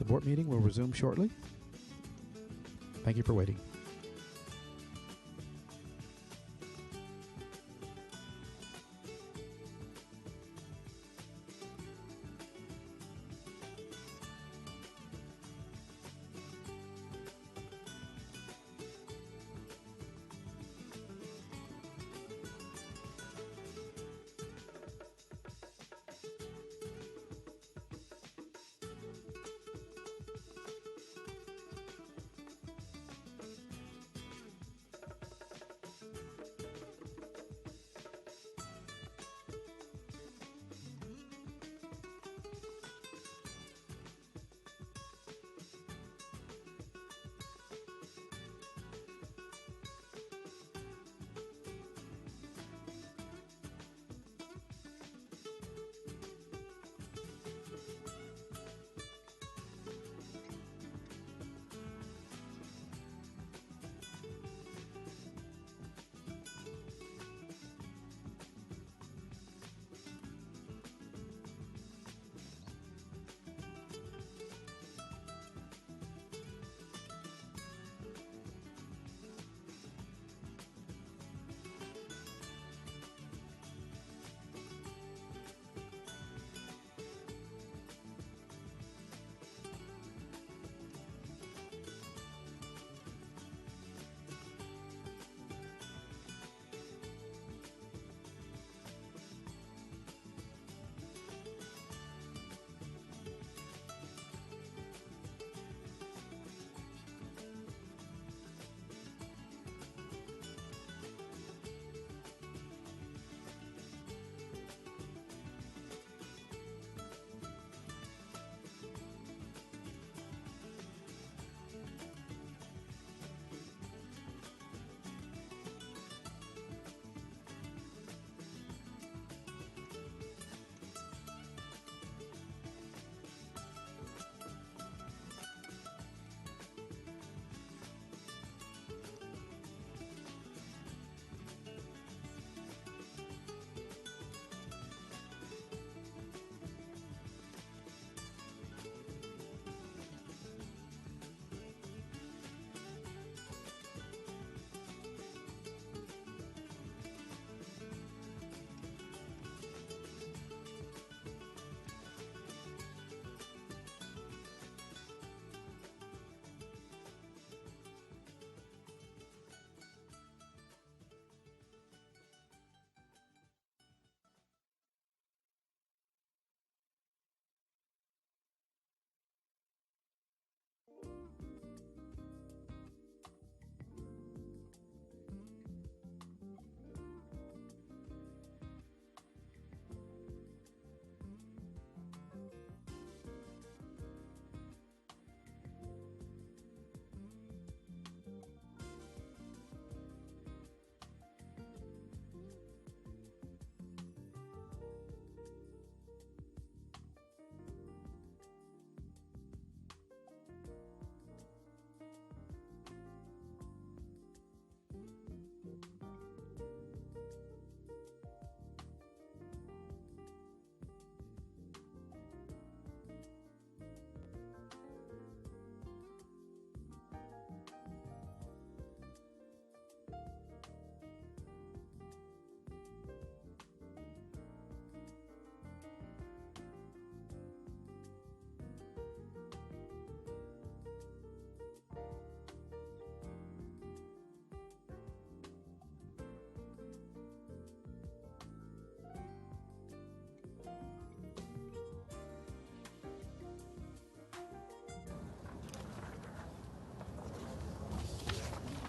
The board meeting will resume shortly. Thank you for waiting.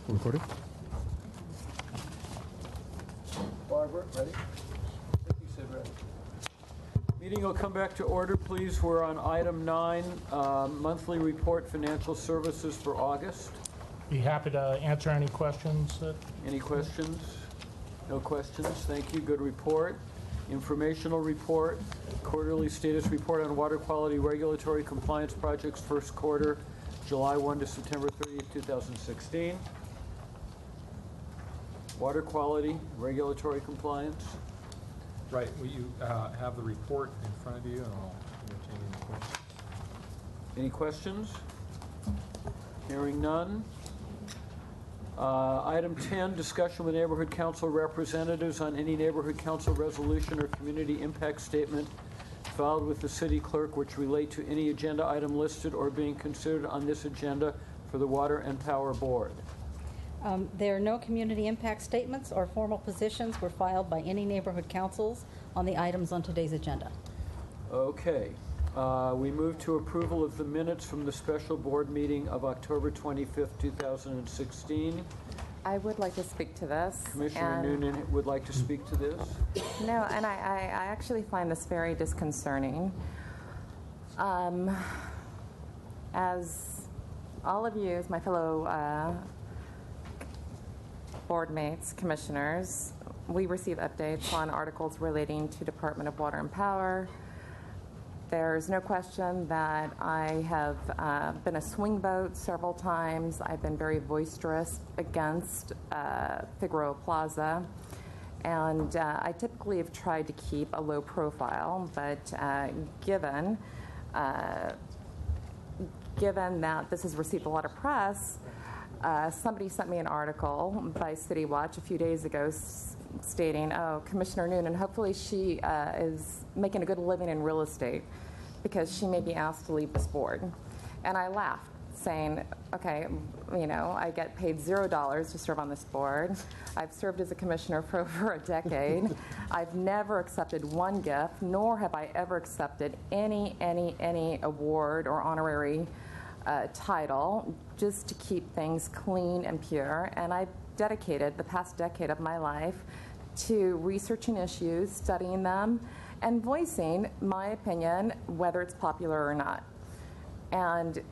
Recording. Barbara, ready? I think you said ready. Meeting will come back to order, please. We're on item 9, monthly report financial services for August. Be happy to answer any questions. Any questions? No questions. Thank you. Good report. Informational report, quarterly status report on water quality regulatory compliance projects, first quarter, July 1 to September 30th, 2016. Water quality regulatory compliance. Right. Will you have the report in front of you, and I'll entertain any questions. Any questions? Hearing none. Item 10, discussion with neighborhood council representatives on any neighborhood council resolution or community impact statement filed with the city clerk which relate to any agenda item listed or being considered on this agenda for the Water and Power Board. There are no community impact statements or formal positions were filed by any neighborhood councils on the items on today's agenda. Okay. We move to approval of the minutes from the special board meeting of October 25th, 2016. I would like to speak to this. Commissioner Noonan would like to speak to this. No, and I actually find this very disconcerting. As all of you, as my fellow board mates, commissioners, we receive updates on articles relating to Department of Water and Power. There's no question that I have been a swing vote several times. I've been very boisterous against Figueroa Plaza. And I typically have tried to keep a low profile, but given that this has received a lot of press, somebody sent me an article by City Watch a few days ago stating, oh, Commissioner Noonan, hopefully she is making a good living in real estate because she may be asked to leave this board. And I laughed, saying, okay, you know, I get paid $0 to serve on this board. I've served as a commissioner for over a decade. I've never accepted one gift, nor have I ever accepted any award or honorary title, just to keep things clean and pure. And I've dedicated the past decade of my life to researching issues, studying them, and voicing my opinion, whether it's popular or not. And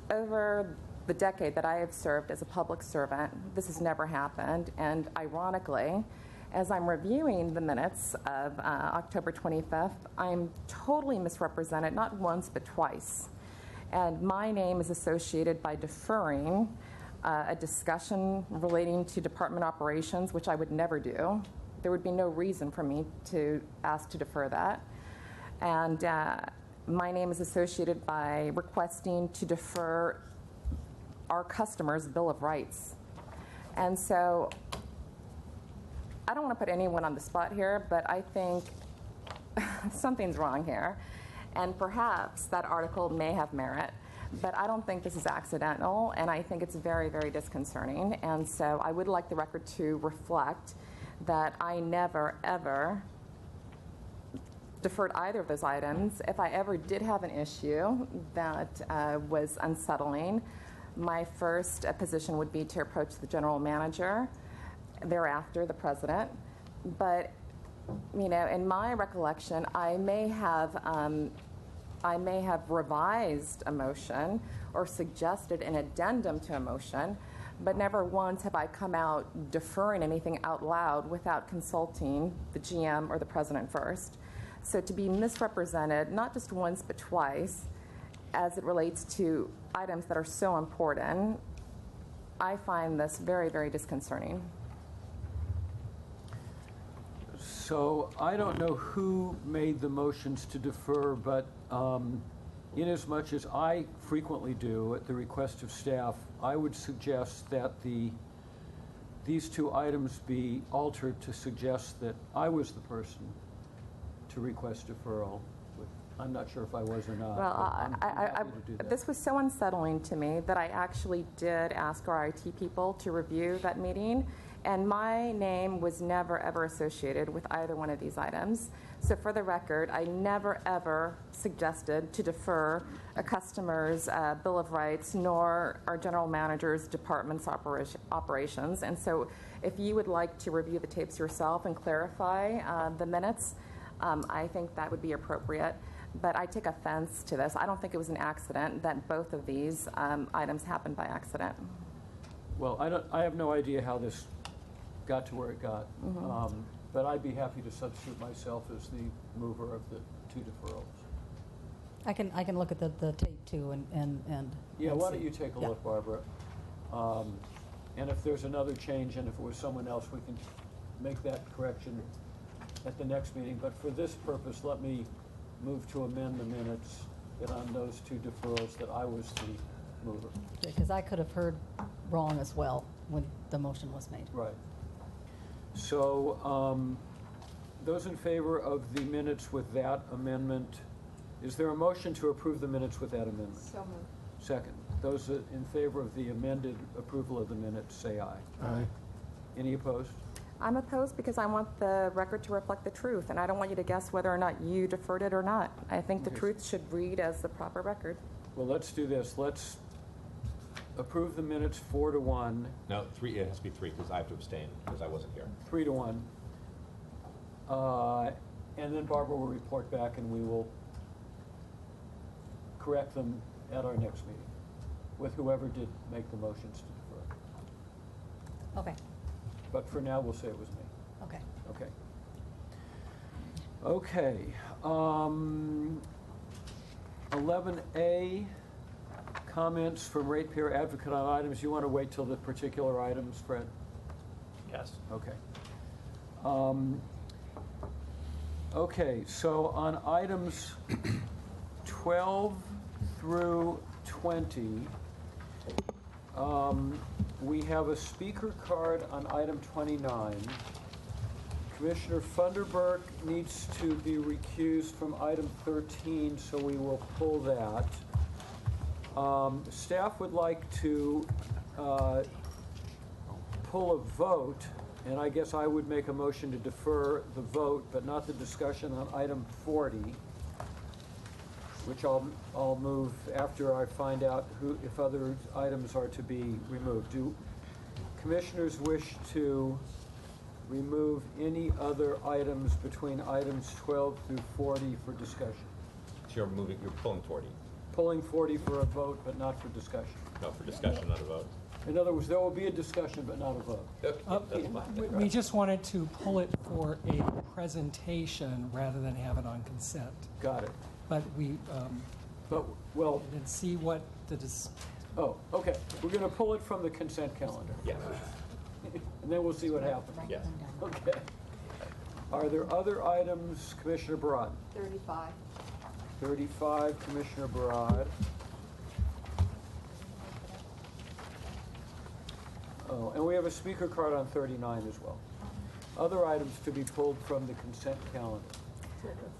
over the decade that I have served as a public servant, this has never happened. And ironically, as I'm reviewing the minutes of October 25th, I'm totally misrepresented, not once, but twice. And my name is associated by deferring a discussion relating to department operations, which I would never do. There would be no reason for me to ask to defer that. And my name is associated by requesting to defer our customers' Bill of Rights. And so I don't want to put anyone on the spot here, but I think something's wrong here. And perhaps that article may have merit, but I don't think this is accidental, and I think it's very, very disconcerting. And so I would like the record to reflect that I never, ever deferred either of those items. If I ever did have an issue that was unsettling, my first position would be to approach the general manager, thereafter the president. But, you know, in my recollection, I may have revised a motion or suggested an addendum to a motion, but never once have I come out deferring anything out loud without consulting the GM or the president first. So to be misrepresented, not just once but twice, as it relates to items that are so important, I find this very, very disconcerting. So I don't know who made the motions to defer, but inasmuch as I frequently do at the request of staff, I would suggest that these two items be altered to suggest that I was the person to request deferral. I'm not sure if I was or not. Well, I'm happy to do that. This was so unsettling to me that I actually did ask our IT people to review that meeting, and my name was never, ever associated with either one of these items. So for the record, I never, ever suggested to defer a customer's Bill of Rights, nor our general manager's department's operations. And so if you would like to review the tapes yourself and clarify the minutes, I think that would be appropriate. But I take offense to this. I don't think it was an accident that both of these items happened by accident. Well, I have no idea how this got to where it got. Mm-hmm. But I'd be happy to substitute myself as the mover of the two deferrals. I can look at the tape too and Yeah, and why see. don't you take a Yeah. look, Barbara? And if there's another change, and if it was someone else, we can make that correction at the next meeting. But for this purpose, let me move to amend the minutes that on those two deferrals that I was the mover. Because I could have heard wrong as well when the motion was made. Right. So, those in favor of the minutes with that amendment, is there a motion to approve the minutes with that amendment? So moved. Second. Those in favor of the amended approval of the minutes, say aye. Aye. Any opposed? I'm opposed because I want the record to reflect the truth, and I don't want you to guess whether or not you deferred it or not. I think the Okay. truth should read as the proper record. Well, let's do this. Let's approve the minutes 4-1, No, three, it has to be three, because I have to abstain, because I wasn't here. 3-1. And then Barbara will report back and we will correct them at our next meeting with whoever did make the motions to defer. Okay, But for now, we'll say it was me. okay. Okay. Okay. 11A, comments from ratepayer advocate on items. You want to wait till the particular items, Fred? Yes. Okay. Okay, so on items 12 through 20, we have a speaker card on item 29. Commissioner Funderburk needs to be recused from item 13, so we will pull that. Staff would like to pull a vote, and I guess I would make a motion to defer the vote, but not the discussion on item 40, which I'll move after I find out if other items are to be removed. Do commissioners wish to remove any other items between items 12 through 40 for discussion? So you're pulling 40. Pulling 40 for a vote, but not for discussion. No, for discussion, not a vote. In other words, there will be a discussion, but not a vote. That's fine. We just wanted to pull it for a presentation rather than have it on consent. Got it. But we well, didn't see what the oh, okay. We're going to pull it from the consent calendar. Yes. And then we'll see what happens. Yes. Okay. Are there other items, Commissioner Barad? 35. 35, Commissioner Barad. Oh, and we have a speaker card on 39 as well. Other items to be pulled from the consent calendar.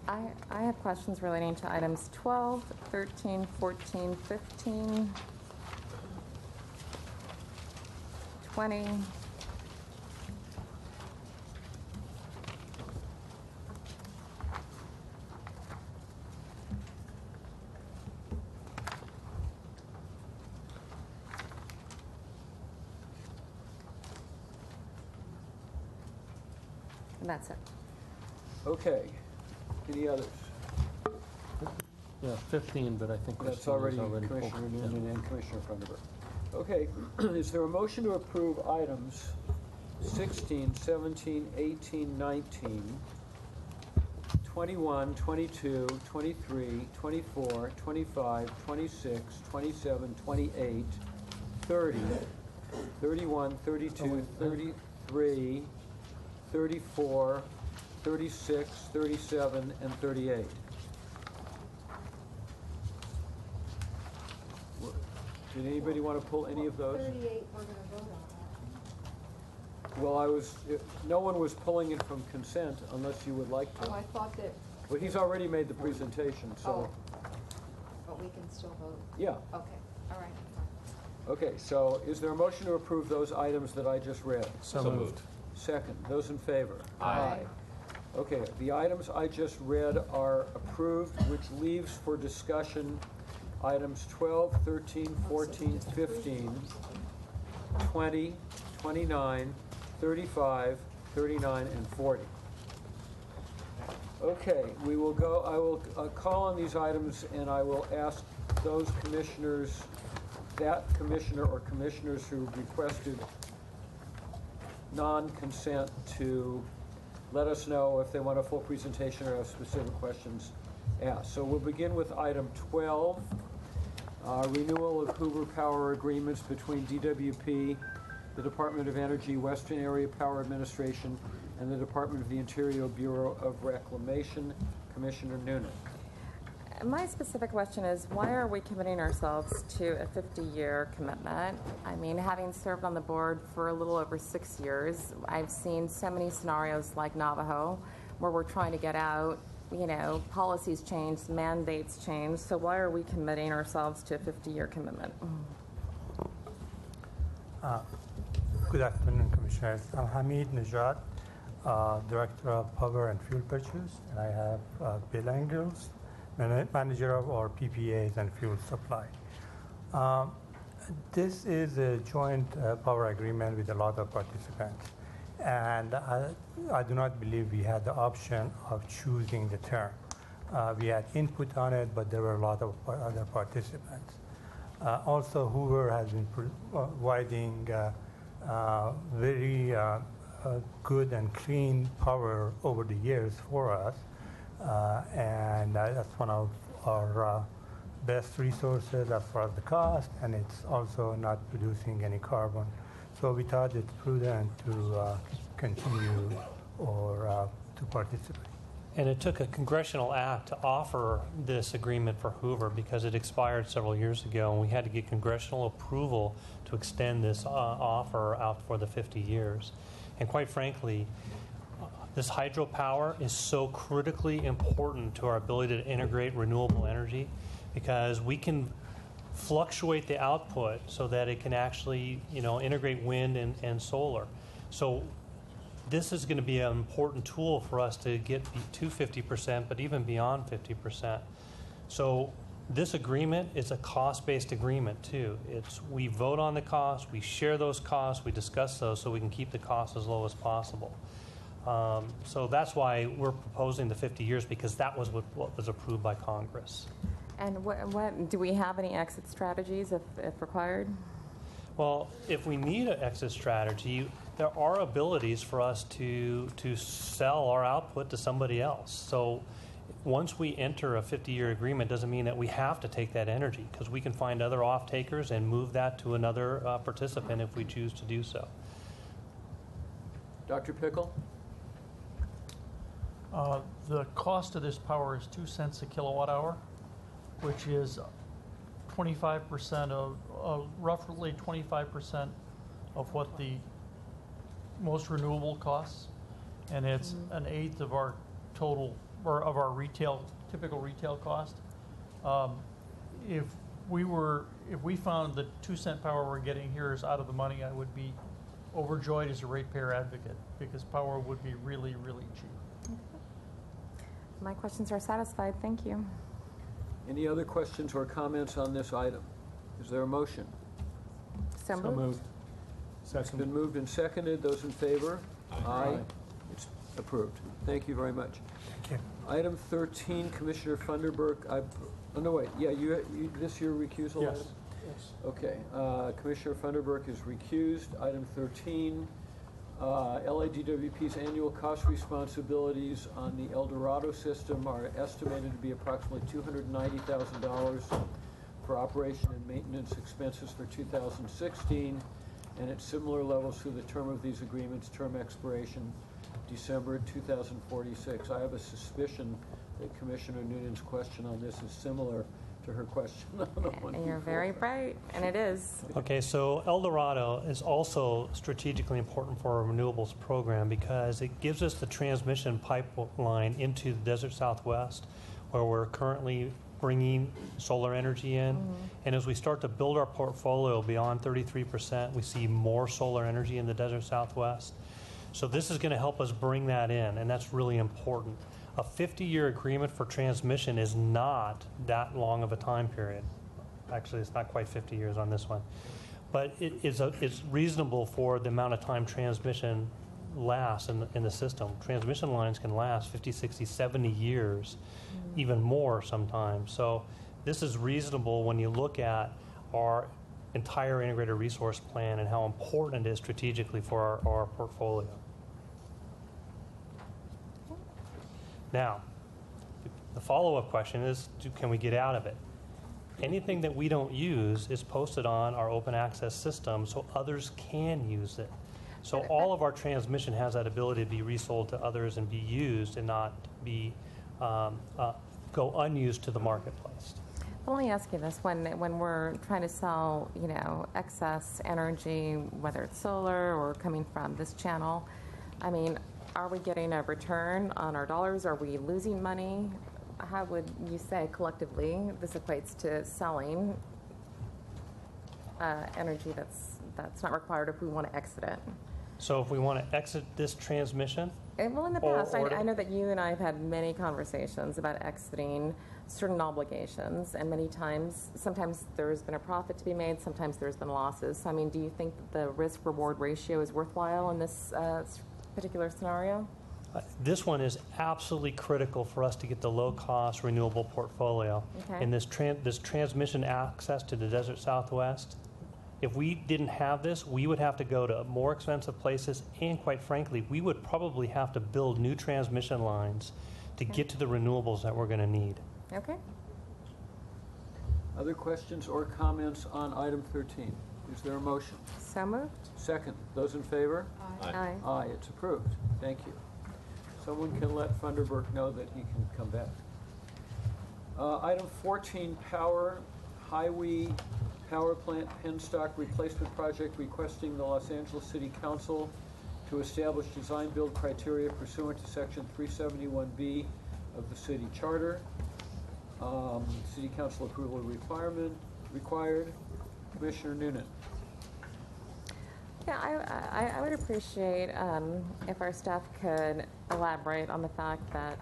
I have questions relating to items 12, 13, 14, 15, 20. And that's it. Okay. Any others? Yeah, 15, but I think That's Christine already is already pulled. Commissioner Noonan and Commissioner Funderburk. Okay, is there a motion to approve items 16, 17, 18, 19, 21, 22, 23, 24, 25, 26, 27, 28, 30, 31, 32, 33, 34, 36, 37, and 38. Did anybody want to pull any of those? 38, we're going to vote on Well, no one was pulling it from consent unless you would like that. to. Oh, I thought that, Well, he's already made the presentation, so, but we can still vote. yeah. Okay, all right. Okay, so is there a motion to approve those items that I just read? So moved. Second, those in favor? Aye. Okay, the items I just read are approved, which leaves for discussion items 12, 13, 14, 15, 20, 29, 35, 39, and 40. Okay, we will go, I will call on these items and I will ask those commissioners, that commissioner or commissioners who requested non-consent to let us know if they want a full presentation or have specific questions asked. So we'll begin with item 12, renewal of Hoover Power agreements between DWP, the Department of Energy, Western Area Power Administration, and the Department of the Interior Bureau of Reclamation. Commissioner Noonan. My specific question is, why are we committing ourselves to a 50-year commitment? I mean, having served on the board for a little over 6 years, I've seen so many scenarios like Navajo where we're trying to get out, you know, policies change, mandates change. So why are we committing ourselves to a 50-year commitment? Good afternoon, Commissioners. I'm Hamid Najat, Director of Power and Fuel Purchase, and I have Bill Engels, Manager of our PPAs and fuel supply. This is a joint power agreement with a lot of participants, and I do not believe we had the option of choosing the term. We had input on it, but there were a lot of other participants. Also, Hoover has been providing very good and clean power over the years for us, and that's one of our best resources as far as the cost, and it's also not producing any carbon. So we thought it's prudent to continue or to participate. And it took a congressional act to offer this agreement for Hoover because it expired several years ago, and we had to get congressional approval to extend this offer out for the 50 years. And quite frankly, this hydropower is so critically important to our ability to integrate renewable energy because we can fluctuate the output so that it can actually, you know, integrate wind and solar. So this is going to be an important tool for us to get to 50%, but even beyond 50%. So this agreement is a cost-based agreement too. We vote on the cost, we share those costs, we discuss those so we can keep the costs as low as possible. So that's why we're proposing the 50 years, because that was what was approved by Congress. And what do we have any exit strategies if required? Well, if we need an exit strategy, there are abilities for us to sell our output to somebody else. So once we enter a 50-year agreement, doesn't mean that we have to take that energy, because we can find other off-takers and move that to another participant if we choose to do so. Dr. Pickle? The cost of this power is 2 cents a kilowatt hour, which is 25% of roughly 25% of what the most renewable costs, and it's an eighth of our total, or of our typical retail cost. If we found the 2 cent power we're getting here is out of the money, I would be overjoyed as a ratepayer advocate, because power would be really, really cheap. My questions are satisfied. Thank you. Any other questions or comments on this item? Is there a motion? So moved. It's been moved and seconded. Those in favor? Aye. It's approved. Thank you very much. Thank you. Item 13, Commissioner Funderburk. Oh, no, wait. Yeah, this your recusal Yes. item? Yes. Okay. Commissioner Funderburk is recused. Item 13, LADWP's annual cost responsibilities on the El Dorado system are estimated to be approximately $290,000 for operation and maintenance expenses for 2016, and at similar levels through the term of these agreements, term expiration December 2046. I have a suspicion that Commissioner Noonan's question on this is similar to her question on the one And you're before. very bright, and it is. Okay, so El Dorado is also strategically important for our renewables program because it gives us the transmission pipeline into the Desert Southwest, where we're currently bringing solar energy in. And as we start to build our portfolio beyond 33%, we see more solar energy in the Desert Southwest. So this is going to help us bring that in, and that's really important. A 50-year agreement for transmission is not that long of a time period. Actually, it's not quite 50 years on this one. But it's reasonable for the amount of time transmission lasts in the system. Transmission lines can last 50, 60, 70 years, even more sometimes. So this is reasonable when you look at our entire integrated resource plan and how important it is strategically for our portfolio. Now, the follow-up question is, can we get out of it? Anything that we don't use is posted on our open access system so others can use it. So all of our transmission has that ability to be resold to others and be used and not be go unused to the marketplace. Well, let me ask you this: when we're trying to sell, excess energy, whether it's solar or coming from this channel, I mean, are we getting a return on our dollars? Are we losing money? How would you say collectively this equates to selling energy that's not required if we want to exit it? So if we want to exit this transmission, well, in the past, I know that you and I have had many conversations about exiting certain obligations, and many times, sometimes there's been a profit to be made, sometimes there's been losses. So, I mean, do you think that the risk-reward ratio is worthwhile in this particular scenario? this one is absolutely critical for us to get the low-cost renewable portfolio. Okay. And this transmission access to the Desert Southwest, if we didn't have this, we would have to go to more expensive places, and quite frankly, we would probably have to build new transmission lines to get to the renewables that we're going to need. Okay. Other questions or comments on item 13? Is there a motion? So moved. Second. Those in favor? Aye. Aye. Aye, it's approved. Thank you. Someone can let Funderburk know that he can come back. Item 14, Highway Power Plant Penstock Replacement Project, requesting the Los Angeles City Council to establish design-build criteria pursuant to Section 371B of the City Charter. City Council approval required. Commissioner Noonan. Yeah, I would appreciate if our staff could elaborate on the fact that,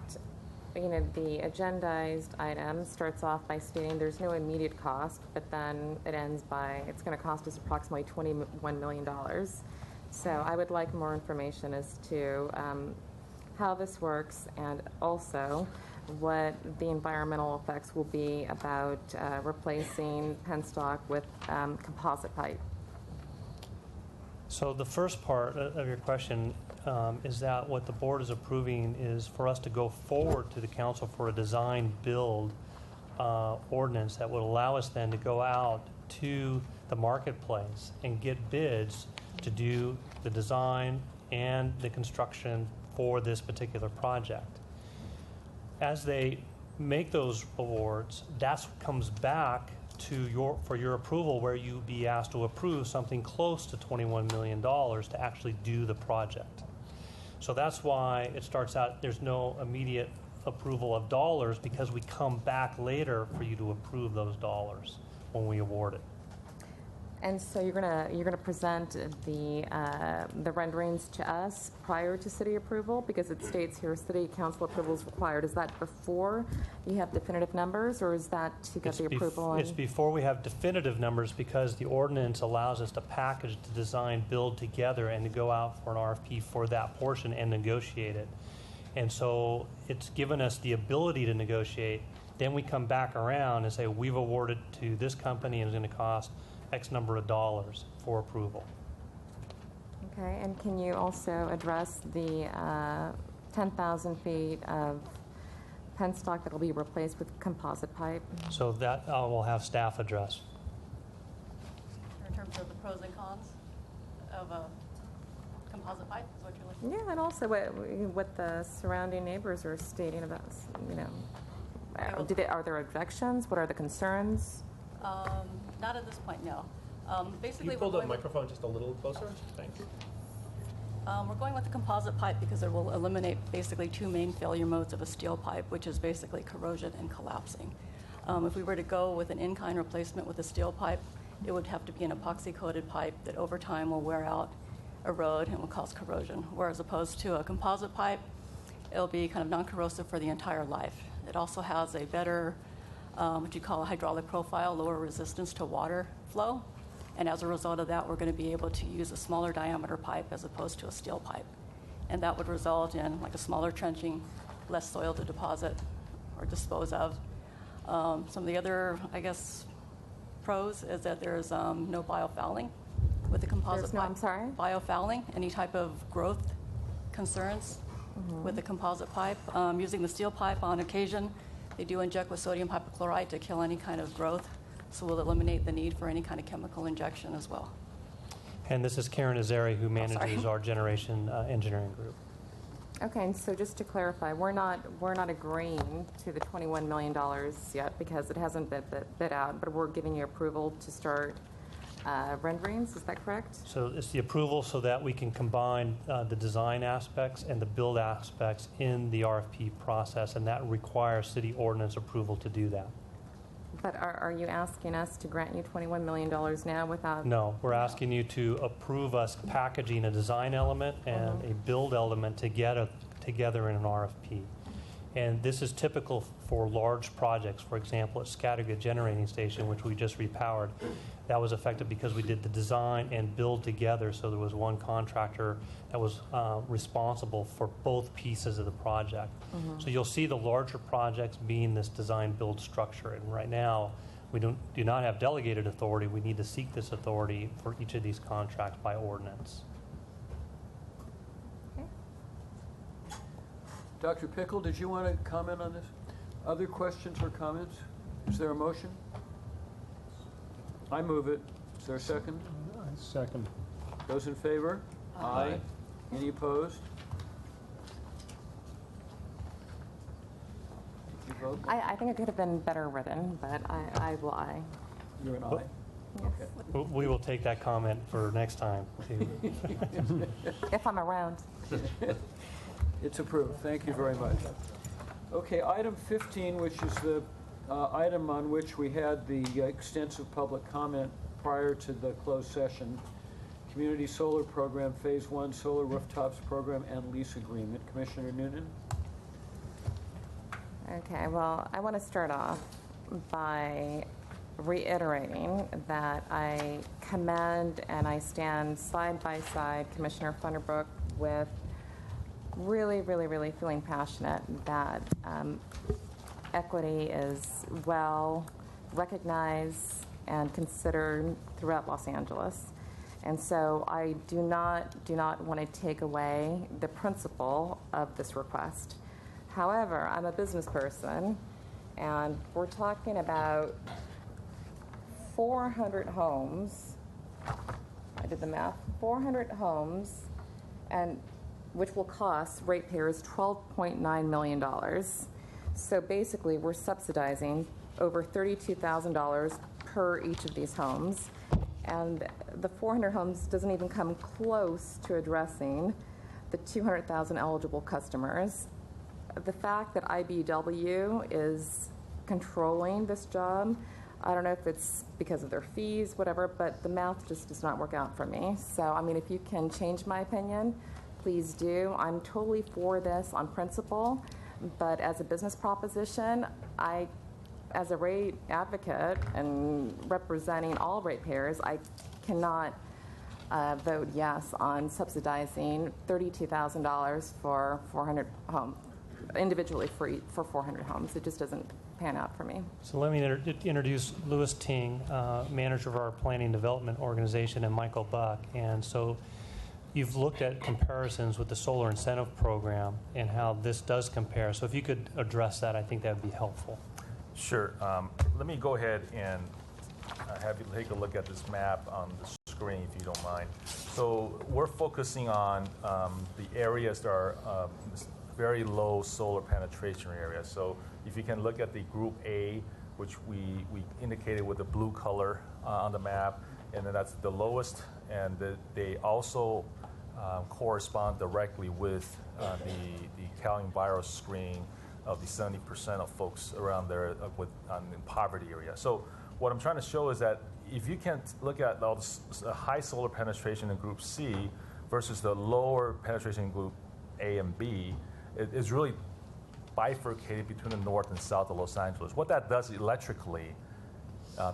you know, the agendized item starts off by stating there's no immediate cost, but then it ends by it's going to cost us approximately $21 million. So I would like more information as to how this works, and also what the environmental effects will be about replacing penstock with composite pipe. So the first part of your question is that what the board is approving is for us to go forward to the council for a design build ordinance that would allow us then to go out to the marketplace and get bids to do the design and the construction for this particular project. As they make those awards, that's what comes back to for your approval, where you'd be asked to approve something close to $21 million to actually do the project. So that's why it starts out, there's no immediate approval of dollars, because we come back later for you to approve those dollars when we award it. And so you're gonna present the renderings to us prior to city approval, because it states here city council approval is required. Is that before you have definitive numbers, or is that to get the approval? It's before we have definitive numbers, because the ordinance allows us to package the design build together and to go out for an RFP for that portion and negotiate it. And so it's given us the ability to negotiate. Then we come back around and say we've awarded to this company and it's going to cost X number of dollars for approval. Okay, and can you also address the 10,000 feet of penstock that will be replaced with composite pipe? So that will have staff address. In terms of the pros and cons of a composite pipe, is what you're looking Yeah, and also what the surrounding neighbors are stating about, you know, are there objections? What are the concerns? Not at this point, no. Basically, Can you pull the microphone just a little closer? Thank you. We're going with the composite pipe because it will eliminate basically two main failure modes of a steel pipe, which is basically corrosion and collapsing. If we were to go with an in-kind replacement with a steel pipe, it would have to be an epoxy-coated pipe that over time will wear out, erode, and will cause corrosion. Whereas opposed to a composite pipe, it'll be kind of non-corrosive for the entire life. It also has a better what you call a hydraulic profile, lower resistance to water flow. And as a result of that, we're going to be able to use a smaller diameter pipe as opposed to a steel pipe. And that would result in like a smaller trenching, less soil to deposit or dispose of. Some of the other, I guess, pros is that there's no biofouling with the composite pipe. I'm sorry? Biofouling, any type of growth concerns with the composite pipe. Using the steel pipe on occasion, they do inject with sodium hypochlorite to kill any kind of growth, so we'll eliminate the need for any kind of chemical injection as well. And this is Karen Azari, who manages our generation engineering group. Okay, and so just to clarify, we're not agreeing to the $21 million yet because it hasn't been bid out, but we're giving you approval to start renderings. Is that correct? So it's the approval so that we can combine the design aspects and the build aspects in the RFP process, and that requires city ordinance approval to do that. But are you asking us to grant you $21 million now without? No, we're asking you to approve us packaging a design element and a build element together in an RFP. And this is typical for large projects. For example, at Scattergood Generating Station, which we just repowered, that was effective because we did the design and build together. So there was one contractor that was responsible for both pieces of the project. So you'll see the larger projects being this design build structure. And right now, we do not have delegated authority. We need to seek this authority for each of these contracts by ordinance. Dr. Pickle, did you want to comment on this? Other questions or comments? Is there a motion? I move it. Is there a second? Second. Those in favor? Aye. Any opposed? Did you vote? I think it could have been better written, but I will aye. You're an aye? Okay. We will take that comment for next time. If I'm around. It's approved. Thank you very much. Okay, item 15, which is the item on which we had the extensive public comment prior to the closed session. Community Solar Program, Phase 1, Solar Rooftops Program, and Lease Agreement. Commissioner Noonan? Okay, well, I want to start off by reiterating that I commend and I stand side by side Commissioner Funderburk with really feeling passionate that equity is well recognized and considered throughout Los Angeles. And so I do not want to take away the principle of this request. However, I'm a business person, and we're talking about 400 homes. I did the math. 400 homes, and which will cost ratepayers $12.9 million. So basically, we're subsidizing over $32,000 per each of these homes. And the 400 homes doesn't even come close to addressing the 200,000 eligible customers. The fact that IBEW is controlling this job, I don't know if it's because of their fees, whatever, but the math just does not work out for me. So, I mean, if you can change my opinion, please do. I'm totally for this on principle, but as a business proposition, as a rate advocate and representing all ratepayers, I cannot vote yes on subsidizing $32,000 for 400 homes, individually for 400 homes. It just doesn't pan out for me. So let me introduce Louis Ting, manager of our planning development organization, and Michael Buck. And so you've looked at comparisons with the solar incentive program and how this does compare. So if you could address that, I think that would be helpful. Sure. Let me go ahead and have you take a look at this map on the screen, if you don't mind. So we're focusing on the areas that are very low solar penetration areas. So if you can look at the Group A, which we indicated with the blue color on the map, and then that's the lowest, and they also correspond directly with the Calvin virus screening of the 70% of folks around there in poverty area. So what I'm trying to show is that if you can look at the high solar penetration in Group C versus the lower penetration in Group A and B, it is really bifurcated between the north and south of Los Angeles. What that does electrically,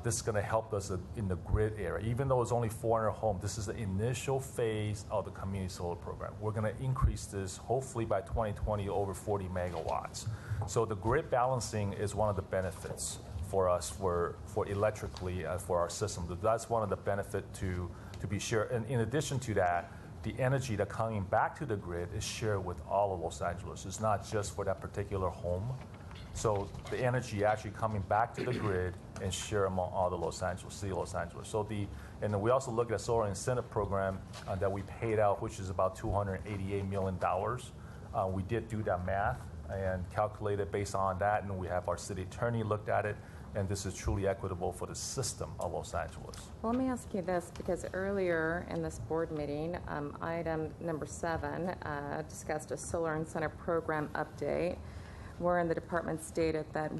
this is going to help us in the grid area. Even though it's only 400 homes, this is the initial phase of the community solar program. We're going to increase this hopefully by 2020 over 40 megawatts. So the grid balancing is one of the benefits for us for electrically for our system. That's one of the benefits to be shared. And in addition to that, the energy that coming back to the grid is shared with all of Los Angeles. It's not just for that particular home. So the energy actually coming back to the grid and share among all the city of Los Angeles. So and then we also look at a solar incentive program that we paid out, which is about $288 million We did do that math and calculated based on that, and we have our city attorney looked at it, and this is truly equitable for the system of Los Angeles. Well, let me ask you this, because earlier in this board meeting, item number 7 discussed a solar incentive program update, wherein the department stated that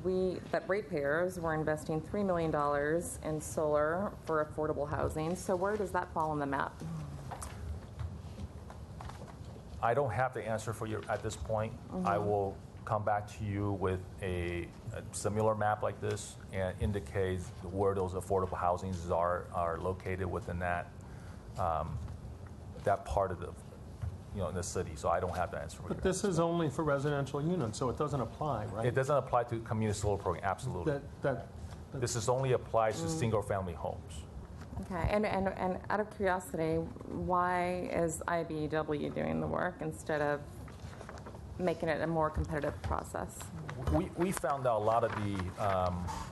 ratepayers were investing $3 million in solar for affordable housing. So where does that fall on the map? I don't have the answer for you at this point. I will come back to you with a similar map like this and indicate where those affordable housings are located within that part of the in the city. So I don't have the answer for you. But this is only for residential units, so it doesn't apply, right? It doesn't apply to community solar program. Absolutely. This is only applies to single-family homes. Okay, and out of curiosity, why is IBEW doing the work instead of making it a more competitive process? We found out a lot of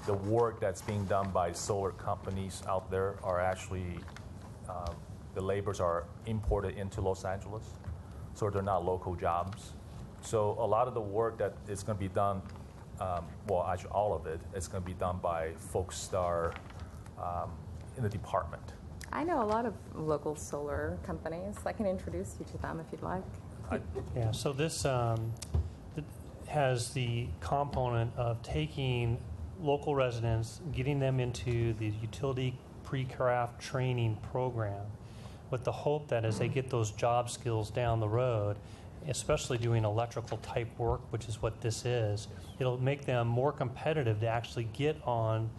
the work that's being done by solar companies out there are actually, the labors are imported into Los Angeles, so they're not local jobs. So a lot of the work that is going to be done, well, actually all of it, is going to be done by folks that are in the department. I know a lot of local solar companies. I can introduce you to them if you'd like. Yeah, so this has the component of taking local residents, getting them into the utility pre-craft training program with the hope that as they get those job skills down the road, especially doing electrical type work, which is what this is, it'll make them more competitive to actually get on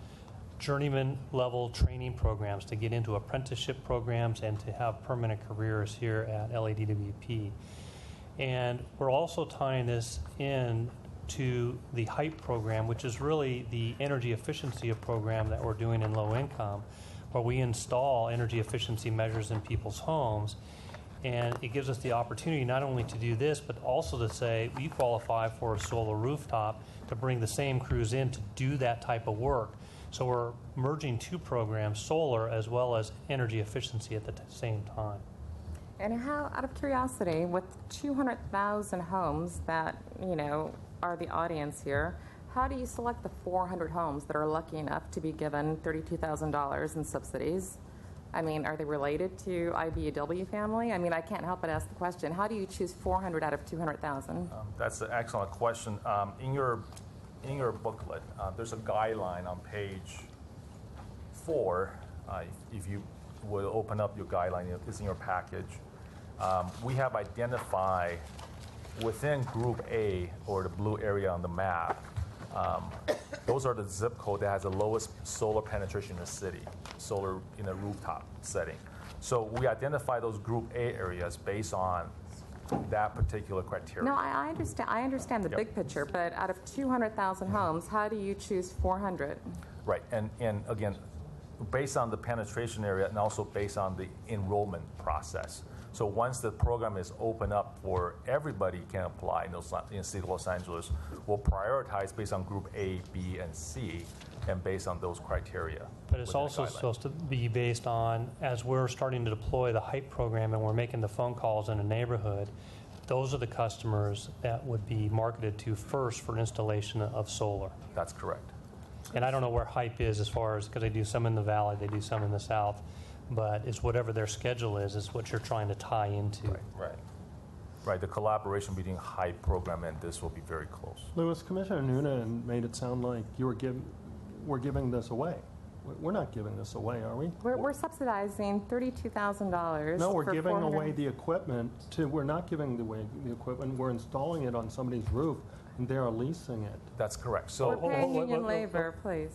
journeyman level training programs, to get into apprenticeship programs and to have permanent careers here at LADWP. And we're also tying this in to the HYPE program, which is really the energy efficiency program that we're doing in low income, where we install energy efficiency measures in people's homes. And it gives us the opportunity not only to do this, but also to say we qualify for a solar rooftop to bring the same crews in to do that type of work. So we're merging two programs, solar as well as energy efficiency at the same time. And how, out of curiosity, with 200,000 homes that, are the audience here, how do you select the 400 homes that are lucky enough to be given $32,000 in subsidies? I mean, are they related to IBEW family? I mean, I can't help but ask the question, how do you choose 400 out of 200,000? That's an excellent question. In your booklet, there's a guideline on page 4. If you would open up your guideline, it's in your package. We have identified within Group A, or the blue area on the map, those are the zip code that has the lowest solar penetration in the city, solar in a rooftop setting. So we identify those Group A areas based on that particular criteria. No, I understand the big picture, but out of 200,000 homes, how do you choose 400? Right, and again, based on the penetration area and also based on the enrollment process. So once the program is open up for everybody can apply in the city of Los Angeles, we'll prioritize based on Group A, B, and C, and based on those criteria. But it's also supposed to be based on, as we're starting to deploy the HYPE program and we're making the phone calls in a neighborhood, those are the customers that would be marketed to first for installation of solar. That's correct. And I don't know where HYPE is as far as, because they do some in the valley, they do some in the south, but it's whatever their schedule is what you're trying to tie into. Right. The collaboration between HYPE program and this will be very close. Louis, Commissioner Noonan made it sound like we're giving this away. We're not giving this away, are we? We're subsidizing $32,000. No, we're giving away the equipment. We're not giving away the equipment. We're installing it on somebody's roof, and they are leasing it. That's correct. So we're paying union labor, please.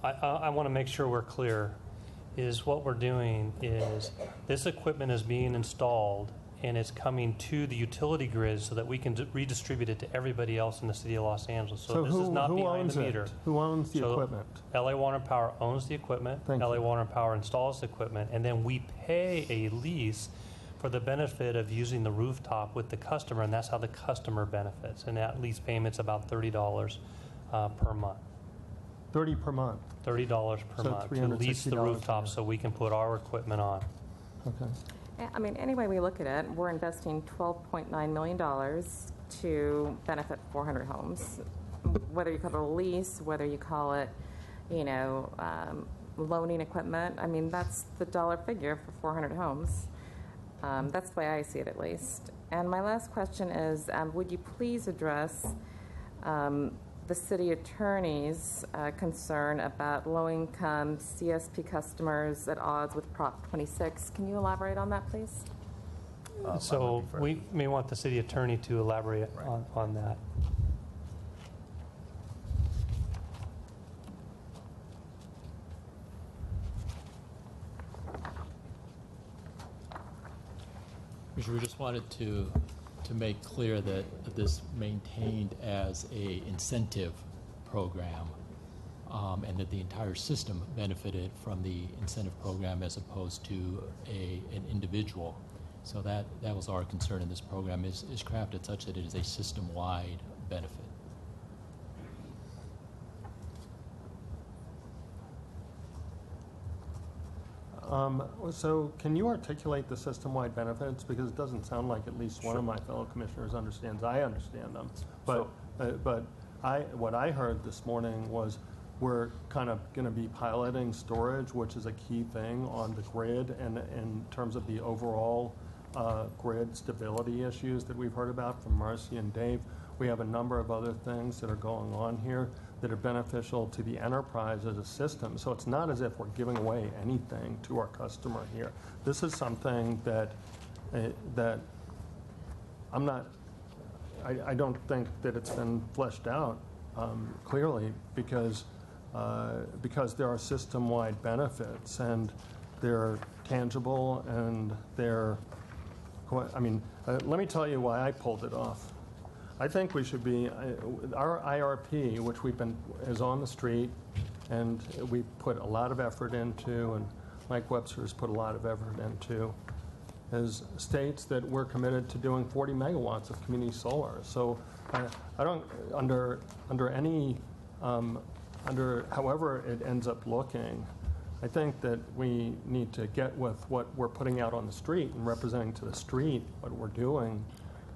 I want to make sure we're clear. Is what we're doing is this equipment is being installed and it's coming to the utility grid so that we can redistribute it to everybody else in the city of Los Angeles. So this is not behind the meter. Who owns the equipment? LA Water and Power owns the equipment. LA Water and Power installs the equipment, and then we pay a lease for the benefit of using the rooftop with the customer, and that's how the customer benefits. And that lease payment's about $30 per month. $30 per month. $30 per month to lease the rooftop so we can put our equipment on. Okay. I mean, any way we look at it, we're investing $12.9 million to benefit 400 homes. Whether you call it a lease, whether you call it, loaning equipment, I mean, that's the dollar figure for 400 homes. That's the way I see it, at least. And my last question is, would you please address the city attorney's concern about low-income CSP customers at odds with Prop 26? Can you elaborate on that, please? So we may want the city attorney to elaborate on that. We just wanted to make clear that this maintained as a incentive program, and that the entire system benefited from the incentive program as opposed to an individual. So that was our concern in this program, is crafted such that it is a system-wide benefit. So can you articulate the system-wide benefits? Because it doesn't sound like at least one of my fellow commissioners understands. I understand them. But, what I heard this morning was we're kind of going to be piloting storage, which is a key thing on the grid, and in terms of the overall grid stability issues that we've heard about from Marcy and Dave. We have a number of other things that are going on here that are beneficial to the enterprise as a system. So it's not as if we're giving away anything to our customer here. This is something that I don't think that it's been fleshed out clearly, because there are system-wide benefits, and they're tangible, and they're, let me tell you why I pulled it off. I think we should be, our IRP, which is on the street, and we put a lot of effort into, and Mike Webster's put a lot of effort into, states that we're committed to doing 40 megawatts of community solar. So I don't, under however it ends up looking, I think that we need to get with what we're putting out on the street and representing to the street what we're doing,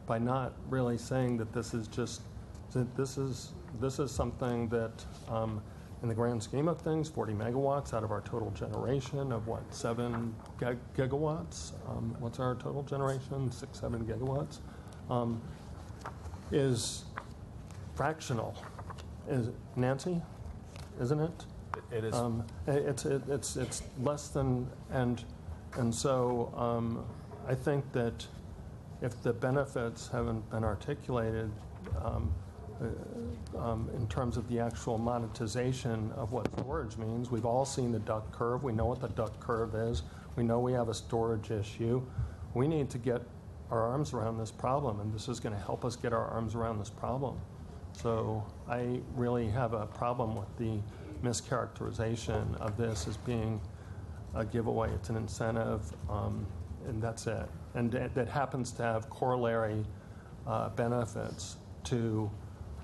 by not really saying that this is just, this is something that, in the grand scheme of things, 40 megawatts out of our total generation of 7 gigawatts? What's our total generation? 6-7 gigawatts? Is fractional. Is Nancy? Isn't it? It is. It's less than, and so I think that if the benefits haven't been articulated in terms of the actual monetization of what storage means, we've all seen the duck curve. We know what the duck curve is. We know we have a storage issue. We need to get our arms around this problem, and this is going to help us get our arms around this problem. So I really have a problem with the mischaracterization of this as being a giveaway. It's an incentive, and that's it. And that happens to have corollary benefits to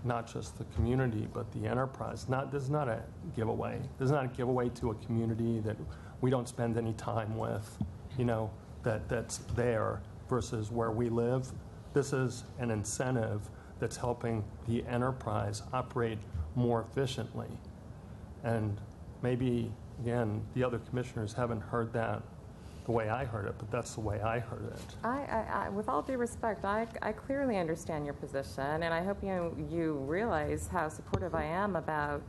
not just the community, but the enterprise. This is not a giveaway. This is not a giveaway to a community that we don't spend any time with, that's there versus where we live. This is an incentive that's helping the enterprise operate more efficiently. And maybe, again, the other commissioners haven't heard that the way I heard it, but that's the way I heard it. I with all due respect, I clearly understand your position, and I hope you realize how supportive I am about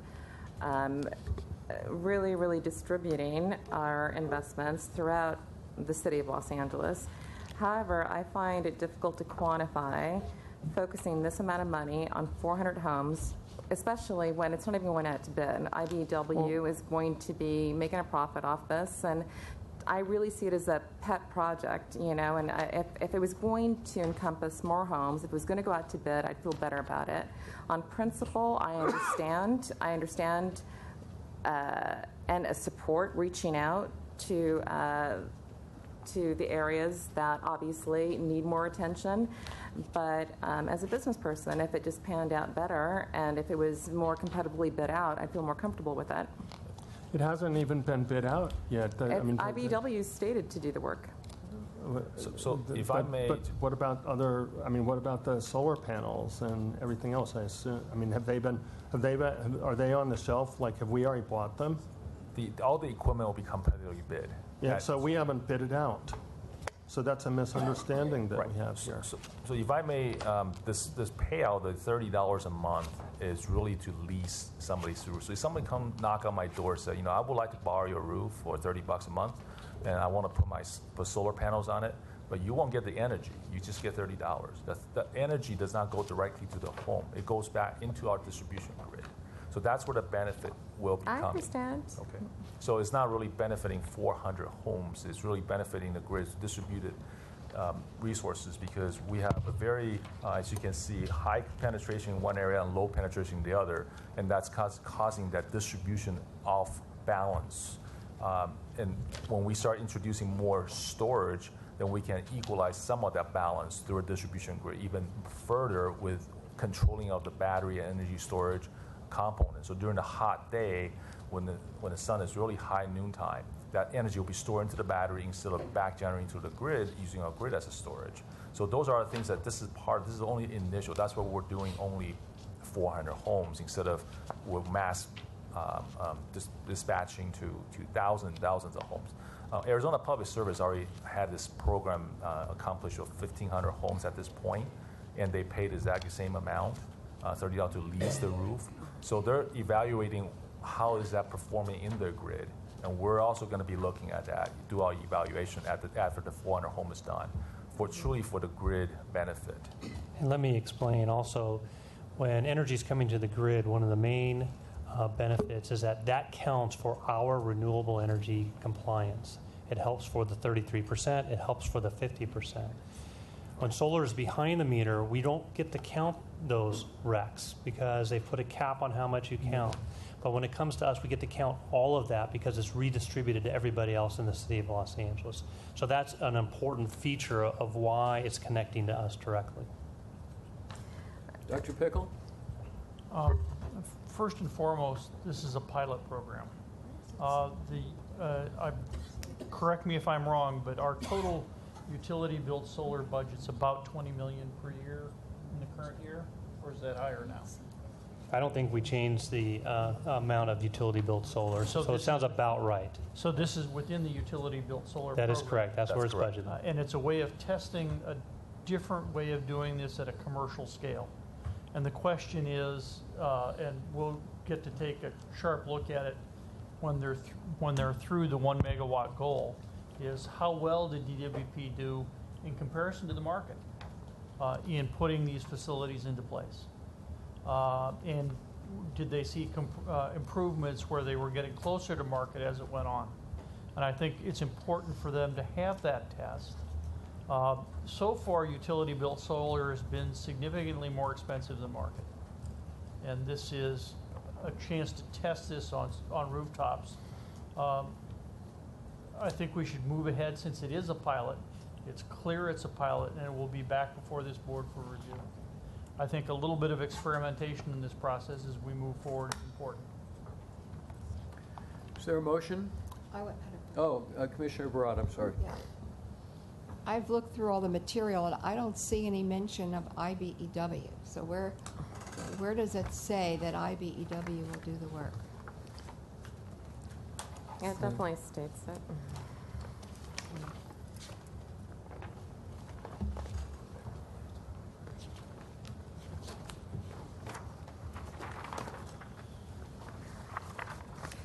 really, really distributing our investments throughout the city of Los Angeles. However, I find it difficult to quantify focusing this amount of money on 400 homes, especially when it's not even going out to bid. IBEW is going to be making a profit off this, and I really see it as a pet project, and if it was going to encompass more homes, if it was going to go out to bid, I'd feel better about it. On principle, I understand, and a support reaching out to the areas that obviously need more attention. But as a business person, if it just panned out better, and if it was more competitively bid out, I'd feel more comfortable with it. It hasn't even been bid out yet. IBEW stated to do the work. So if I may... But what about other, I mean, what about the solar panels and everything else? I assume, I mean, are they on the shelf? Like, have we already bought them? All the equipment will be competitively bid. Yeah, so we haven't bid it out. So that's a misunderstanding that we have here. So if I may, this payout, the $30 a month, is really to lease somebody's roof. So if somebody come knock on my door and say, I would like to borrow your roof for $30 a month, and I want to put solar panels on it, but you won't get the energy. You just get $30. The energy does not go directly to the home. It goes back into our distribution grid. So that's where the benefit will be coming. I understand. Okay. So it's not really benefiting 400 homes. It's really benefiting the grid's distributed resources, because we have a very, as you can see, high penetration in one area and low penetration in the other, and that's causing that distribution off balance. And when we start introducing more storage, then we can equalize some of that balance through a distribution grid even further with controlling of the battery and energy storage component. So during the hot day, when the sun is really high noontime, that energy will be stored into the battery instead of back generating to the grid, using our grid as a storage. So those are the things that this is only initial. That's what we're doing, only 400 homes instead of with mass dispatching to thousands of homes. Arizona Public Service already had this program accomplished of 1,500 homes at this point, and they paid exactly the same amount, $30 to lease the roof. So they're evaluating how is that performing in their grid, and we're also going to be looking at that, do our evaluation after the 400 home is done, truly for the grid benefit. And let me explain also, when energy is coming to the grid, one of the main benefits is that counts for our renewable energy compliance. It helps for the 33%, it helps for the 50%. When solar is behind the meter, we don't get to count those RECs because they put a cap on how much you count. But when it comes to us, we get to count all of that because it's redistributed to everybody else in the city of Los Angeles. So that's an important feature of why it's connecting to us directly. Dr. Pickle? First and foremost, this is a pilot program. Correct me if I'm wrong, but our total utility-built solar budget's about $20 million per year in the current year, or is that higher now? I don't think we changed the amount of utility-built solar, so it sounds about right. So this is within the utility-built solar program? That is correct. That's where it's budgeted. And it's a way of testing a different way of doing this at a commercial scale. And the question is, and we'll get to take a sharp look at it when they're through the 1 megawatt goal, is how well did DWP do in comparison to the market in putting these facilities into place? And did they see improvements where they were getting closer to market as it went on? And I think it's important for them to have that test. So far, utility-built solar has been significantly more expensive than market. And this is a chance to test this on rooftops. I think we should move ahead since it is a pilot. It's clear it's a pilot, and it will be back before this board for review. I think a little bit of experimentation in this process as we move forward is important. Is there a motion? Commissioner Barad, I'm sorry. Yeah. I've looked through all the material, and I don't see any mention of IBEW. So where does it say that IBEW will do the work? Yeah, it definitely states it.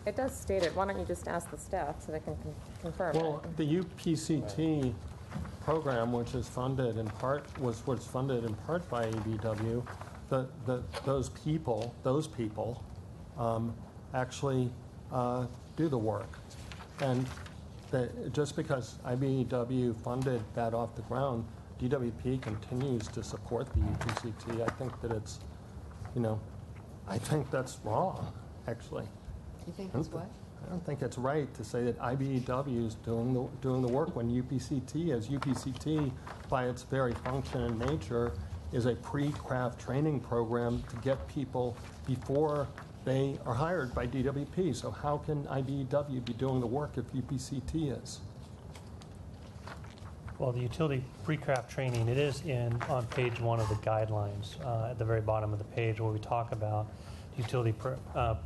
It does state it. Why don't you just ask the staff so they can confirm Well, it? the UPCT program, which is funded in part, was funded in part by ABW. Those people actually do the work. And just because IBEW funded that off the ground, DWP continues to support the UPCT. I think that it's, I think that's wrong, actually. You think it's what? I don't think it's right to say that IBEW is doing the work when UPCT, by its very function and nature, is a pre-craft training program to get people before they are hired by DWP. So how can IBEW be doing the work if UPCT is? Well, the utility pre-craft training, it is on page 1 of the guidelines, at the very bottom of the page where we talk about the utility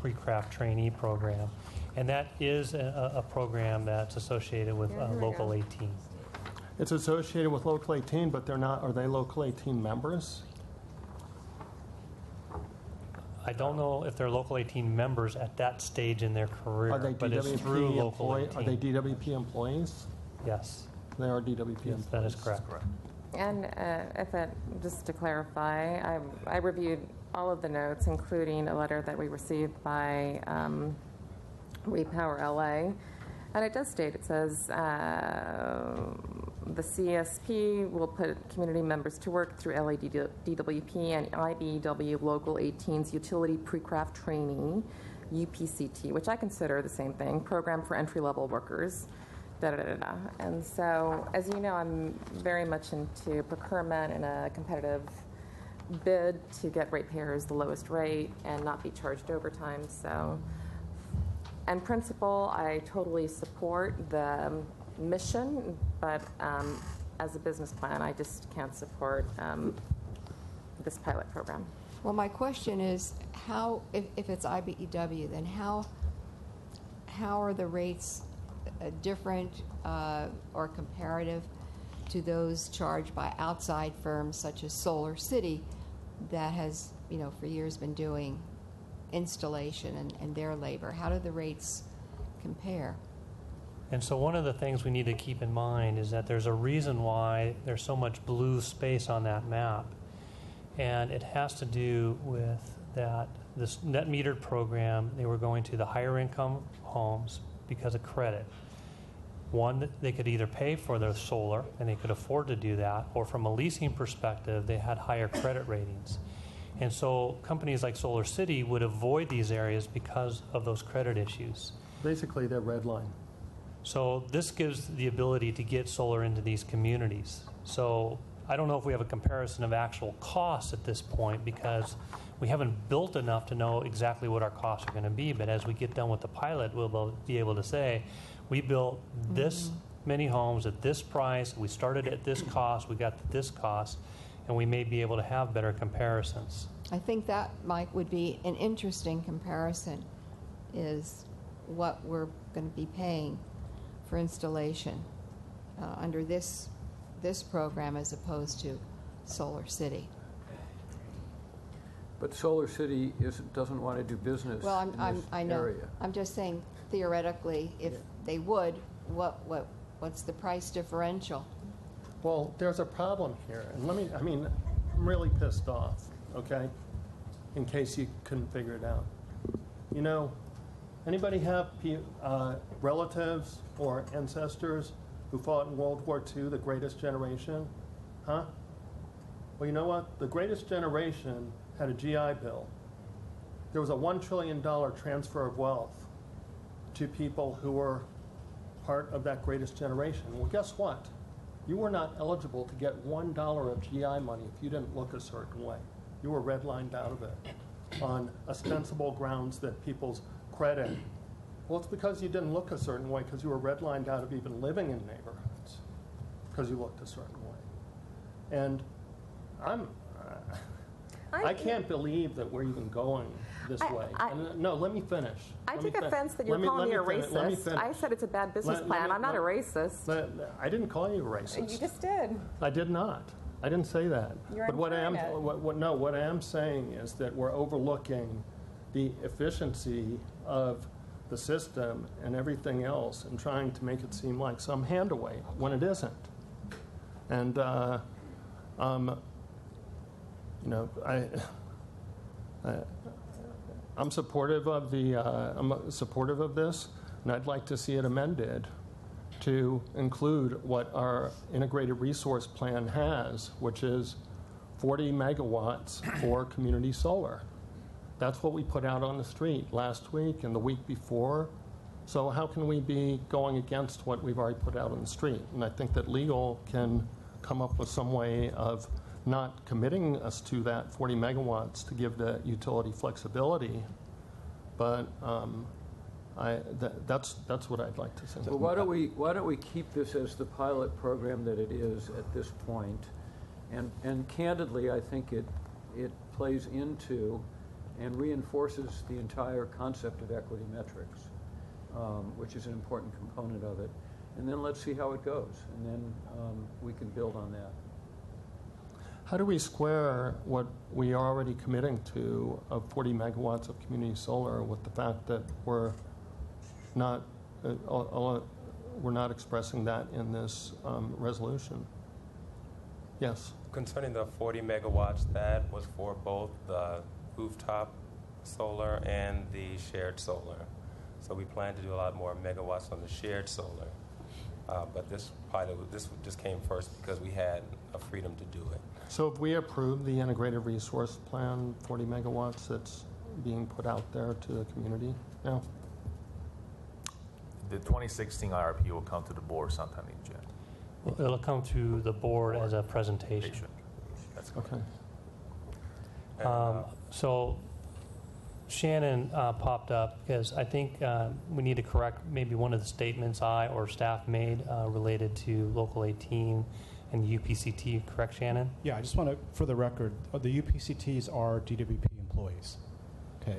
pre-craft trainee program. And that is a program that's associated with Local 18. It's associated with Local 18, but they're not, are they Local 18 members? I don't know if they're Local 18 members at that stage in their career, Are they but it's through DWP Local 18. Are they DWP employees? Yes. They are DWP employees. That is correct. And just to clarify, I reviewed all of the notes, including a letter that we received by Repower LA. And it does state, it says, the CSP will put community members to work through LADWP and IBEW Local 18's Utility Pre-Craft Trainee, UPCT, which I consider the same thing, Program for Entry-Level Workers, da-da-da-da. And so, as you know, I'm very much into procurement and a competitive bid to get ratepayers the lowest rate and not be charged overtime. So, in principle, I totally support the mission, but as a business plan, I just can't support this pilot program. Well, my question is, how, if it's IBEW, then how are the rates different or comparative to those charged by outside firms such as Solar City that has, for years been doing installation and their labor? How do the rates compare? And so one of the things we need to keep in mind is that there's a reason why there's so much blue space on that map. And it has to do with that this net metered program, they were going to the higher income homes because of credit. One, they could either pay for their solar and they could afford to do that, or from a leasing perspective, they had higher credit ratings. And so companies like Solar City would avoid these areas because of those credit issues. Basically, they're red line. So this gives the ability to get solar into these communities. So I don't know if we have a comparison of actual costs at this point because we haven't built enough to know exactly what our costs are going to be. But as we get done with the pilot, we'll be able to say, we built this many homes at this price, we started at this cost, we got to this cost, and we may be able to have better comparisons. I think that, Mike, would be an interesting comparison, is what we're going to be paying for installation under this program as opposed to Solar City. But Solar City doesn't want to do business in this I know. area. I'm just saying, theoretically, if they would, what's the price differential? Well, there's a problem here. And I'm really pissed off, okay? In case you couldn't figure it out. Anybody have relatives or ancestors who fought in World War II, the greatest generation? Huh? Well, you know what? The greatest generation had a GI Bill. There was a $1 trillion transfer of wealth to people who were part of that greatest generation. Well, guess what? You were not eligible to get $1 of GI money if you didn't look a certain way. You were redlined out of it on ostensible grounds that people's credit. Well, it's because you didn't look a certain way, because you were redlined out of even living in neighborhoods because you looked a certain way. And I can't believe that we're even going this way. No, let me finish. I take offense that you're calling me a racist. I said it's a bad business plan. I'm not a racist. I didn't call you a racist. You just did. I did not. I didn't say that. You're but what I implying am saying is that we're overlooking the efficiency of the system and everything else and trying to make it seem like some handaway when it isn't. And I'm supportive of this, and I'd like to see it amended to include what our integrated resource plan has, which is 40 megawatts for community solar. That's what we put out on the street last week and the week before. So how can we be going against what we've already put out on the street? And I think that legal can come up with some way of not committing us to that 40 megawatts to give the utility flexibility, but That's what I'd like to say. Well, why don't we keep this as the pilot program that it is at this point? And candidly, I think it plays into and reinforces the entire concept of equity metrics, which is an important component of it. And then let's see how it goes, and then we can build on that. How do we square what we are already committing to of 40 megawatts of community solar with the fact that we're not expressing that in this resolution? Yes. Concerning the 40 megawatts, that was for both the rooftop solar and the shared solar. So we plan to do a lot more megawatts on the shared solar. But this just came first because we had a freedom to do it. So if we approve the integrated resource plan, 40 megawatts that's being put out there to the community now? The 2016 IRP will come to the board sometime in June. Well, it'll come to the board as a presentation. That's okay. So Shannon popped up because I think we need to correct maybe one of the statements I or staff made related to Local 18 and the UPCT. Correct, Shannon? Yeah, I just want to, for the record, the UPCTs are DWP employees. Okay,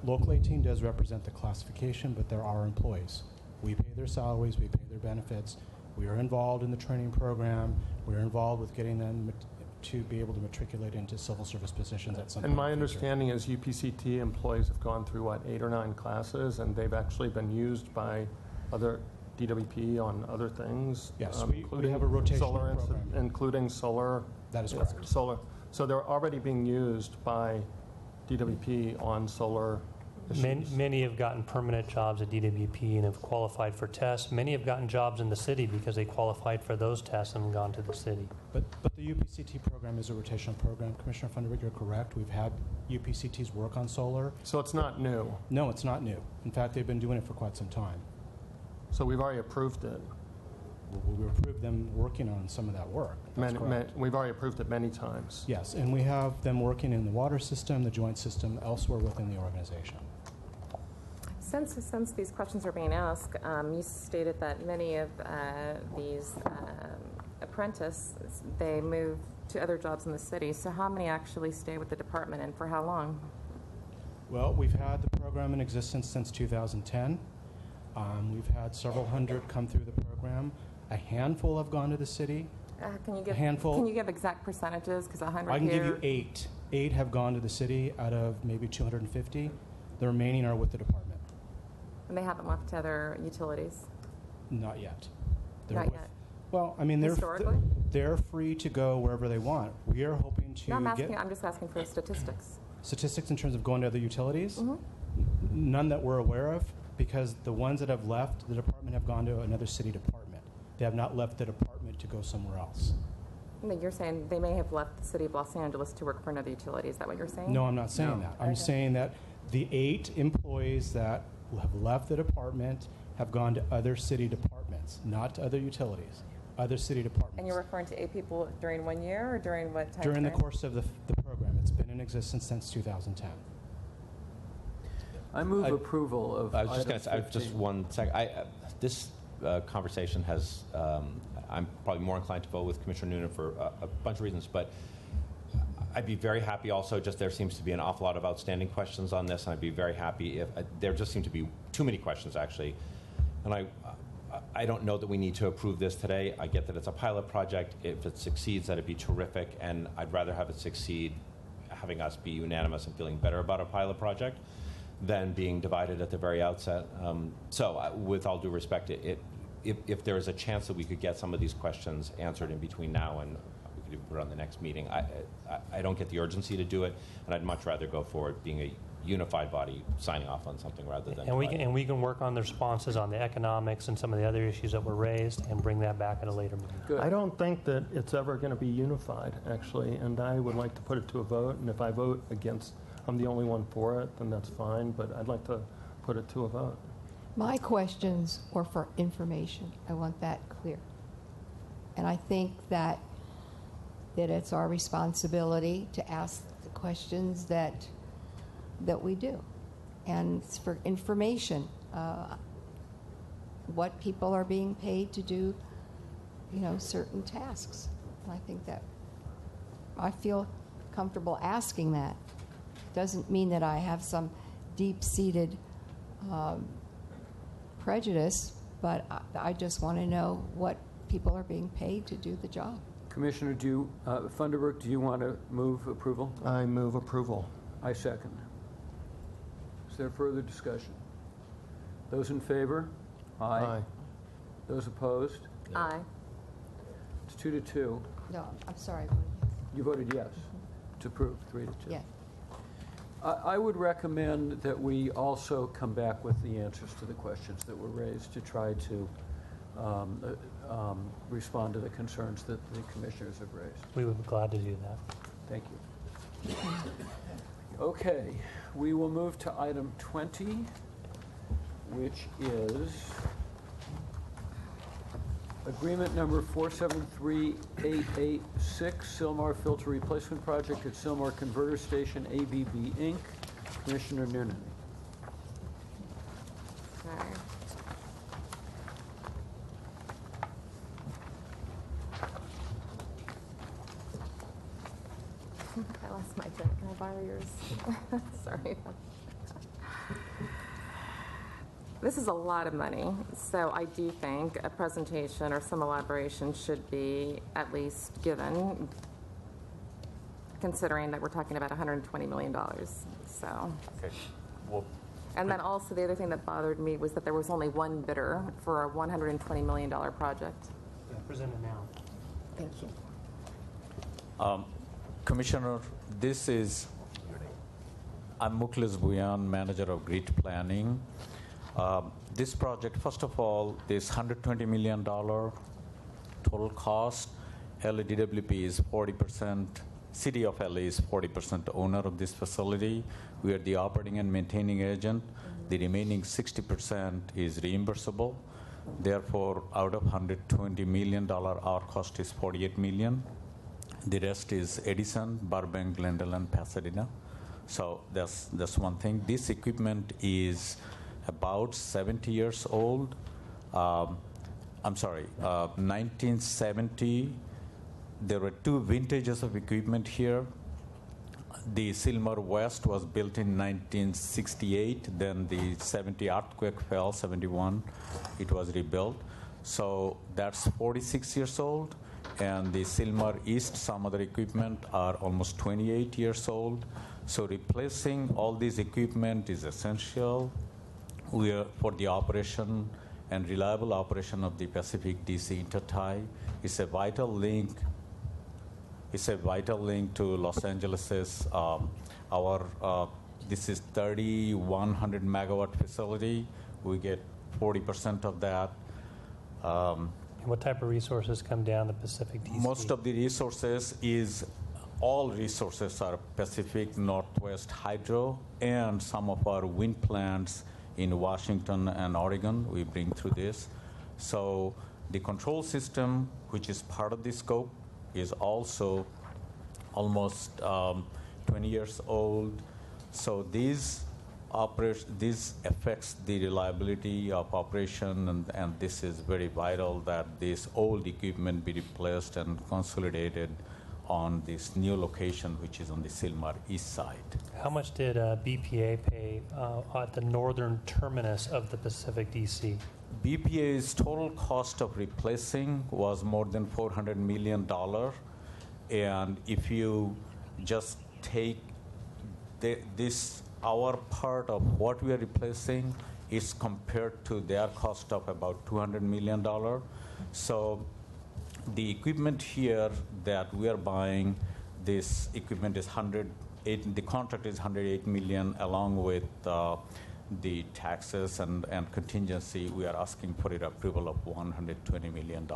Local 18 does represent the classification, but they're our employees. We pay their salaries, we pay their benefits. We are involved in the training program. We're involved with getting them to be able to matriculate into civil service positions at some point. And my understanding is UPCT employees have gone through, 8 or 9 classes, and they've actually been used by other DWP on other things. Yes, we have a rotational solar program. Including solar. That is correct. Solar. So they're already being used by DWP on solar issues. Many have gotten permanent jobs at DWP and have qualified for tests. Many have gotten jobs in the city because they qualified for those tests and gone to the city. But the UPCT program is a rotational program. Commissioner Funderburg, you're correct. We've had UPCTs work on solar. So it's not new? No, it's not new. In fact, they've been doing it for quite some time. So we've already approved it? We approved them working on some of that work. We've already approved it many times. Yes, and we have them working in the water system, the joint system, elsewhere within the organization. Since these questions are being asked, you stated that many of these apprentices, they move to other jobs in the city. So how many actually stay with the department, and for how long? Well, we've had the program in existence since 2010. We've had several hundred come through the program. A handful have gone to the city. Can you give a handful? Can you give exact percentages? Because 100 I can here. give you 8. 8 have gone to the city out of maybe 250. The remaining are with the department. And they haven't left to other utilities? Not yet. Not yet. Well, I mean, they're free to go wherever they want. We are hoping to I'm just asking for statistics. Statistics in terms of going to other utilities? Mm-hmm. None that we're aware of, because the ones that have left the department have gone to another city department. They have not left the department to go somewhere else. No, you're saying they may have left the city of Los Angeles to work for another utility. Is that what you're saying? No, I'm not saying that. I'm saying that the 8 employees that have left the department have gone to other city departments, not to other utilities, other city departments. And you're referring to 8 people during 1 year or during what time? During the course of the program. It's been in existence since 2010. I move approval of I was just item going to say, just 1 second. This conversation has, I'm probably more inclined to vote with Commissioner Noonan for a bunch of reasons, but I'd be very happy also, just there seems to be an awful lot of outstanding questions on this, and I'd be very happy if, there just seem to be too many questions actually, and I don't know that we need to approve this today. I get that it's a pilot project. If it succeeds, that'd be terrific, and I'd rather have it succeed, having us be unanimous and feeling better about a pilot project than being divided at the very outset. So with all due respect, if there is a chance that we could get some of these questions answered in between now and we could even put it on the next meeting, I don't get the urgency to do it, and I'd much rather go forward being a unified body signing off on something rather than and we can work on the responses on the economics and some of the other issues that were raised and bring that back at a later meeting. Good. I don't think that it's ever going to be unified, actually, and I would like to put it to a vote, and if I vote against, I'm the only one for it, then that's fine, but I'd like to put it to a vote. My questions were for information. I want that clear. And I think that it's our responsibility to ask the questions that we do. And it's for information. what people are being paid to do, certain tasks. And I think that I feel comfortable asking that. Doesn't mean that I have some deep-seated prejudice, but I just want to know what people are being paid to do the job. Commissioner, Funderburk, do you want to move approval? I move approval. I second. Is there further discussion? Those in favor? Aye. Those opposed? Aye. It's 2-2. No, I'm sorry. You voted yes. It's approved, 3-2. Yeah. I would recommend that we also come back with the answers to the questions that were raised to try to respond to the concerns that the commissioners have raised. We would be glad to do that. Thank you. Okay, we will move to item 20, which is agreement number 473886, Sylmar Filter Replacement Project at Sylmar Converter Station, ABB, Inc. Commissioner Noonan. Okay. I lost my pen. Can I borrow yours? Sorry. This is a lot of money, so I do think a presentation or some elaboration should be at least given, considering that we're talking about $120 million. So. Okay. Well, and then also the other thing that bothered me was that there was only one bidder for a $120 million project. Yeah, present it now. Thank you. Commissioner, I'm Mukhlis Bhuyan, manager of grid planning. This project, first of all, this $120 million total cost. LADWP is 40%, City of LA is 40% owner of this facility. We are the operating and maintaining agent. The remaining 60% is reimbursable. Therefore, out of $120 million, our cost is $48 million. The rest is Edison, Burbank, Glendale, and Pasadena. So that's one thing. This equipment is about 70 years old. 1970. There were two vintages of equipment here. The Sylmar West was built in 1968. Then the 70 earthquake fell, 71. It was rebuilt. So that's 46 years old. And the Sylmar East, some other equipment, are almost 28 years old. So replacing all this equipment is essential for the operation and reliable operation of the Pacific DC intertie. It's a vital link. It's a vital link to Los Angeles's this is 3,100 megawatt facility. We get 40% of that. What type of resources come down the Pacific DC? Most of the resources all resources are Pacific Northwest Hydro, and some of our wind plants in Washington and Oregon we bring through this. So the control system, which is part of the scope, is also almost 20 years old. So this affects the reliability of operation, and this is very vital that this old equipment be replaced and consolidated on this new location, which is on the Sylmar East side. How much did BPA pay at the northern terminus of the Pacific DC? BPA's total cost of replacing was more than $400 million. And if you just take our part of what we are replacing is compared to their cost of about $200 million. So the equipment here that we are buying, this equipment is the contract is $108 million, along with the taxes and contingency. We are asking for an approval of $120 million,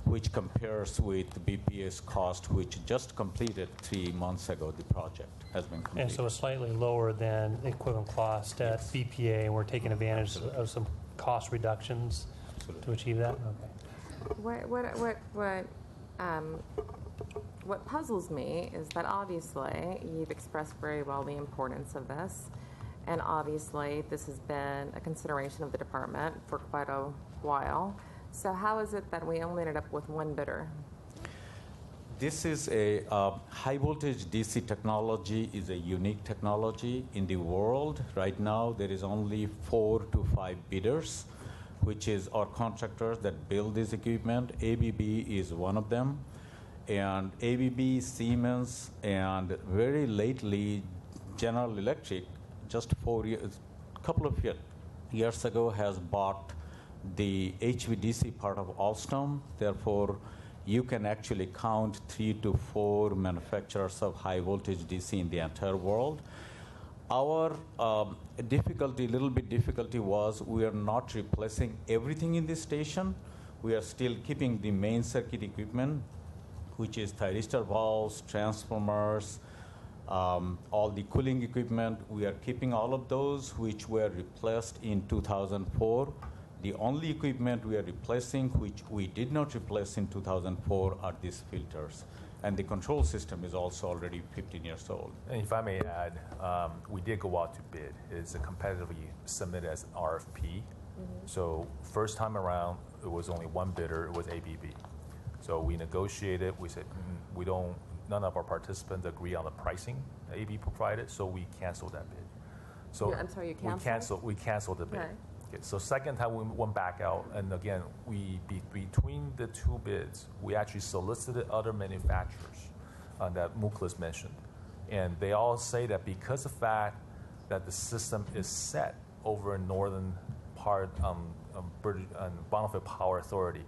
which compares with BPA's cost, which just completed 3 months ago. The project has been completed. And so it's slightly lower than the equivalent cost at BPA, and we're taking advantage of some cost reductions to achieve that? Okay. What puzzles me is that obviously you've expressed very well the importance of this, And obviously, this has been a consideration of the department for quite a while. So how is it that we only ended up with one bidder? This is a high voltage DC technology is a unique technology in the world. Right now, there is only 4 to 5 bidders, which is our contractors that build this equipment. ABB is one of them. And ABB, Siemens, and very lately, General Electric, just 4 years, couple of years ago, has bought the HVDC part of Alstom. Therefore, you can actually count 3 to 4 manufacturers of high voltage DC in the entire world. Our little bit difficulty was we are not replacing everything in this station. We are still keeping the main circuit equipment, which is thyristor valves, transformers, all the cooling equipment. We are keeping all of those, which were replaced in 2004. The only equipment we are replacing, which we did not replace in 2004, are these filters. And the control system is also already 15 years old. And if I may add, we did go out to bid. It's a competitively submitted as an RFP. So first time around, it was only one bidder. It was ABB. So we negotiated. We said none of our participants agree on the pricing that ABB provided, so we canceled that bid. So I'm sorry, you canceled? We canceled the bid. Okay. Okay, so second time we went back out, and again, between the 2 bids, we actually solicited other manufacturers that Muklas mentioned. And they all say that because of the fact that the system is set over in northern part Bonneville Power Authority,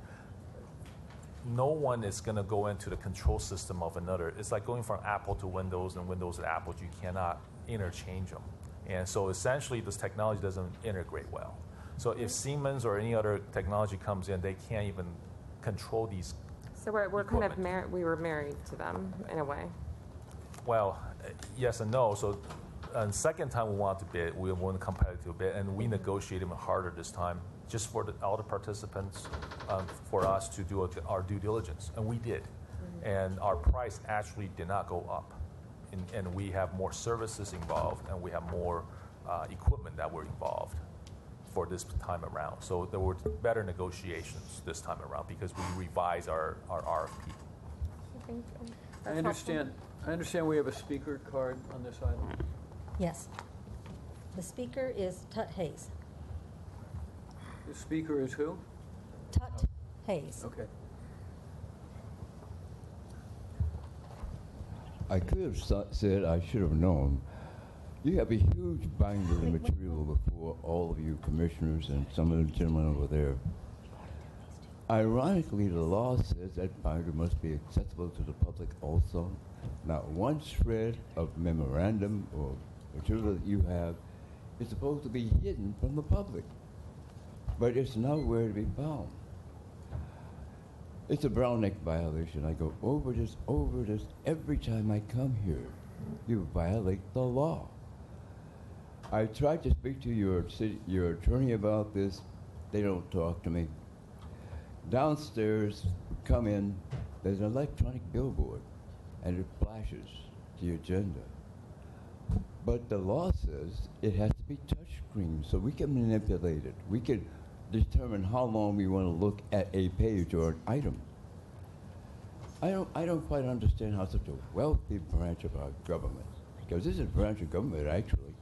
no one is going to go into the control system of another. It's like going from Apple to Windows and Windows to Apple. You cannot interchange them. And so essentially, this technology doesn't integrate well. So if Siemens or any other technology comes in, they can't even control these. So we're kind of we were married to them in a way. Well, yes and no. So second time we wanted to bid, we won a competitive bid, and we negotiated even harder this time, just for all the participants, for us to do our due diligence, and we did. And our price actually did not go up, and we have more services involved, and we have more equipment that were involved for this time around. So there were better negotiations this time around because we revised our RFP. Thank you. I understand we have a speaker card on this item. Yes. The speaker is Tut Hayes. The speaker is who? Tut Hayes. Okay. I could have said I should have known. You have a huge binder of material before all of you commissioners and some of the gentlemen over there. Ironically, the law says that binder must be accessible to the public also. Not one shred of memorandum or material that you have is supposed to be hidden from the public, but it's nowhere to be found. It's a Brown Act violation. I go over this every time I come here. You violate the law. I tried to speak to your attorney about this. They don't talk to me. Downstairs, come in, there's an electronic billboard, and it flashes the agenda. But the law says it has to be touchscreen, so we can manipulate it. We can determine how long we want to look at a page or an item. I don't quite understand how such a wealthy branch of our government, because this is a branch of government that actually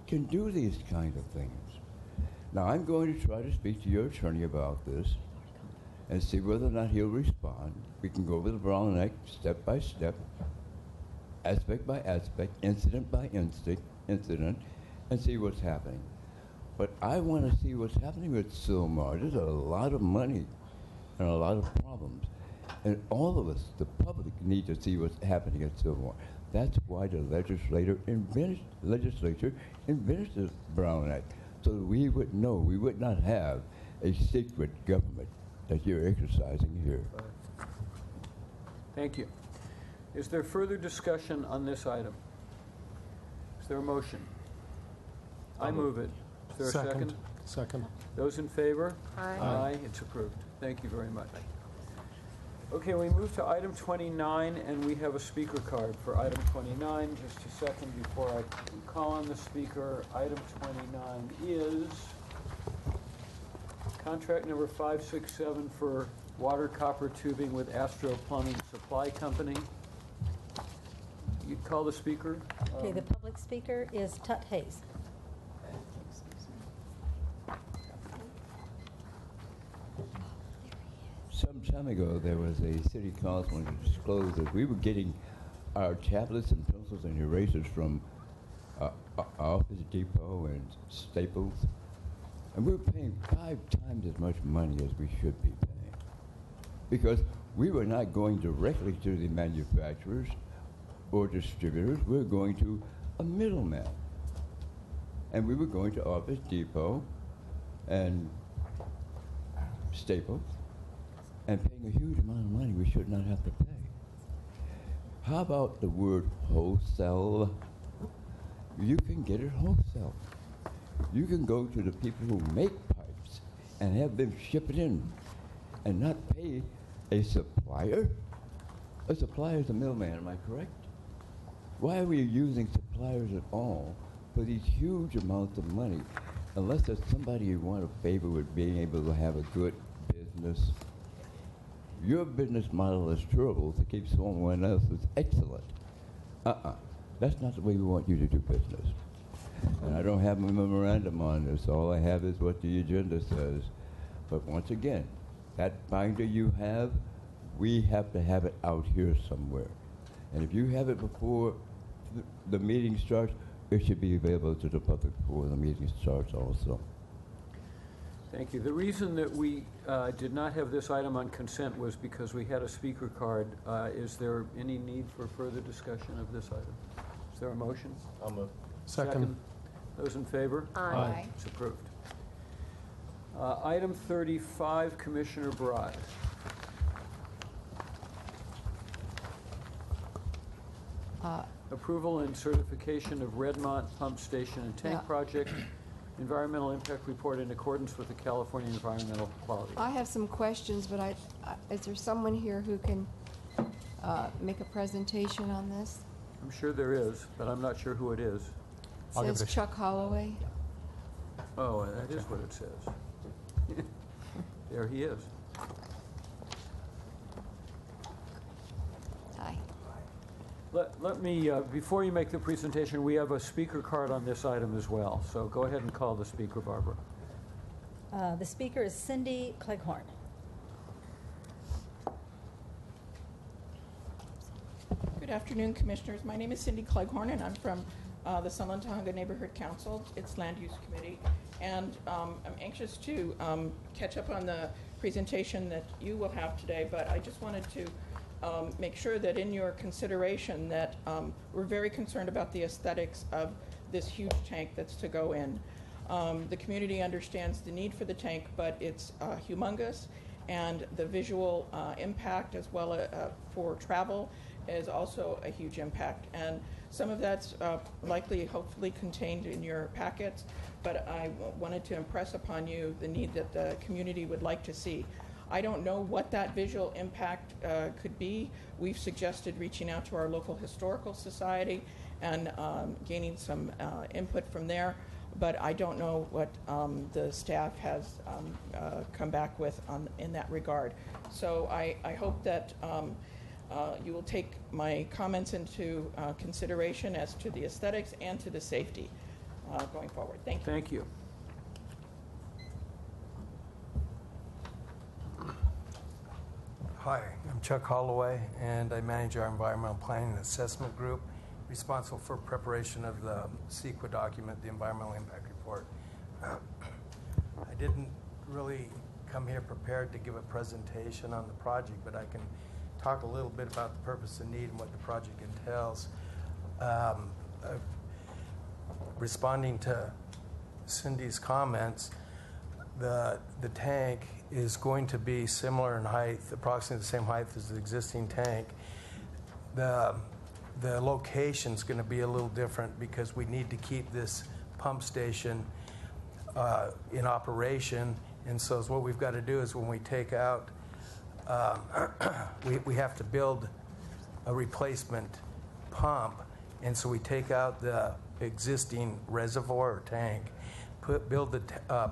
can do these kind of things. Now, I'm going to try to speak to your attorney about this and see whether or not he'll respond. We can go over the Brown Act step by step, aspect by aspect, incident by incident, and see what's happening. But I want to see what's happening with Sylmar. There's a lot of money and a lot of problems. And all of us, the public, need to see what's happening at Sylmar. That's why the legislature invented the Brown Act, so that we would know, we would not have a secret government that you're exercising here. Thank you. Is there further discussion on this item? Is there a motion? I move it. Is there a second? Second. Those in favor? Aye. Aye. It's approved. Thank you very much. Okay, we move to item 29, and we have a speaker card for item 29. Just a second before I call on the speaker. Item 29 is contract number 567 for water copper tubing with Astro Plumbing Supply Company. You call the speaker. Okay, the public speaker is Tut Hayes. Some time ago, there was a city council that disclosed that we were getting our tablets and pencils and erasers from Office Depot and Staples, and we were paying 5 times as much money as we should be paying, because we were not going directly to the manufacturers or distributors. We were going to a middleman, and we were going to Office Depot and Staples and paying a huge amount of money we should not have to pay. How about the word wholesale? You can get it wholesale. You can go to the people who make pipes and have them ship it in and not pay a supplier. A supplier is a middleman, am I correct? Why are we using suppliers at all for these huge amounts of money, unless there's somebody you want to favor with being able to have a good business? Your business model is terrible to keep someone else's excellent. That's not the way we want you to do business. And I don't have a memorandum on this. All I have is what the agenda says. But once again, that binder you have, we have to have it out here somewhere. And if you have it before the meeting starts, it should be available to the public before the meeting starts also. Thank you. The reason that we did not have this item on consent was because we had a speaker card. Is there any need for further discussion of this item? Is there a motion? I'll move. Second. Those in favor? Aye. It's approved. Item 35, Commissioner Bride. Approval and certification of Redmont Pump Station and Tank Project, environmental impact report in accordance with the California Environmental Quality. I have some questions, but is there someone here who can make a presentation on this? I'm sure there is, but I'm not sure who it is. It says Chuck Holloway. Oh, that is what it says. There he is. Hi. Let me, before you make the presentation, we have a speaker card on this item as well. So go ahead and call the speaker, Barbara. The speaker is Cindy Cleghorn. Good afternoon, Commissioners. My name is Cindy Cleghorn, and I'm from the Sunland Tujunga Neighborhood Council, its Land Use Committee. And I'm anxious to catch up on the presentation that you will have today, but I just wanted to make sure that in your consideration that we're very concerned about the aesthetics of this huge tank that's to go in. The community understands the need for the tank, but it's humongous, and the visual impact as well for travel is also a huge impact. And some of that's likely, hopefully, contained in your packets, but I wanted to impress upon you the need that the community would like to see. I don't know what that visual impact could be. We've suggested reaching out to our local historical society and gaining some input from there, but I don't know what the staff has come back with in that regard. So I hope that you will take my comments into consideration as to the aesthetics and to the safety going forward. Thank you. Thank you. Hi, I'm Chuck Holloway, and I manage our environmental planning and assessment group, responsible for preparation of the CEQA document, the environmental impact report. I didn't really come here prepared to give a presentation on the project, but I can talk a little bit about the purpose and need and what the project entails. Responding to Cindy's comments, the tank is going to be similar in height, approximately the same height as the existing tank. The location's going to be a little different because we need to keep this pump station in operation. And so what we've got to do is when we take out we have to build a replacement pump, and so we take out the existing reservoir or tank, build the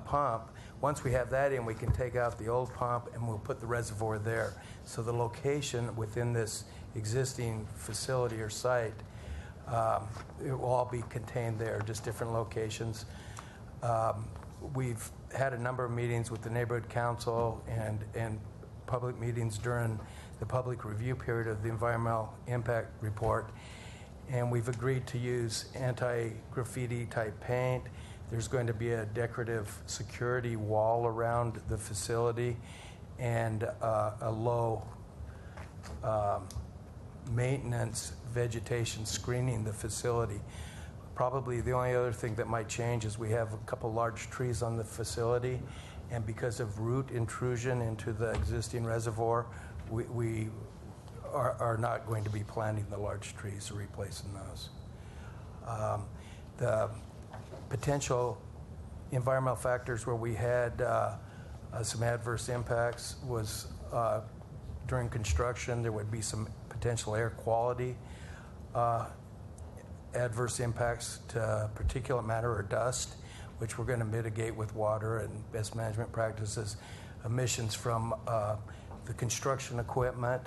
pump. Once we have that in, we can take out the old pump and we'll put the reservoir there. So the location within this existing facility or site, it will all be contained there, just different locations. We've had a number of meetings with the neighborhood council and public meetings during the public review period of the environmental impact report, and we've agreed to use anti-graffiti type paint. There's going to be a decorative security wall around the facility and a low maintenance vegetation screening the facility. Probably the only other thing that might change is we have a couple large trees on the facility, and because of root intrusion into the existing reservoir, we are not going to be planting the large trees or replacing those. The potential environmental factors where we had some adverse impacts was during construction. There would be some potential air quality adverse impacts to particulate matter or dust, which we're going to mitigate with water and best management practices. Emissions from the construction equipment,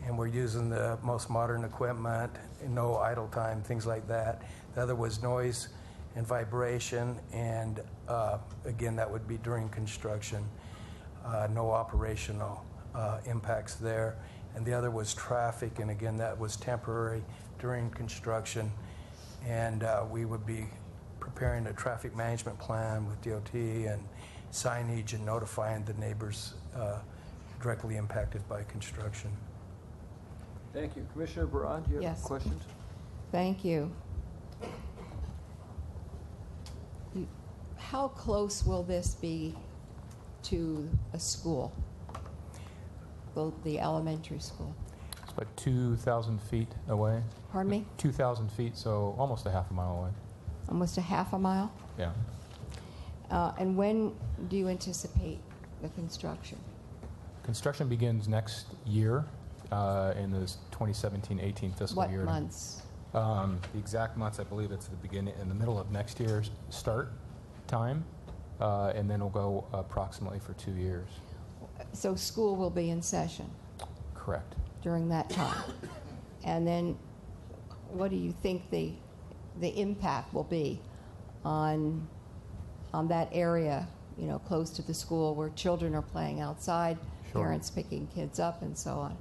and we're using the most modern equipment, no idle time, things like that. The other was noise and vibration, and again, that would be during construction. No operational impacts there. And the other was traffic, and again, that was temporary during construction. And we would be preparing a traffic management plan with DOT and signage and notifying the neighbors directly impacted by construction. Thank you. Commissioner Barad, do you have questions? Thank you. How close will this be to a school, the elementary school? It's about 2,000 feet away. Pardon me? 2,000 feet, so almost a half a mile away. Almost a half a mile? Yeah. And when do you anticipate the construction? Construction begins next year in the 2017-18 fiscal year. What months? The exact months, I believe it's the beginning, in the middle of next year's start time, and then it'll go approximately for 2 years. So school will be in session? Correct. During that time. And then what do you think the impact will be on that area, you know, close to the school where children are playing outside, Sure. parents picking kids up and so on?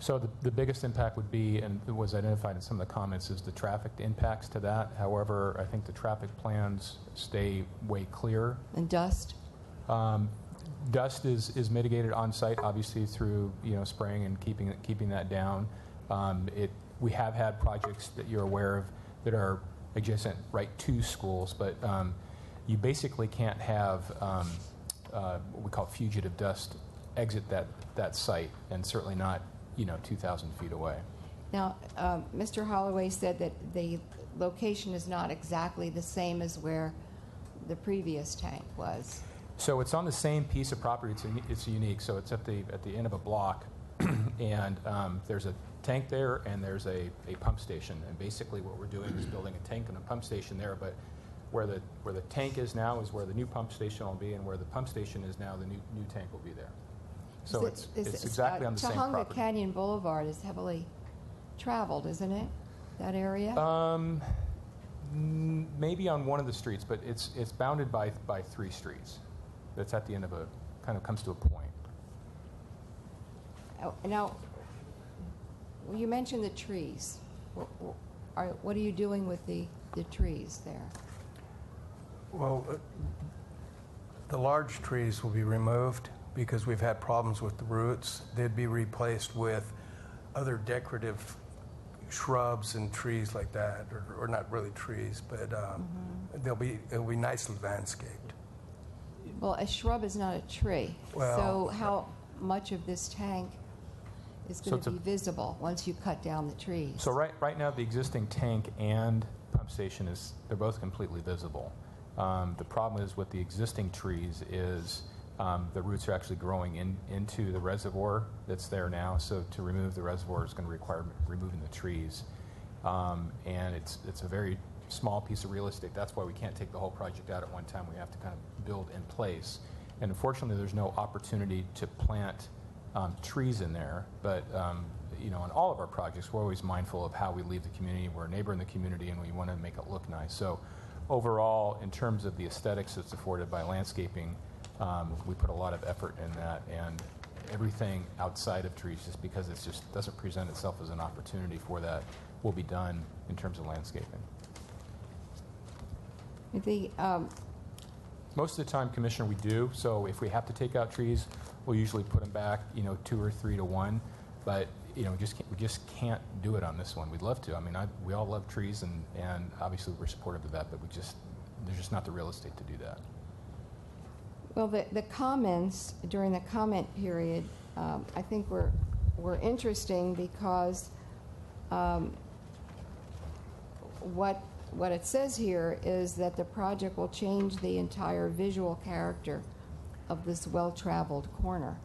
So the biggest impact would be, and it was identified in some of the comments, is the traffic impacts to that. However, I think the traffic plans stay way clear. And dust? Dust is mitigated on site, obviously through spraying and keeping that down. We have had projects that you're aware of that are adjacent right to schools, but you basically can't have what we call fugitive dust exit that site, and certainly not 2,000 feet away. Now, Mr. Holloway said that the location is not exactly the same as where the previous tank was. So it's on the same piece of property. It's unique. So it's at the end of a block, and there's a tank there, and there's a pump station. And basically, what we're doing is building a tank and a pump station there. But where the tank is now is where the new pump station will be, and where the pump station is now, the new tank will be there. So it's exactly on the same Tahunga property. Canyon Boulevard is heavily traveled, isn't it? That area? Maybe on one of the streets, but it's bounded by 3 streets. That's at the end of kind of comes to a point. Now, you mentioned the trees. What are you doing with the trees there? Well, the large trees will be removed because we've had problems with the roots. They'd be replaced with other decorative shrubs and trees like that, or not really trees, but it'll be nicely landscaped. Well, a shrub is not a tree. Well, so how much of this tank is going to be visible once you cut down the trees? So right now, the existing tank and pump station they're both completely visible. The problem is with the existing trees is The roots are actually growing into the reservoir that's there now. So to remove the reservoir is going to require removing the trees. And it's a very small piece of real estate. That's why we can't take the whole project out at one time. We have to kind of build in place. And unfortunately, there's no opportunity to plant trees in there. But you know, on all of our projects, we're always mindful of how we leave the community. We're a neighbor in the community, and we want to make it look nice. So overall, in terms of the aesthetics that's afforded by landscaping, we put a lot of effort in that. And everything outside of trees, just because it just doesn't present itself as an opportunity for that, will be done in terms of landscaping. Most of the time, Commissioner, we do. So if we have to take out trees, we'll usually put them back, you know, 2 or 3 to 1. But you know, we just can't do it on this one. We'd love to. I mean, we all love trees, and obviously we're supportive of that. But there's just not the real estate to do that. Well, the comments during the comment period, I think were interesting because what it says here is that the project will change the entire visual character of this well-traveled corner.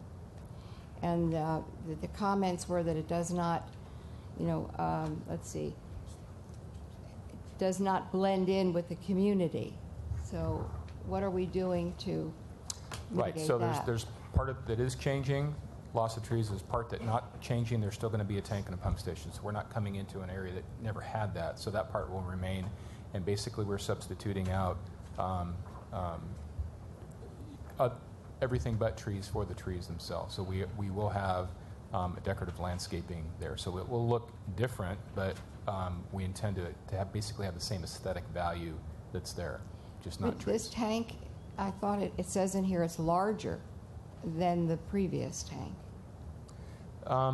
And the comments were that it does not, you know, does not blend in with the community. So what are we doing to mitigate Right, so that? there's part of that is changing. Loss of trees is part that not changing. There's still going to be a tank and a pump station. So we're not coming into an area that never had that. So that part will remain. And basically we're substituting out everything but trees for the trees themselves. So we will have decorative landscaping there. So it will look different, but we intend to basically have the same aesthetic value that's there, just not trees. This tank, I thought it says in here it's larger than the previous tank.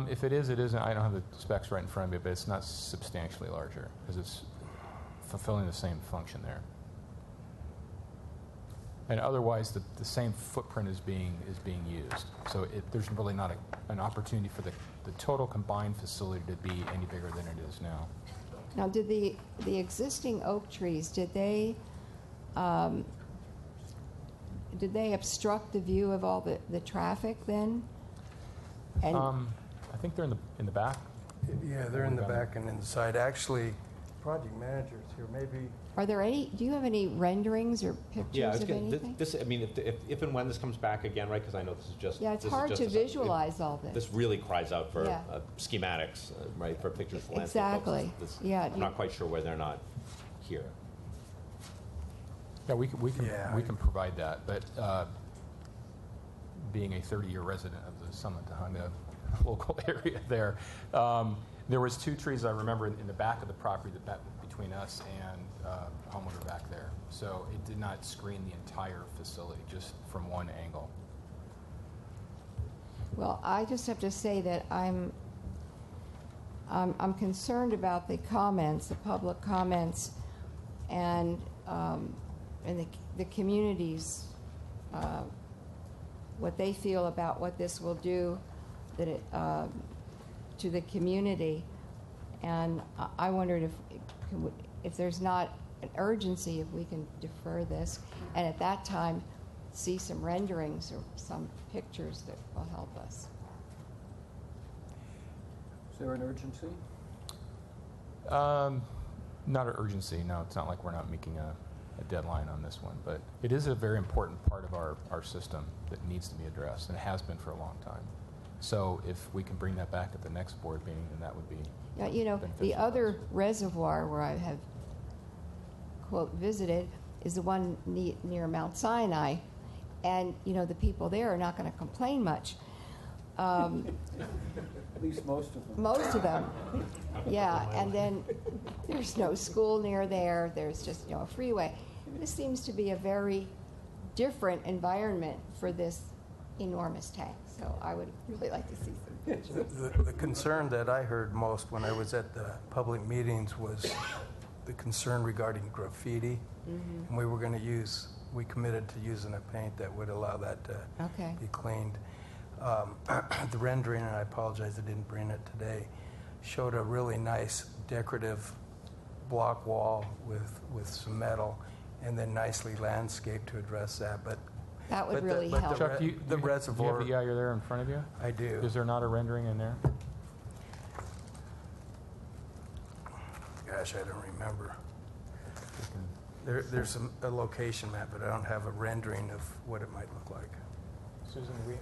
If it is, it isn't. I don't have the specs right in front of me, but it's not substantially larger because it's fulfilling the same function there. And otherwise, the same footprint is being used. So there's really not an opportunity for the total combined facility to be any bigger than it is now. Now, did the existing oak trees, did they obstruct the view of all the traffic then? And I think they're in the back. Yeah, they're in the back and inside. Actually, project managers here, maybe. are there any? Do you have any renderings or pictures Yeah, of anything? I mean, if and when this comes back again, right? Because I know this is just. Yeah, it's this is hard just to a- visualize all this. This really cries out for Yeah. schematics, right? For pictures for landscape. Exactly. Folks. Yeah, I'm not quite sure why they're not here. Yeah, we can provide that, but being a 30-year resident of the Summit Tahunga local area there was 2 trees I remember in the back of the property between us and homeowner back there. So it did not screen the entire facility, just from one angle. Well, I just have to say that I'm concerned about the comments, the public comments, and the communities, what they feel about what this will do to the community. And I wondered if there's not an urgency, if we can defer this, and at that time see some renderings or some pictures that will help us. Is there an urgency? Not an urgency, no. It's not like we're not making a deadline on this one, but it is a very important part of our system that needs to be addressed, and it has been for a long time. So if we can bring that back at the next board meeting, then that would be Yeah, you know, the other reservoir where I have, quote, visited is the one near Mount Sinai, and, you know, the people there are not going to complain much. At least most of them. Most of them, yeah. And then there's no school near there. There's just, you know, a freeway. This seems to be a very different environment for this enormous tank. So I would really like to see some pictures. The concern that I heard most when I was at the public meetings was the concern regarding graffiti. Mm-hmm. And we committed to using a paint that would allow that to be cleaned. The rendering, and I apologize I didn't bring it today, showed a really nice decorative block wall with some metal, and then nicely landscaped to address that. But That would But really but help. Chuck, The you have reservoir. the EIR there in front of you? I do. Is there not a rendering in there? Gosh, I don't remember. There's a location map, but I don't have a rendering of what it might look like. Susan, okay.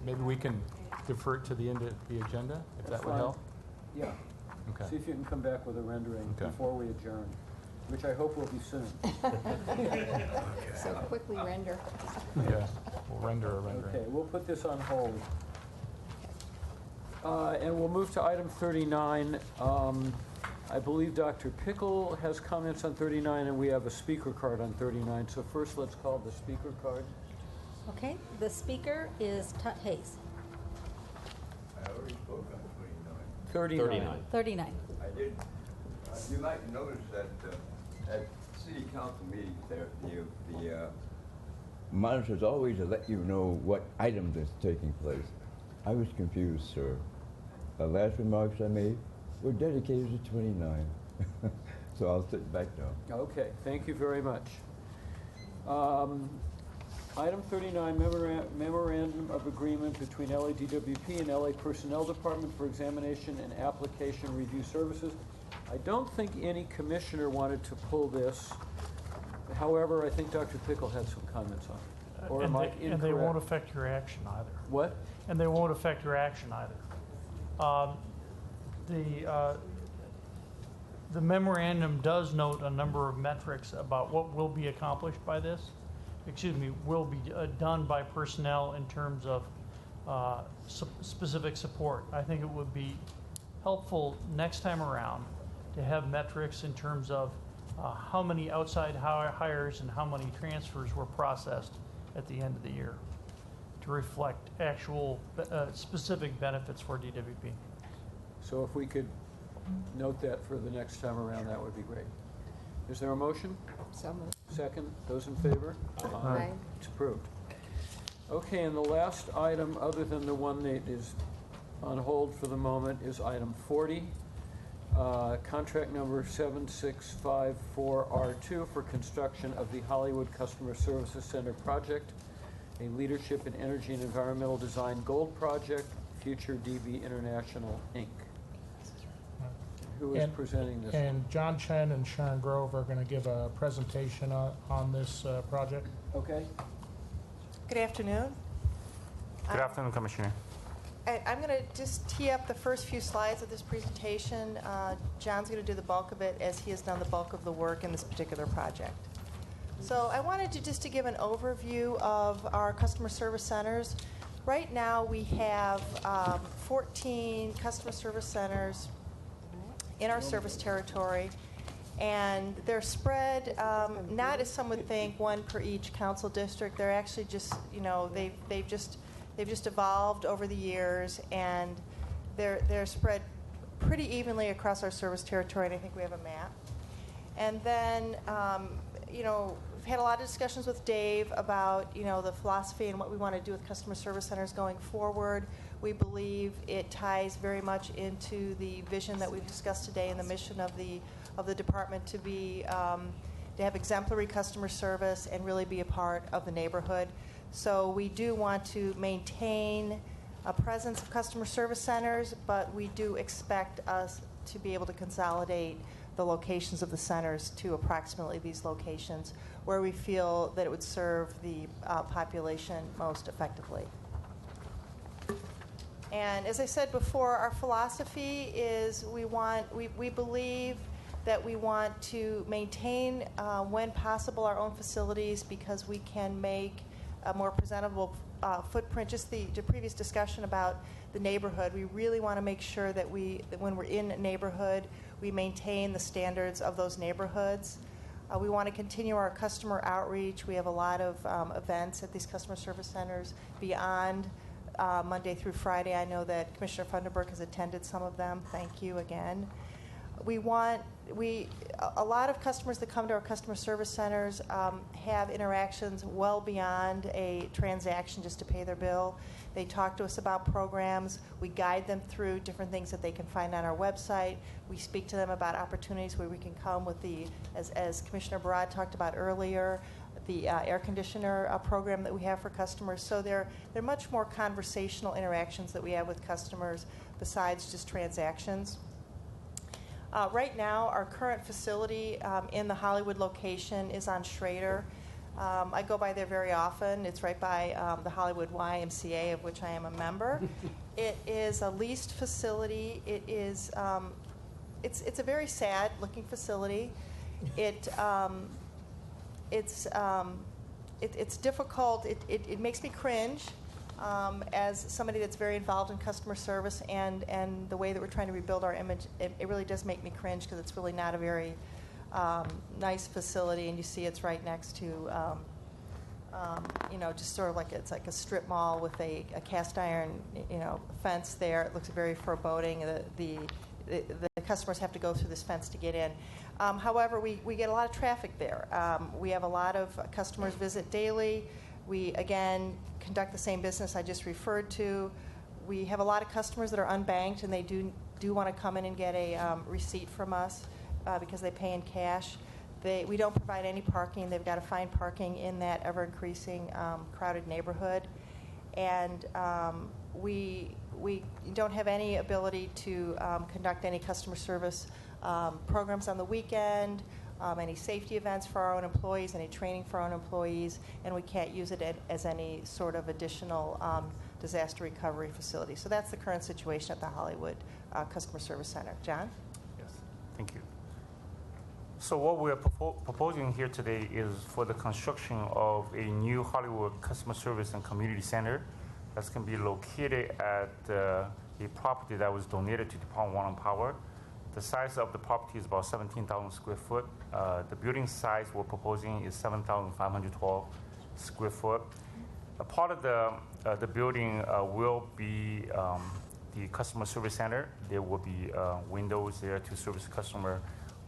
Maybe we can defer it to the end of the agenda, if that would Fine. help? Yeah. Okay. See if you can come back with a rendering Okay. before we adjourn, which I hope will be soon. So quickly render. Yeah, we'll render a rendering. Okay, we'll put this on hold. And we'll move to item 39. I believe Dr. Pickle has comments on 39, and we have a speaker card on 39. So first, let's call the speaker card. Okay, the speaker is Tut Hayes. I already spoke on 39. 39. I did. You might notice that at city council meetings, the monitors always let you know what item is taking place. I was confused, sir. The last remarks I made were dedicated to 29. So I'll sit back now. Okay, thank you very much. Item 39, memorandum of agreement between LADWP and LA Personnel Department for examination and application review services. I don't think any commissioner wanted to pull this. However, I think Dr. Pickle had some comments on it. Or am I incorrect? And they won't affect your action either. What? And they won't affect your action either. The memorandum does note a number of metrics about what will be accomplished by this. Will be done by personnel in terms of specific support. I think it would be helpful next time around to have metrics in terms of how many outside hires and how many transfers were processed at the end of the year to reflect actual specific benefits for DWP. So if we could note that for the next time around, that would be great. Is there a motion? So moved. Second. Those in favor? Aye. It's approved. Okay, and the last item, other than the one that is on hold for the moment, is item 40. Contract number 7654R2 for construction of the Hollywood Customer Services Center project, a Leadership in Energy and Environmental Design Gold project, Future DB International, Inc. Who is presenting this? And John Chen and Sharon Grove are going to give a presentation on this project. Okay. Good afternoon. Good afternoon, Commissioner. I'm going to just tee up the first few slides of this presentation. John's going to do the bulk of it, as he has done the bulk of the work in this particular project. So I wanted to give an overview of our customer service centers. Right now we have 14 customer service centers in our service territory, and they're spread not as some would think, one per each council district. They're actually just, they've just evolved over the years, and they're spread pretty evenly across our service territory, and I think we have a map. And then, we've had a lot of discussions with Dave about, the philosophy and what we want to do with customer service centers going forward. We believe it ties very much into the vision that we've discussed today and the mission of the department to have exemplary customer service and really be a part of the neighborhood. So we do want to maintain a presence of customer service centers, but we do expect us to be able to consolidate the locations of the centers to approximately these locations where we feel that it would serve the population most effectively. And as I said before, our philosophy is we believe that we want to maintain, when possible, our own facilities because we can make a more presentable footprint. Just the previous discussion about the neighborhood, we really want to make sure that when we're in a neighborhood, we maintain the standards of those neighborhoods. We want to continue our customer outreach. We have a lot of events at these customer service centers beyond Monday through Friday. I know that Commissioner Funderburk has attended some of them. Thank you again. A lot of customers that come to our customer service centers have interactions well beyond a transaction just to pay their bill. They talk to us about programs. We guide them through different things that they can find on our website. We speak to them about opportunities where we can come with as Commissioner Barad talked about earlier, the air conditioner program that we have for customers. So they're much more conversational interactions that we have with customers besides just transactions. Right now, our current facility in the Hollywood location is on Schrader. I go by there very often. It's right by the Hollywood YMCA, of which I am a member. It is a leased facility. It is it's a very sad-looking facility. It's difficult. It makes me cringe as somebody that's very involved in customer service, and the way that we're trying to rebuild our image. It really does make me cringe because it's really not a very nice facility, and you see it's right next to, just sort of like it's like a strip mall with a cast iron, fence there. It looks very foreboding. The customers have to go through this fence to get in. However, we get a lot of traffic there. We have a lot of customers visit daily. We, again, conduct the same business I just referred to. We have a lot of customers that are unbanked, and they do want to come in and get a receipt from us because they pay in cash. We don't provide any parking. They've got to find parking in that ever-increasing crowded neighborhood. And we don't have any ability to conduct any customer service programs on the weekend, any safety events for our own employees, any training for our own employees, and we can't use it as any sort of additional disaster recovery facility. So that's the current situation at the Hollywood Customer Service Center. John? Yes, thank you. So what we're proposing here today is for the construction of a new Hollywood Customer Service and Community Center that's going to be located at a property that was donated to Department of Water and Power. The size of the property is about 17,000 square foot. The building size we're proposing is 7,512 square foot. A part of the building will be the customer service center. There will be windows there to service the customer.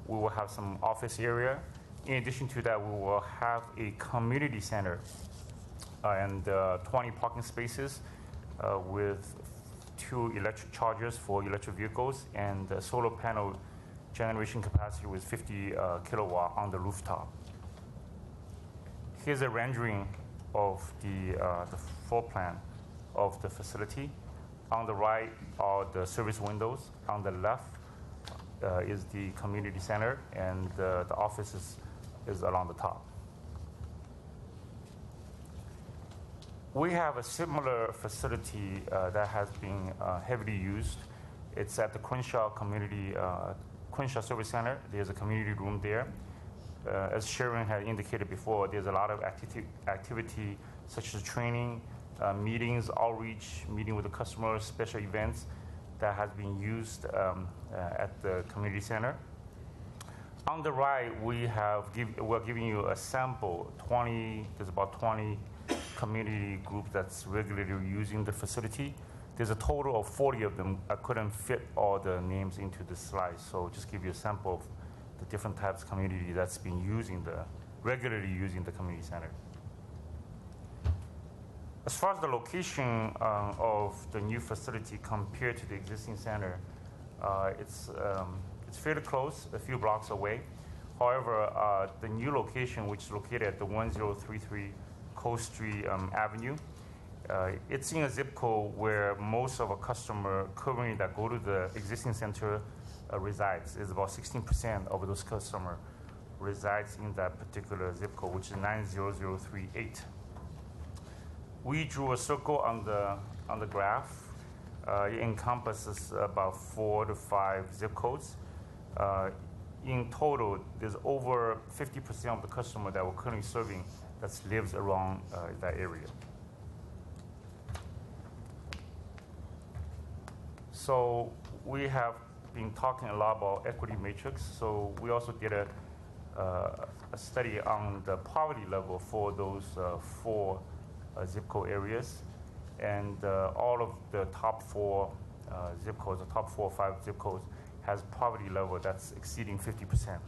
We will have some office area. In addition to that, we will have a community center and 20 parking spaces with 2 electric chargers for electric vehicles and solar panel generation capacity with 50 kilowatt on the rooftop. Here's a rendering of the floor plan of the facility. On the right are the service windows. On the left is the community center, and the office is along the top. We have a similar facility that has been heavily used. It's at the Crenshaw Service Center. There's a community room there. As Sharon had indicated before, there's a lot of activity such as training, meetings, outreach, meeting with the customers, special events that has been used at the community center. On the right, we're giving you a sample. There's about 20 community groups that's regularly using the facility. There's a total of 40 of them. I couldn't fit all the names into the slide, so just give you a sample of the different types of community that's been regularly using the community center. As far as the location of the new facility compared to the existing center, it's fairly close, a few blocks away. However, the new location, which is located at the 1033 Coast Street Avenue, it's in a zip code where most of our customer currently that go to the existing center resides. It's about 16% of those customers resides in that particular zip code, which is 90038. We drew a circle on the graph. It encompasses about 4 to 5 zip codes. In total, there's over 50% of the customer that we're currently serving that lives around that area. So we have been talking a lot about equity matrix. So we also did a study on the poverty level for those 4 zip code areas, and all of the top 4 zip codes, the top 4 or 5 zip codes, has poverty level that's exceeding 50%,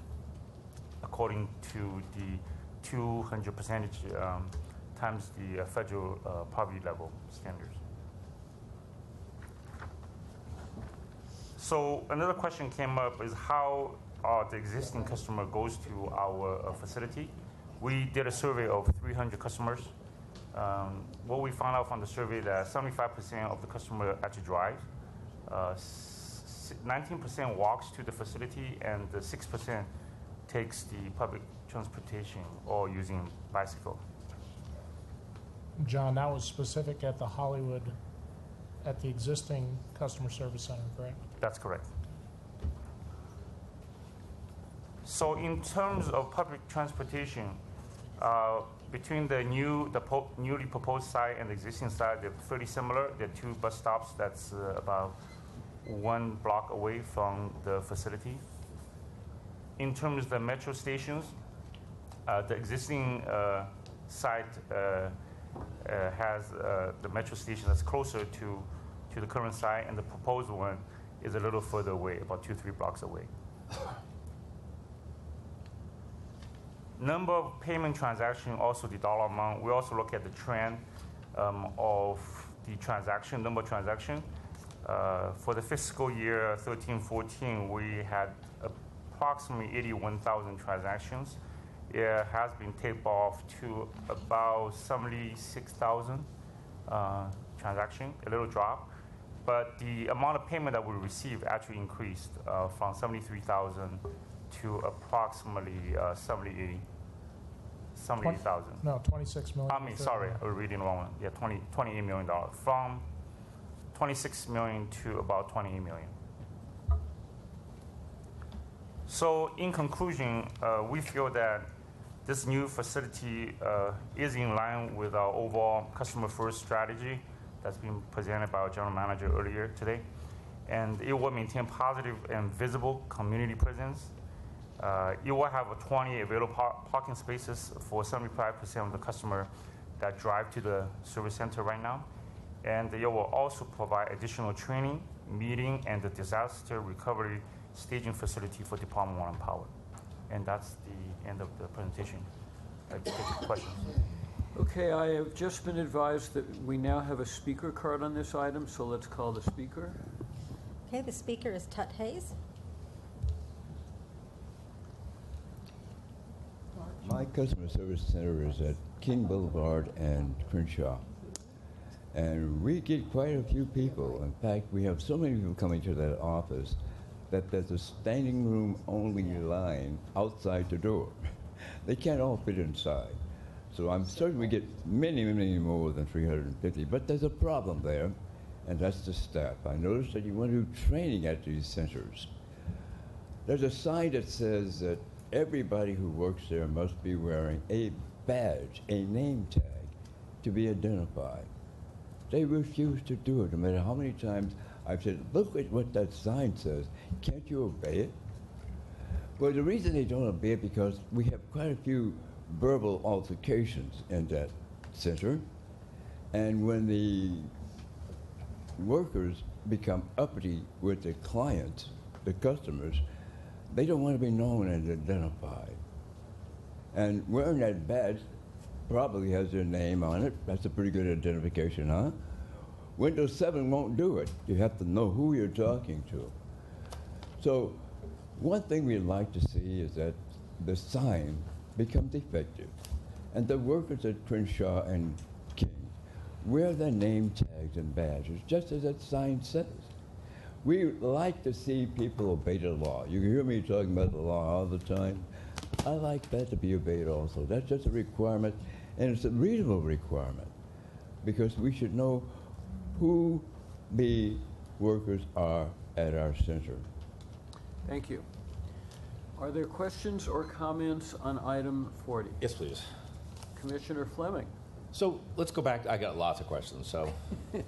according to the 200% times the federal poverty level standards. So another question came up is how the existing customer goes to our facility. We did a survey of 300 customers. What we found out from the survey that 75% of the customer actually drive, 19% walks to the facility, and 6% takes the public transportation or using bicycle. John, that was specific at the Hollywood, at the existing customer service center, correct? That's correct. So in terms of public transportation, between the newly proposed site and the existing site, they're pretty similar. They're 2 bus stops that's about 1 block away from the facility. In terms of the metro stations, the existing site has the metro station that's closer to the current site, and the proposed one is a little further away, about 2-3 blocks away. Number of payment transaction, also the dollar amount. We also look at the trend of the transaction, number of transaction. For the fiscal year 13-14, we had approximately 81,000 transactions. It has been taped off to about 76,000 transaction, a little drop. But the amount of payment that we received actually increased from 73,000 to approximately 78,000. No, 26 million. I mean, sorry, I was reading the wrong one. Yeah, $28 million. From 26 million to about 28 million. So in conclusion, we feel that this new facility is in line with our overall customer-first strategy that's been presented by our general manager earlier today. And it will maintain positive and visible community presence. It will have 20 available parking spaces for 75% of the customer that drive to the service center right now. And it will also provide additional training, meeting, and the disaster recovery staging facility for Department of Water and Power. And that's the end of the presentation. I take questions. Okay, I have just been advised that we now have a speaker card on this item, so let's call the speaker. Okay, the speaker is Tut Hayes. My customer service center is at King Boulevard and Crenshaw. And we get quite a few people. In fact, we have so many people coming to that office that there's a standing room only line outside the door. They can't all fit inside. So I'm certain we get many, many more than 350. But there's a problem there, and that's the staff. I noticed that you want to do training at these centers. There's a sign that says that everybody who works there must be wearing a badge, a name tag, to be identified. They refuse to do it, no matter how many times I've said, look at what that sign says. Can't you obey it? Well, the reason they don't obey it because we have quite a few verbal altercations in that center. And when the workers become uppity with the clients, the customers, they don't want to be known and identified. And wearing that badge probably has their name on it. That's a pretty good identification, huh? Windows 7 won't do it. You have to know who you're talking to. So one thing we'd like to see is that the sign becomes effective. And the workers at Crenshaw and King wear their name tags and badges, just as that sign says. We like to see people obey the law. You hear me talking about the law all the time. I like that to be obeyed also. That's just a requirement, and it's a reasonable requirement, because we should know who the workers are at our center. Thank you. Are there questions or comments on item 40? Yes, please. Commissioner Fleming. So let's go back. I got lots of questions, so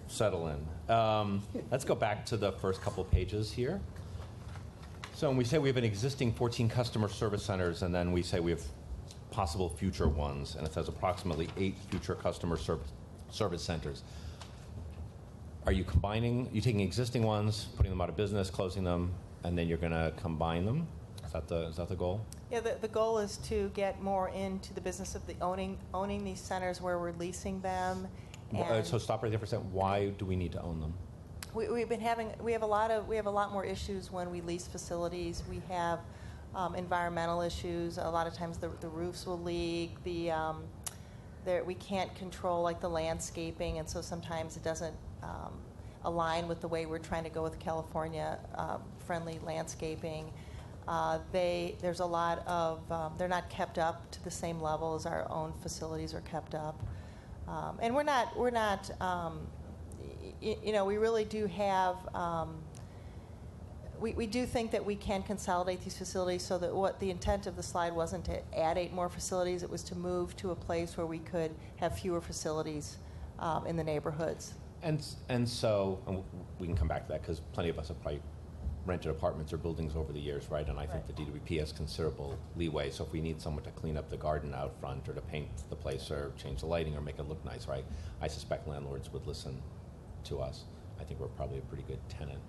settle in. Let's go back to the first couple of pages here. So when we say we have an existing 14 customer service centers, and then we say we have possible future ones, and it says approximately 8 future customer service centers. Are you combining, you taking existing ones, putting them out of business, closing them? and then you're going to combine them? Is that the goal? Yeah, the goal is to get more into the business of the owning these centers where we're leasing them. And So stop right there for a second. Why do we need to own them? we have a lot more issues when we lease facilities. We have environmental issues. A lot of times the roofs will leak. We can't control like the landscaping, and so sometimes it doesn't align with the way we're trying to go with California friendly landscaping. There's a lot of they're not kept up to the same level as our own facilities are kept up, and we're not we really do have. We do think that we can consolidate these facilities so that what the intent of the slide wasn't to add 8 more facilities, it was to move to a place where we could have fewer facilities in the neighborhoods. And so we can come back to that because plenty of us have probably rented apartments or buildings over the years, right? And I think the DWP has considerable leeway. So if we need someone to clean up the garden out front or to paint the place or change the lighting or make it look nice, right? I suspect landlords would listen to us. I think we're probably a pretty good tenant.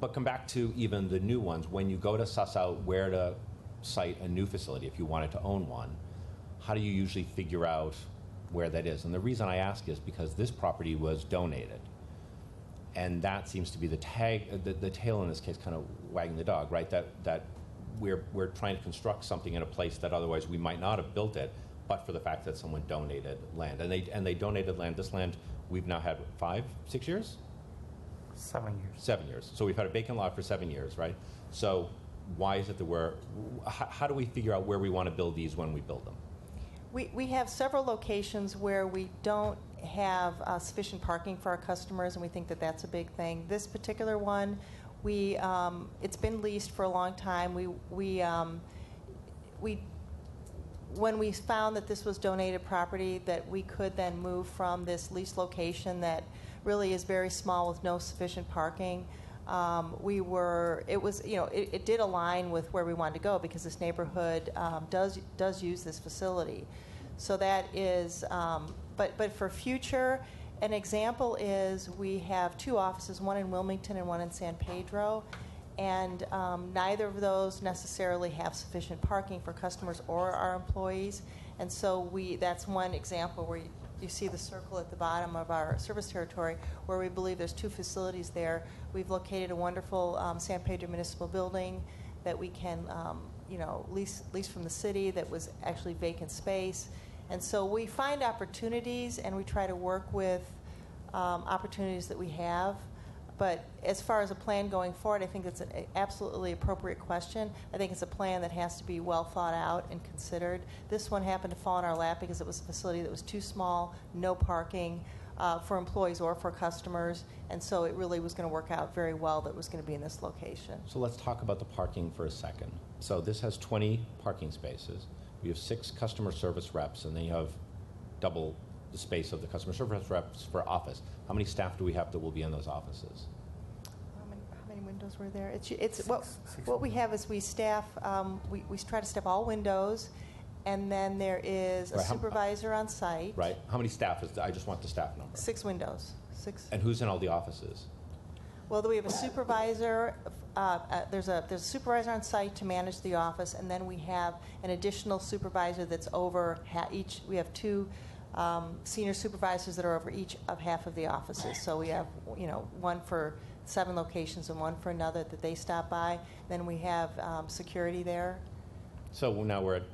But come back to even the new ones. When you go to suss out where to site a new facility, if you wanted to own one, how do you usually figure out where that is? And the reason I ask is because this property was donated. And that seems to be the tail in this case kind of wagging the dog, right? That we're trying to construct something in a place that otherwise we might not have built it, but for the fact that someone donated land. And they donated land. This land we've now had 5, 6 years? 7 years. 7 years. So we've had a vacant lot for 7 years, right? So why is it that how do we figure out where we want to build these when we build them? We have several locations where we don't have sufficient parking for our customers, and we think that that's a big thing. This particular one, it's been leased for a long time. When we found that this was donated property, that we could then move from this leased location that really is very small with no sufficient parking. It did align with where we wanted to go because this neighborhood does use this facility. So that is, but for future, an example is we have 2 offices, one in Wilmington and one in San Pedro, and neither of those necessarily have sufficient parking for customers or our employees. And so that's one example where you see the circle at the bottom of our service territory where we believe there's 2 facilities there. We've located a wonderful San Pedro municipal building that we can lease from the city that was actually vacant space. And so we find opportunities and we try to work with opportunities that we have. But as far as a plan going forward, I think it's an absolutely appropriate question. I think it's a plan that has to be well thought out and considered. This one happened to fall in our lap because it was a facility that was too small, no parking for employees or for customers, and so it really was going to work out very well that it was going to be in this location. So let's talk about the parking for a second. So this has 20 parking spaces. We have 6 customer service reps, and then you have double the space of the customer service reps for office. How many staff do we have that will be in those offices? How many windows were there? What we have is we staff. We try to staff all windows, and then there is a supervisor on site. Right. How many staff is? I just want the staff number. 6 windows. 6. And who's in all the offices? Well, we have a supervisor. There's a supervisor on site to manage the office, and then we have an additional supervisor that's over each. We have 2 senior supervisors that are over each of half of the offices. So we have, one for 7 locations and one for another that they stop by. Then we have security there. So now we're at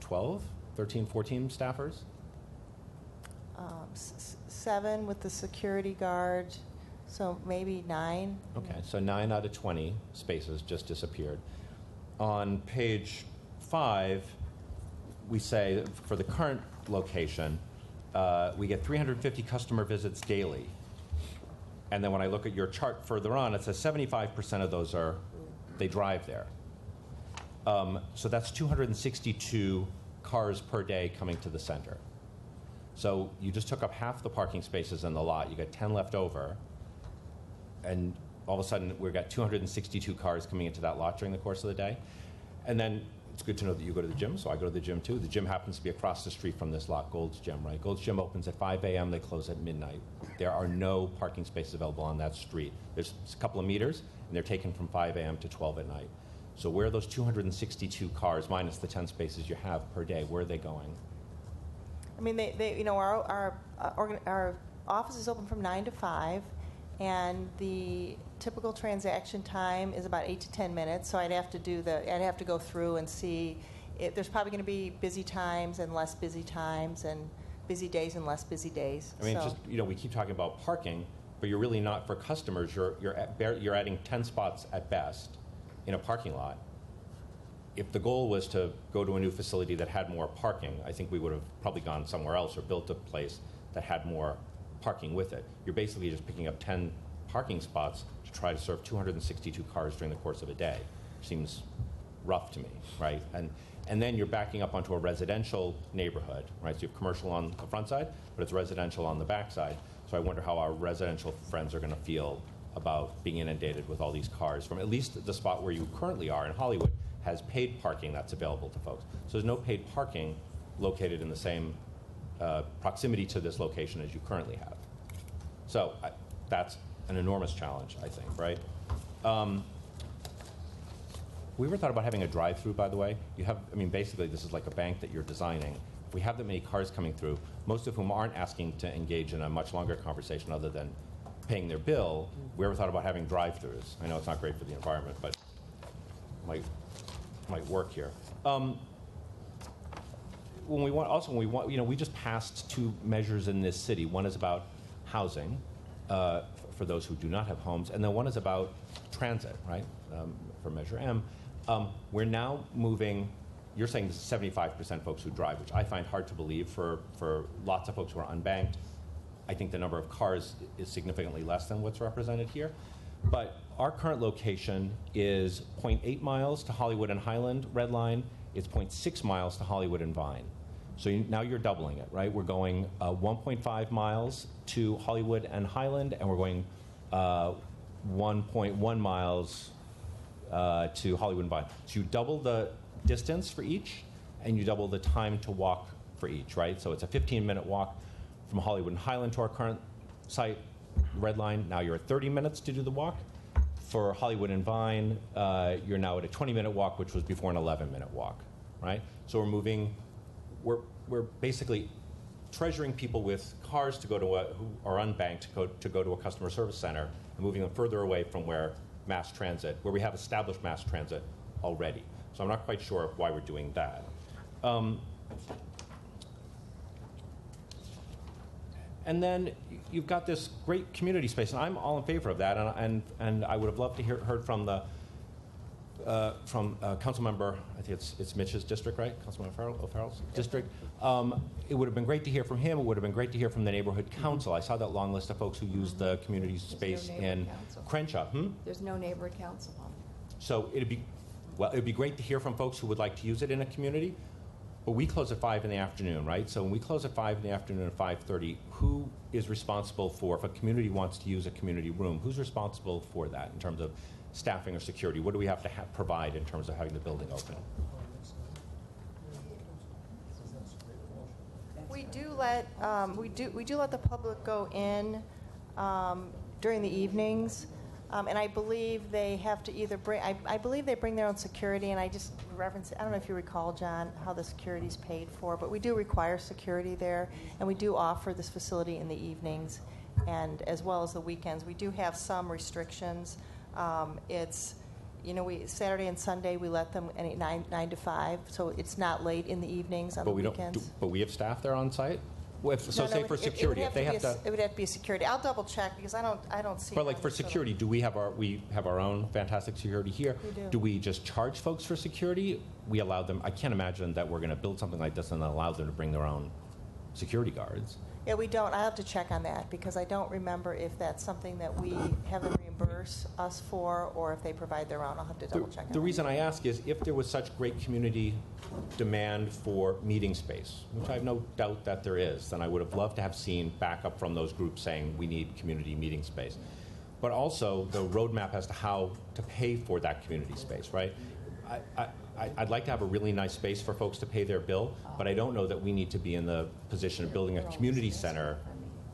12, 13, 14 staffers? 7 with the security guard, so maybe 9. Okay, so 9 out of 20 spaces just disappeared. On page 5, we say for the current location, we get 350 customer visits daily. And then when I look at your chart further on, it says 75% of those they drive there. So that's 262 cars per day coming to the center. So you just took up half the parking spaces in the lot. You got 10 left over. And all of a sudden, we've got 262 cars coming into that lot during the course of the day. And then it's good to know that you go to the gym, so I go to the gym too. The gym happens to be across the street from this lot, Gold's Gym, right? Gold's Gym opens at 5 a.m., they close at midnight. There are no parking spaces available on that street. There's a couple of meters, and they're taken from 5 a.m. to 12 at night. So where are those 262 cars, minus the 10 spaces you have per day, where are they going? I mean, our office is open from 9 to 5, and the typical transaction time is about 8 to 10 minutes. So I'd have to go through and see. There's probably going to be busy times and less busy times, and busy days and less busy days. I mean, just we keep talking about parking, but you're really not for customers. You're adding 10 spots at best in a parking lot. If the goal was to go to a new facility that had more parking, I think we would have probably gone somewhere else or built a place that had more parking with it. You're basically just picking up 10 parking spots to try to serve 262 cars during the course of a day. Seems rough to me, right? And then you're backing up onto a residential neighborhood, right? So you have commercial on the front side, but it's residential on the back side. So I wonder how our residential friends are going to feel about being inundated with all these cars from at least the spot where you currently are in Hollywood has paid parking that's available to folks. So there's no paid parking located in the same proximity to this location as you currently have. So that's an enormous challenge, I think, right? We ever thought about having a drive-through, by the way? Basically this is like a bank that you're designing. If we have that many cars coming through, most of whom aren't asking to engage in a much longer conversation other than paying their bill, we ever thought about having drive-throughs? I know it's not great for the environment, but might work here. We just passed 2 measures in this city. One is about housing for those who do not have homes, and then one is about transit, right? For Measure M. We're now moving. You're saying this is 75% folks who drive, which I find hard to believe for lots of folks who are unbanked. I think the number of cars is significantly less than what's represented here. But our current location is 0.8 miles to Hollywood and Highland, Red Line. It's 0.6 miles to Hollywood and Vine. So now you're doubling it, right? We're going 1.5 miles to Hollywood and Highland, and we're going 1.1 miles to Hollywood and Vine. So you double the distance for each, and you double the time to walk for each, right? So it's a 15-minute walk from Hollywood and Highland to our current site, Red Line. Now you're at 30 minutes to do the walk. For Hollywood and Vine, you're now at a 20-minute walk, which was before an 11-minute walk, right? So we're basically treasuring people with cars to go to who are unbanked to go to a customer service center and moving them further away from where we have established mass transit already. So I'm not quite sure why we're doing that. And then you've got this great community space, and I'm all in favor of that. And I would have loved to heard from the council member. I think it's Mitch's district, right? Councilmember O'Farrell's district. It would have been great to hear from him. It would have been great to hear from the neighborhood council. I saw that long list of folks who use the community space in Crenshaw. There's no neighborhood council on it. So it'd be great to hear from folks who would like to use it in a community. But we close at 5 in the afternoon, right? So when we close at 5 in the afternoon at 5:30, who is responsible for, if a community wants to use a community room, who's responsible for that in terms of staffing or security? What do we have to provide in terms of having the building open? We do let the public go in during the evenings, and I believe they have to either bring. I believe they bring their own security, and I just reference. I don't know if you recall, John, how the security is paid for, but we do require security there, and we do offer this facility in the evenings, and as well as the weekends. We do have some restrictions. Saturday and Sunday we let them at 9 to 5, so it's not late in the evenings on the weekends. But we have staff there on site. For security, if they have to, it would have to be security. I'll double check because I don't see. But for security, do we have our own fantastic security here? We do. Do we just charge folks for security? We allow them. I can't imagine that we're going to build something like this and allow them to bring their own security guards. Yeah, we don't. I have to check on that because I don't remember if that's something that we have them reimburse us for or if they provide their own. I'll have to double check on that. The reason I ask is if there was such great community demand for meeting space, which I have no doubt that there is, then I would have loved to have seen backup from those groups saying we need community meeting space. But also the roadmap as to how to pay for that community space, right? I'd like to have a really nice space for folks to pay their bill, but I don't know that we need to be in the position of building a community center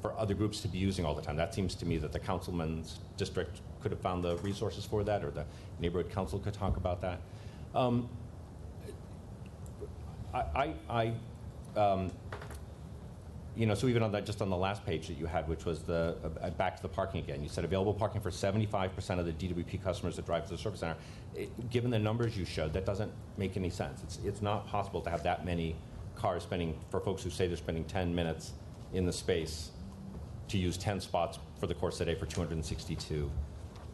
for other groups to be using all the time. That seems to me that the councilman's district could have found the resources for that, or the neighborhood council could talk about that. So even on that, just on the last page that you had, which was the back to the parking again, you said available parking for 75% of the DWP customers that drive to the service center. Given the numbers you showed, that doesn't make any sense. It's not possible to have that many cars for folks who say they're spending 10 minutes in the space to use 10 spots for the course of the day for 262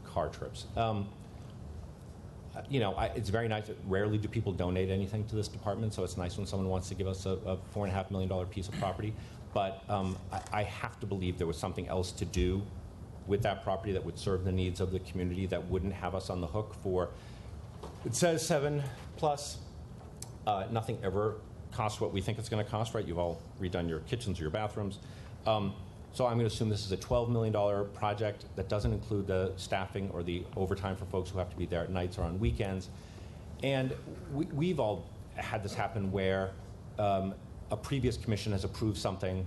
car trips. It's very nice. Rarely do people donate anything to this department, so it's nice when someone wants to give us a $4.5 million piece of property. But I have to believe there was something else to do with that property that would serve the needs of the community, that wouldn't have us on the hook for, it says 7+. Nothing ever costs what we think it's going to cost, right? You've all redone your kitchens or your bathrooms. So I'm going to assume this is a $12 million project that doesn't include the staffing or the overtime for folks who have to be there at nights or on weekends. And we've all had this happen where a previous commission has approved something.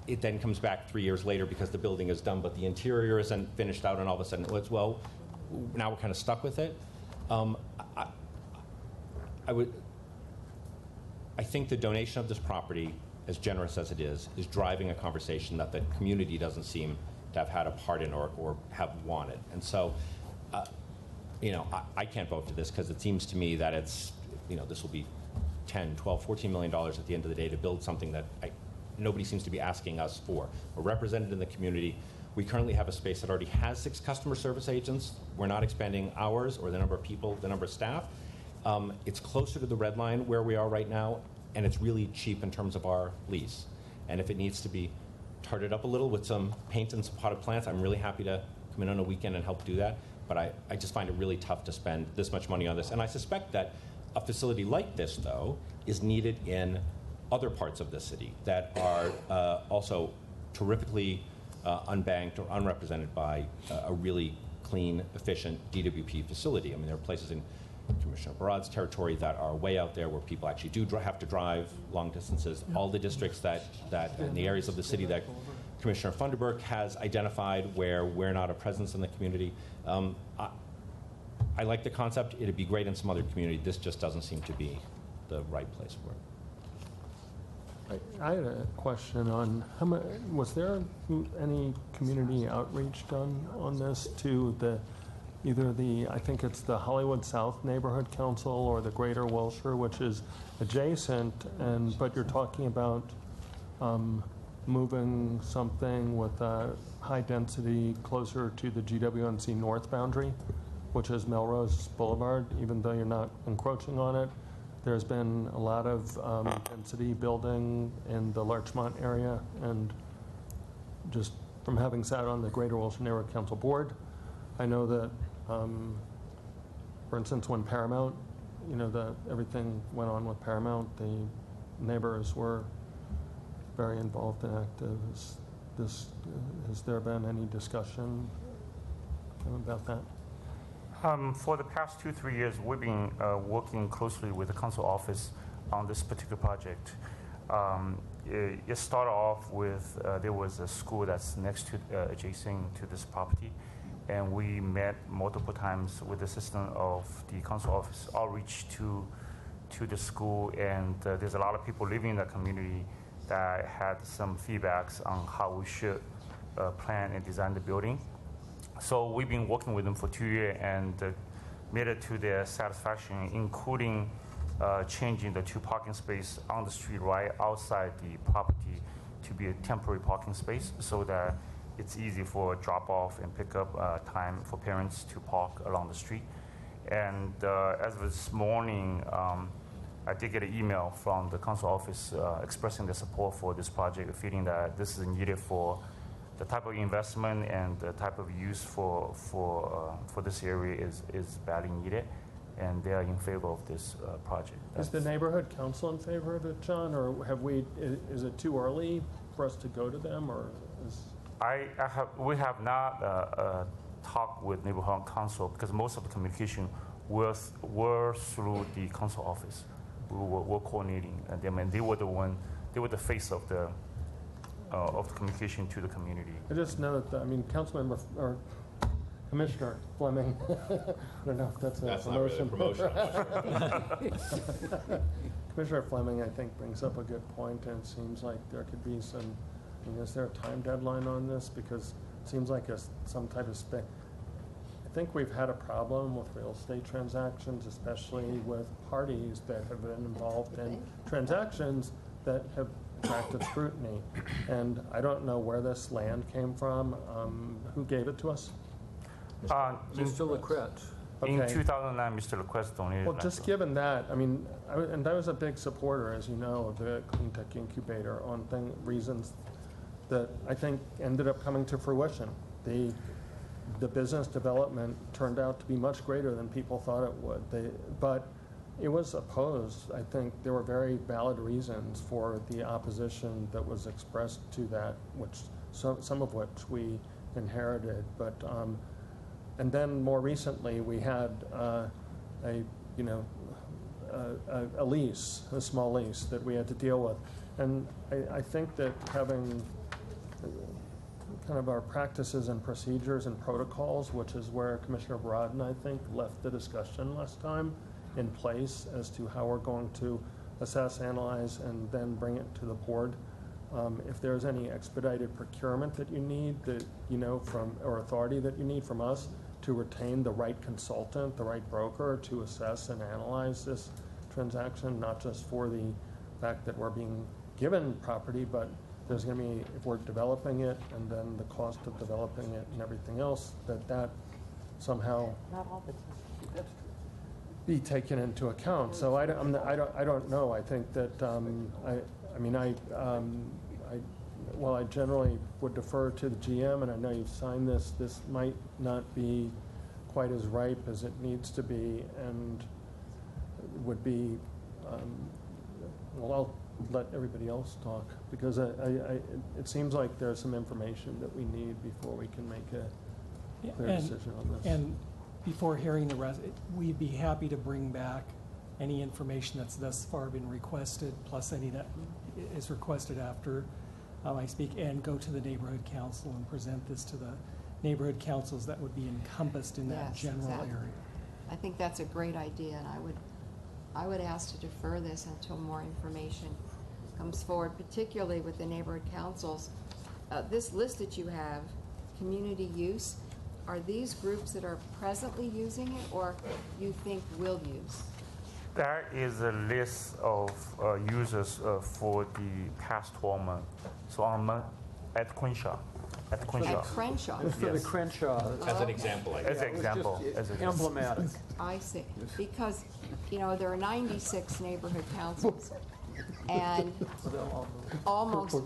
It then comes back 3 years later because the building is done, but the interior isn't finished out, and all of a sudden, now we're kind of stuck with it. I think the donation of this property, as generous as it is driving a conversation that the community doesn't seem to have had a part in or have wanted. And so, I can't vote for this because it seems to me that this will be $10, $12, $14 million at the end of the day to build something that nobody seems to be asking us for. We're represented in the community. We currently have a space that already has 6 customer service agents. We're not expanding hours or the number of people, the number of staff. It's closer to the red line where we are right now, and it's really cheap in terms of our lease. And if it needs to be tarted up a little with some paint and some potted plants, I'm really happy to come in on a weekend and help do that. But I just find it really tough to spend this much money on this. And I suspect that a facility like this, though, is needed in other parts of the city that are also terrifically unbanked or unrepresented by a really clean, efficient DWP facility. I mean, there are places in Commissioner Barad's territory that are way out there where people actually do have to drive long distances. All the districts that in the areas of the city that Commissioner Funderburk has identified where we're not a presence in the community. I like the concept. It'd be great in some other community. This just doesn't seem to be the right place for it. I had a question on was there any community outreach done on this to I think it's the Hollywood South Neighborhood Council or the Greater Wilshire, which is adjacent, but you're talking about moving something with a high density closer to the GWNC north boundary, which is Melrose Boulevard, even though you're not encroaching on it. There's been a lot of density building in the Larchmont area, and just from having sat on the Greater Wilshire Neighborhood Council board, I know that, for instance, when Paramount, everything went on with Paramount, the neighbors were very involved and active. Has there been any discussion about that? For the past 2-3 years, we've been working closely with the council office on this particular project. It started off with there was a school that's adjacent to this property, and we met multiple times with the assistant of the council office outreach to the school, and there's a lot of people living in the community that had some feedbacks on how we should plan and design the building. So we've been working with them for 2 years and made it to their satisfaction, including changing the 2 parking spaces on the street right outside the property to be a temporary parking space so that it's easy for drop-off and pick-up time for parents to park along the street. And as of this morning, I did get an email from the council office expressing their support for this project, feeling that this is needed for the type of investment and the type of use for this area is badly needed, and they are in favor of this project. Is the neighborhood council in favor of it, John, or is it too early for us to go to them, or we have not talked with neighborhood council because most of the communication we're through the council office. We're coordinating, and they were the face of the communication to the community. I just know that, Councilmember, or Commissioner Fleming, I don't know if that's a promotion. Not really a promotion. Commissioner Fleming, I think, brings up a good point, and it seems like there could be some, is there a time deadline on this? Because it seems like some type of I think we've had a problem with real estate transactions, especially with parties that have been involved in transactions that have attracted scrutiny. And I don't know where this land came from. Who gave it to us? Mr. Lecret. In 2009, Mr. Lecret donated. Well, just given that, and I was a big supporter, as you know, of the Clean Tech Incubator on reasons that I think ended up coming to fruition. The business development turned out to be much greater than people thought it would. But it was opposed. I think there were very valid reasons for the opposition that was expressed to that, which some of which we inherited. But and then more recently, we had a lease, a small lease that we had to deal with. And I think that having kind of our practices and procedures and protocols, which is where Commissioner Braden, I think, left the discussion last time, in place as to how we're going to assess, analyze, and then bring it to the board. If there's any expedited procurement that you need, or authority that you need from us to retain the right consultant, the right broker to assess and analyze this transaction, not just for the fact that we're being given property, but there's going to be, if we're developing it, and then the cost of developing it and everything else, that somehow be taken into account. So I don't know. I think that while I generally would defer to the GM, and I know you've signed this might not be quite as ripe as it needs to be, and would be. Well, I'll let everybody else talk, because it seems like there's some information that we need before we can make a clear decision on this. And before hearing the rest, we'd be happy to bring back any information that's thus far been requested, plus any that is requested after I speak, and go to the neighborhood council and present this to the neighborhood councils that would be encompassed in that general area. I think that's a great idea, and I would ask to defer this until more information comes forward, particularly with the neighborhood councils. This list that you have, community use, are these groups that are presently using it, or you think will use? There is a list of users for the past 12 months. So at Crenshaw. At Crenshaw? For the Crenshaw. As an example, As an example. Emblematic. I see. Because, there are 96 neighborhood councils, and almost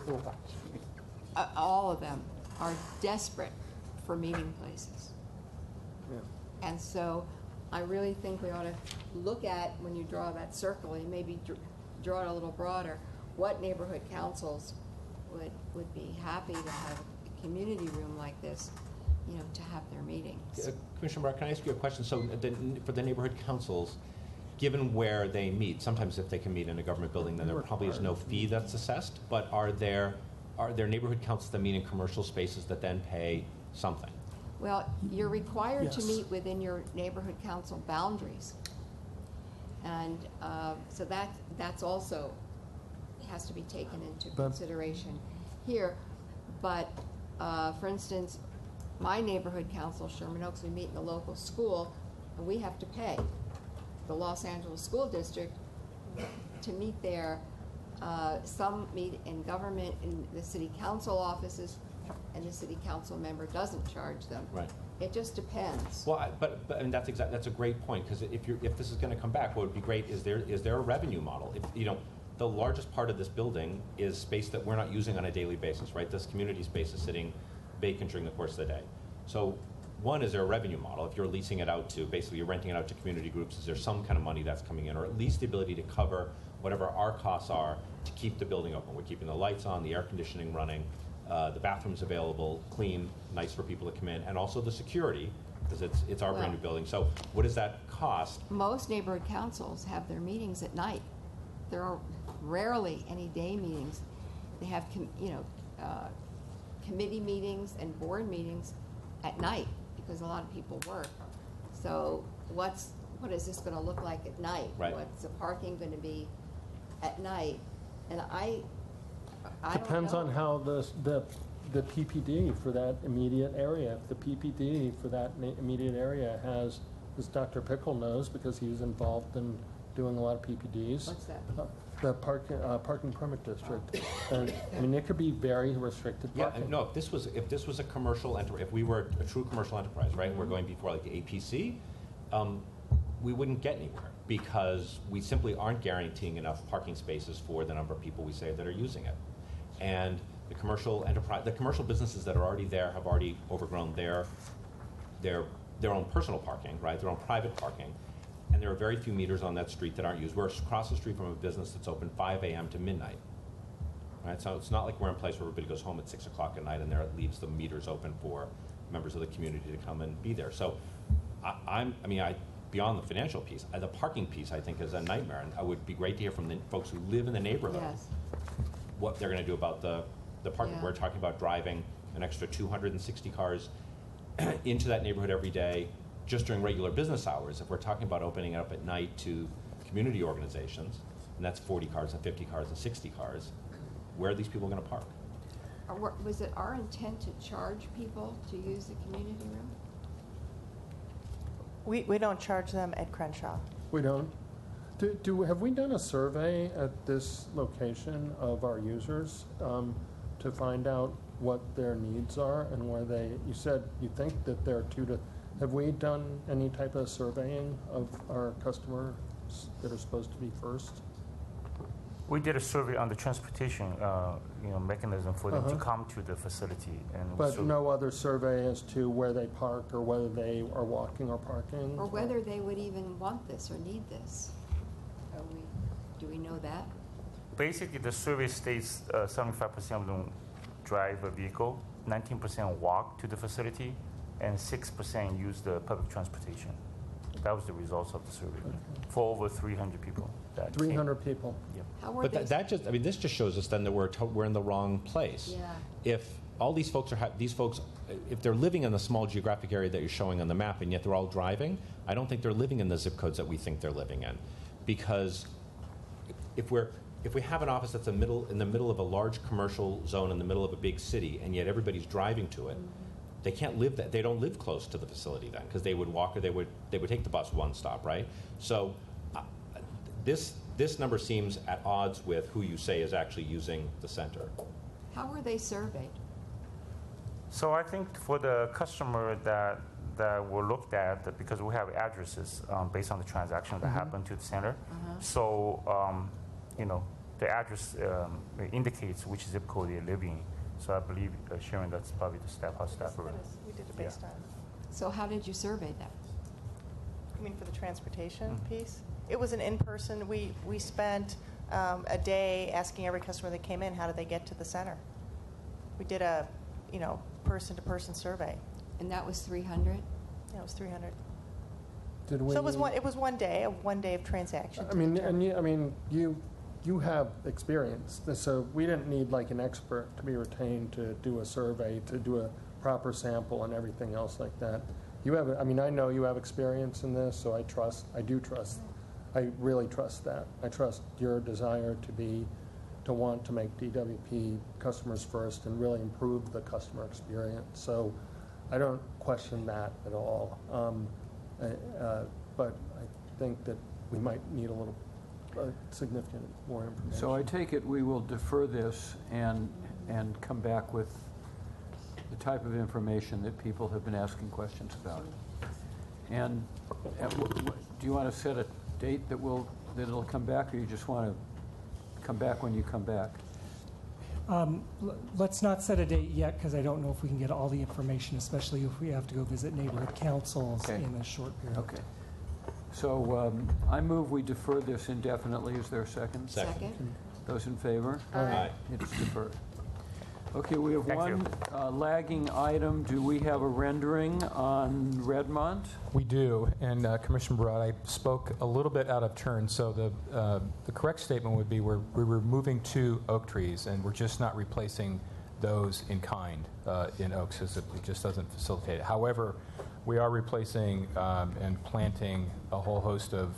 all of them are desperate for meeting places. Yeah. And so I really think we ought to look at, when you draw that circle, and maybe draw it a little broader, what neighborhood councils would be happy to have a community room like this, to have their meetings. Commissioner Barr, can I ask you a question? So for the neighborhood councils, given where they meet, sometimes if they can meet in a government building, then there probably is no fee that's assessed, but are there neighborhood councils that meet in commercial spaces that then pay something? Well, you're required to meet within your neighborhood council boundaries. And so that's also has to be taken into consideration here. But for instance, my neighborhood council, Sherman Oaks, we meet in the local school, and we have to pay the Los Angeles School District to meet there. Some meet in government, in the city council offices, and the city council member doesn't charge them. Right. It just depends. Well, but and that's a great point, because if this is going to come back, what would be great is there a revenue model? If the largest part of this building is space that we're not using on a daily basis, right? This community space is sitting vacant during the course of the day. So, one, is there a revenue model? If you're leasing it out to, basically you're renting it out to community groups, is there some kind of money that's coming in, or at least the ability to cover whatever our costs are to keep the building open? We're keeping the lights on, the air conditioning running. the bathrooms available, clean, nice for people to come in, and also the security, because it's our brand new building. So what does that cost? Most neighborhood councils have their meetings at night. There are rarely any day meetings. They have, committee meetings and board meetings at night because a lot of people work. So what is this going to look like at night? Right. What's the parking going to be at night? And I Depends don't know. on how the PPD for that immediate area, if the PPD for that immediate area has, as Dr. Pickle knows because he was involved in doing a lot of PPDs. What's that? The parking permit district. And, I mean, it could be very restricted parking. Yeah, no, if this was a commercial if we were a true commercial enterprise, right, we're going before like the APC, we wouldn't get anywhere because we simply aren't guaranteeing enough parking spaces for the number of people we say that are using it. And the commercial businesses that are already there have already overgrown their own personal parking, right, their own private parking. And there are very few meters on that street that aren't used. We're across the street from a business that's open 5 a.m. to midnight. Right? So it's not like we're in a place where everybody goes home at 6 o'clock at night and there it leaves the meters open for members of the community to come and be there. So beyond the financial piece, the parking piece I think is a nightmare. And it would be great to hear from the folks who live in the neighborhood what they're going to do about the parking. Yeah. We're talking about driving an extra 260 cars into that neighborhood every day, just during regular business hours. If we're talking about opening it up at night to community organizations, and that's 40 cars and 50 cars and 60 cars, where are these people going to park? Was it our intent to charge people to use the community room? We don't charge them at Crenshaw. We don't? Have we done a survey at this location of our users to find out what their needs are and where you said you think that there are have we done any type of surveying of our customers that are supposed to be first? We did a survey on the transportation, mechanism for them to come to the facility, But no other survey as to where they park or whether they are walking or parking? Or whether they would even want this or need this? Do we know that? Basically, the survey states 75% of them drive a vehicle, 19% walk to the facility, and 6% use the public transportation. That was the results of the survey for over 300 people. 300 people. Yep. How were But they? this just shows us then that we're in the wrong place. Yeah. If all these folks if they're living in the small geographic area that you're showing on the map, and yet they're all driving, I don't think they're living in the zip codes that we think they're living in, because if we have an office that's in the middle of a large commercial zone in the middle of a big city, and yet everybody's driving to it. They can't live that. They don't live close to the facility then, because they would walk or they would take the bus one stop, right? So this number seems at odds with who you say is actually using the center. How were they surveyed? So I think for the customer that were looked at, because we have addresses based on the transaction that happened to the center. So the address indicates which zip code they're living in. So I believe, Sharon, that's probably the staff room. We did it based on. So how did you survey them? You mean for the transportation piece? It was an in-person. We spent a day asking every customer that came in, how did they get to the center? We did a, person-to-person survey. And that was 300? Yeah, it was 300. Did we? So it was one day of transaction. You have experience, so we didn't need like an expert to be retained to do a survey, to do a proper sample and everything else like that. You have, I know you have experience in this, so I really trust that. I trust your desire to want to make DWP customers first and really improve the customer experience. So I don't question that at all. But I think that we might need a little significant more information. So I take it we will defer this and come back with the type of information that people have been asking questions about. And do you want to set a date that it'll come back, or you just want to come back when you come back? Let's not set a date yet, because I don't know if we can get all the information, especially if we have to go visit neighborhood councils in a short period. Okay. So I move we defer this indefinitely. Is there a second? Second. Those in favor? Aye. It's deferred. Okay, we have Thank one lagging item. Do we have a rendering on Redmont? We do, and Commissioner Broad, I spoke a little bit out of turn, so the correct statement would be we're removing 2 oak trees, and we're just not replacing those in kind in oaks, as it just doesn't facilitate it. However, we are replacing and planting a whole host of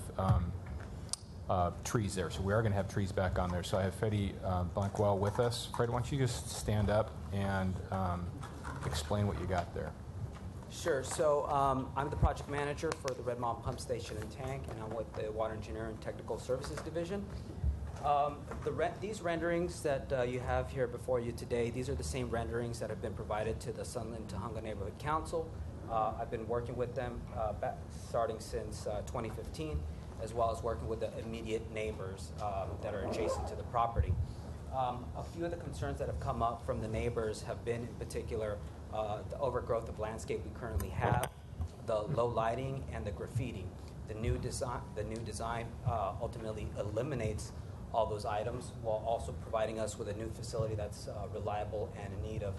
trees there, so we are going to have trees back on there. So I have Freddie Blackwell with us. Fred, why don't you just stand up and explain what you got there? Sure. So I'm the project manager for the Redmont Pump Station and Tank, and I'm with the Water Engineering Technical Services Division. These renderings that you have here before you today, these are the same renderings that have been provided to the Sunland-Tahunga Neighborhood Council. I've been working with them starting since 2015, as well as working with the immediate neighbors that are adjacent to the property. A few of the concerns that have come up from the neighbors have been, in particular, the overgrowth of landscape we currently have, the low lighting, and the graffiti. The new design ultimately eliminates all those items while also providing us with a new facility that's reliable and in need of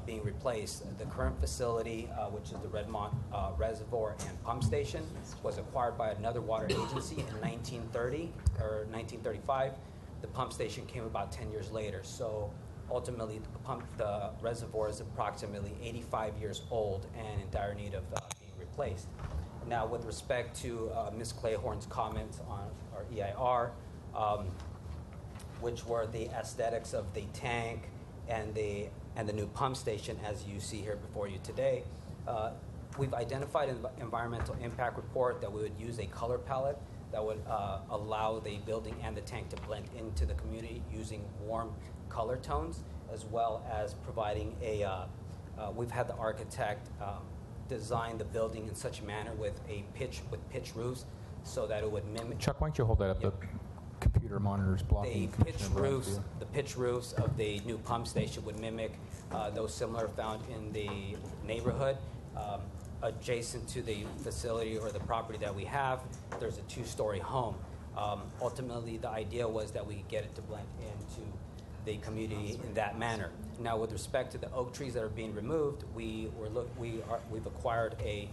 being replaced. The current facility, which is the Redmont Reservoir and Pump Station, was acquired by another water agency in 1930 or 1935. The pump station came about 10 years later. So ultimately, the reservoir is approximately 85 years old and in dire need of being replaced. Now, with respect to Ms. Clayhorn's comments on our EIR, which were the aesthetics of the tank and the new pump station, as you see here before you today, we've identified an environmental impact report that we would use a color palette that would allow the building and the tank to blend into the community using warm color tones, as well as providing we've had the architect design the building in such a manner with pitch roofs so that it would mimic. Chuck, why don't you hold that up? The computer monitors blocking The pitch roofs of the new pump station would mimic those similar found in the neighborhood. Adjacent to the facility or the property that we have, there's a 2-story home. Ultimately, the idea was that we get it to blend into the community in that manner. Now, with respect to the oak trees that are being removed, we've acquired a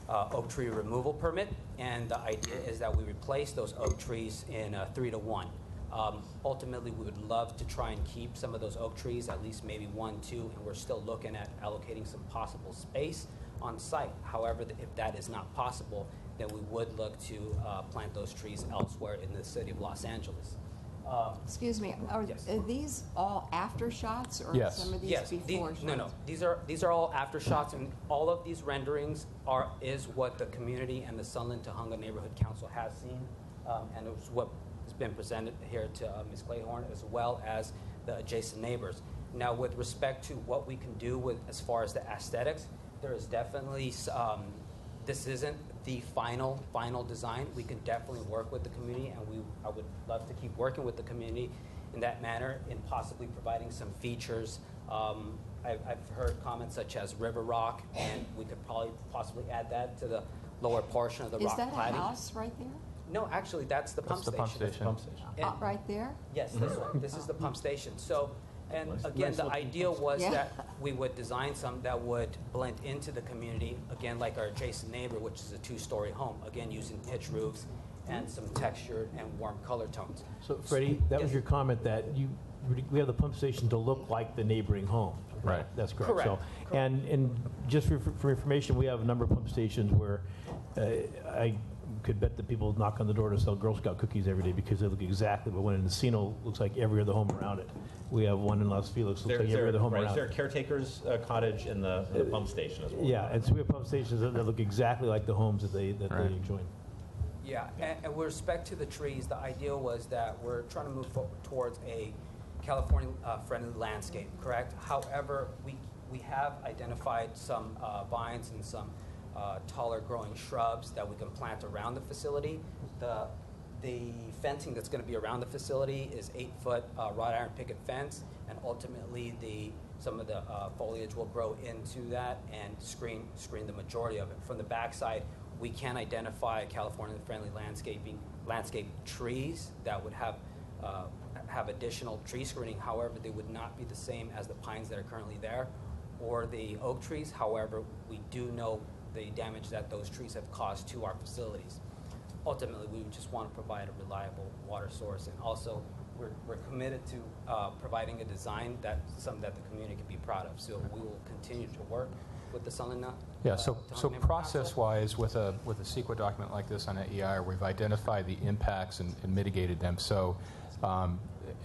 oak tree removal permit, and the idea is that we replace those oak trees in 3-to-1. Ultimately, we would love to try and keep some of those oak trees, at least maybe 1, 2, and we're still looking at allocating some possible space on site. However, if that is not possible, then we would look to plant those trees elsewhere in the city of Los Angeles. Excuse me, are these all after shots or some of these before shots? No. These are all after shots, and all of these renderings is what the community and the Sunland-Tahunga Neighborhood Council has seen, and it was what has been presented here to Ms. Clayhorn, as well as the adjacent neighbors. Now, with respect to what we can do with as far as the aesthetics, there is definitely this isn't the final design. We can definitely work with the community, and I would love to keep working with the community in that manner, in possibly providing some features. I've heard comments such as river rock, and we could possibly add that to the lower portion of the rock cladding. Is that a house right there? No, actually, that's the pump station. Right there? Yes, this one. This is the pump station. So. And again, the idea was that we would design some that would blend into the community, again, like our adjacent neighbor, which is a 2-story home, again, using pitch roofs and some textured and warm color tones. So, Freddie, that was your comment that we have the pump station to look like the neighboring home. Right. That's correct. Correct. So, and just for information, we have a number of pump stations where I could bet that people knock on the door to sell Girl Scout cookies every day because they look exactly, but one in Encino looks like every other home around it. We have one in Los Feliz, looks like every other home around it. Is there a caretaker's cottage in the pump station as well? Yeah, and so we have pump stations that look exactly like the homes that they join. Yeah, and with respect to the trees, the idea was that we're trying to move towards a California-friendly landscape, correct? However, we have identified some vines and some taller growing shrubs that we can plant around the facility. The fencing that's going to be around the facility is 8-foot wrought iron picket fence, and ultimately some of the foliage will grow into that and screen the majority of it. From the backside, we can identify California-friendly landscape trees that would have have additional tree screening. However, they would not be the same as the pines that are currently there or the oak trees. However, we do know the damage that those trees have caused to our facilities. Ultimately, we would just want to provide a reliable water source, and also we're committed to providing a design that the community can be proud of. So we will continue to work with the Sunland. Yeah. So process-wise, with a CEQA document like this on EIR, we've identified the impacts and mitigated them. So.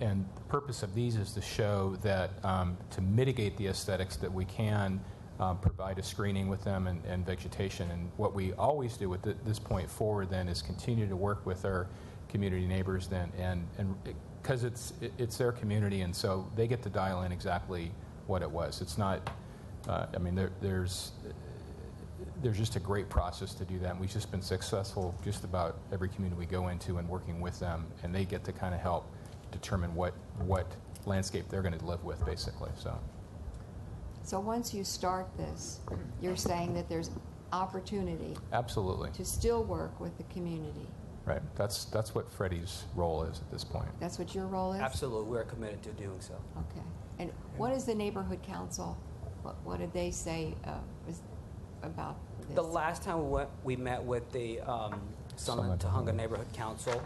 And the purpose of these is to show that to mitigate the aesthetics that we can provide a screening with them and vegetation. And what we always do at this point forward then is continue to work with our community neighbors then, and because it's their community, and so they get to dial in exactly what it was. It's not, I mean, there's just a great process to do that. And we've just been successful just about every community we go into and working with them, and they get to kind of help determine what landscape they're going to live with, basically. So once you start this, you're saying that there's opportunity Absolutely. to still work with the community. Right. That's what Freddie's role is at this point. That's what your role is? Absolutely. We're committed to doing so. Okay. And what is the neighborhood council? What did they say about this? The last time we met with the Sunland Tahunga Neighborhood Council,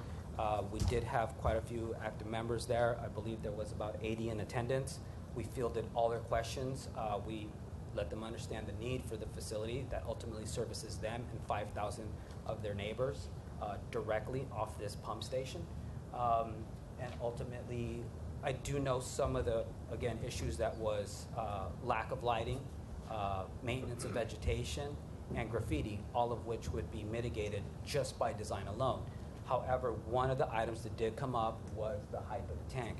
we did have quite a few active members there. I believe there was about 80 in attendance. We fielded all their questions. We let them understand the need for the facility that ultimately services them and 5,000 of their neighbors directly off this pump station. And ultimately, I do know some of the, again, issues that was lack of lighting, maintenance of vegetation, and graffiti, all of which would be mitigated just by design alone. However, one of the items that did come up was the height of the tank.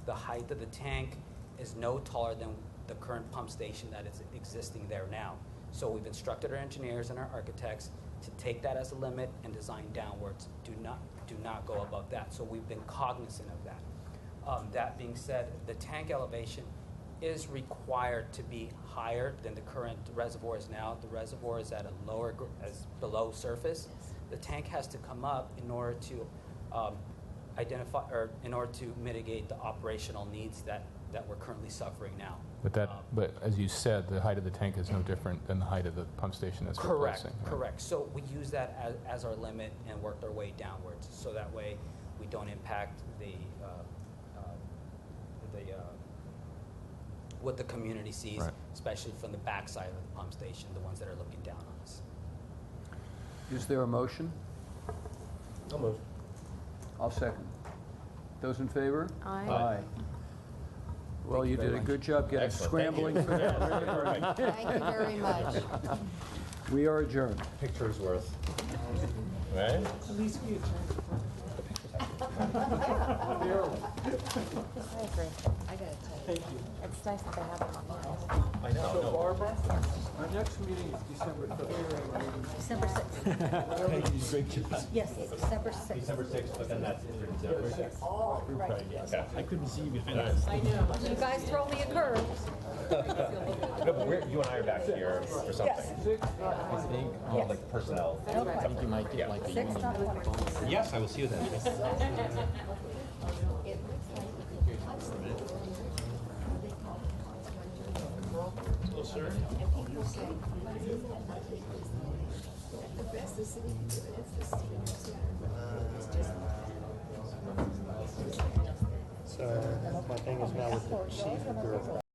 The height of the tank is no taller than the current pump station that is existing there now. So we've instructed our engineers and our architects to take that as a limit and design downwards. Do not go above that. So we've been cognizant of that. That being said, the tank elevation is required to be higher than the current reservoir is now. The reservoir is at a lower, below surface. The tank has to come up in order to identify, or in order to mitigate the operational needs that we're currently suffering now. But as you said, the height of the tank is no different than the height of the pump station that's replacing. Correct. So we use that as our limit and worked our way downwards. So that way we don't impact what the community sees, right, especially from the backside of the pump station, the ones that are looking down on us. Is there a motion? I'll move. I'll second. Those in favor? Aye. Aye. Well, you did a good job getting scrambling for that. Thank you very much. We are adjourned. Picture's worth. Right? At least we adjourned. I agree. I got to tell you. Thank you. It's nice that they have them on. I know. So Barbara, our next meeting is December 3rd. December 6th. Thank you, great job. Yes, December 6th. December 6th, but then that's in December. Yes. Oh, right. Okay. I couldn't see you. I know. You guys throw me a curve. No, but you and I are back here for something. Yes. I think, Yes. like personnel. Okay. I think you might get like a 6th, not 20. Yes, I will see you then. Hello, sir. So my thing is now with the chief of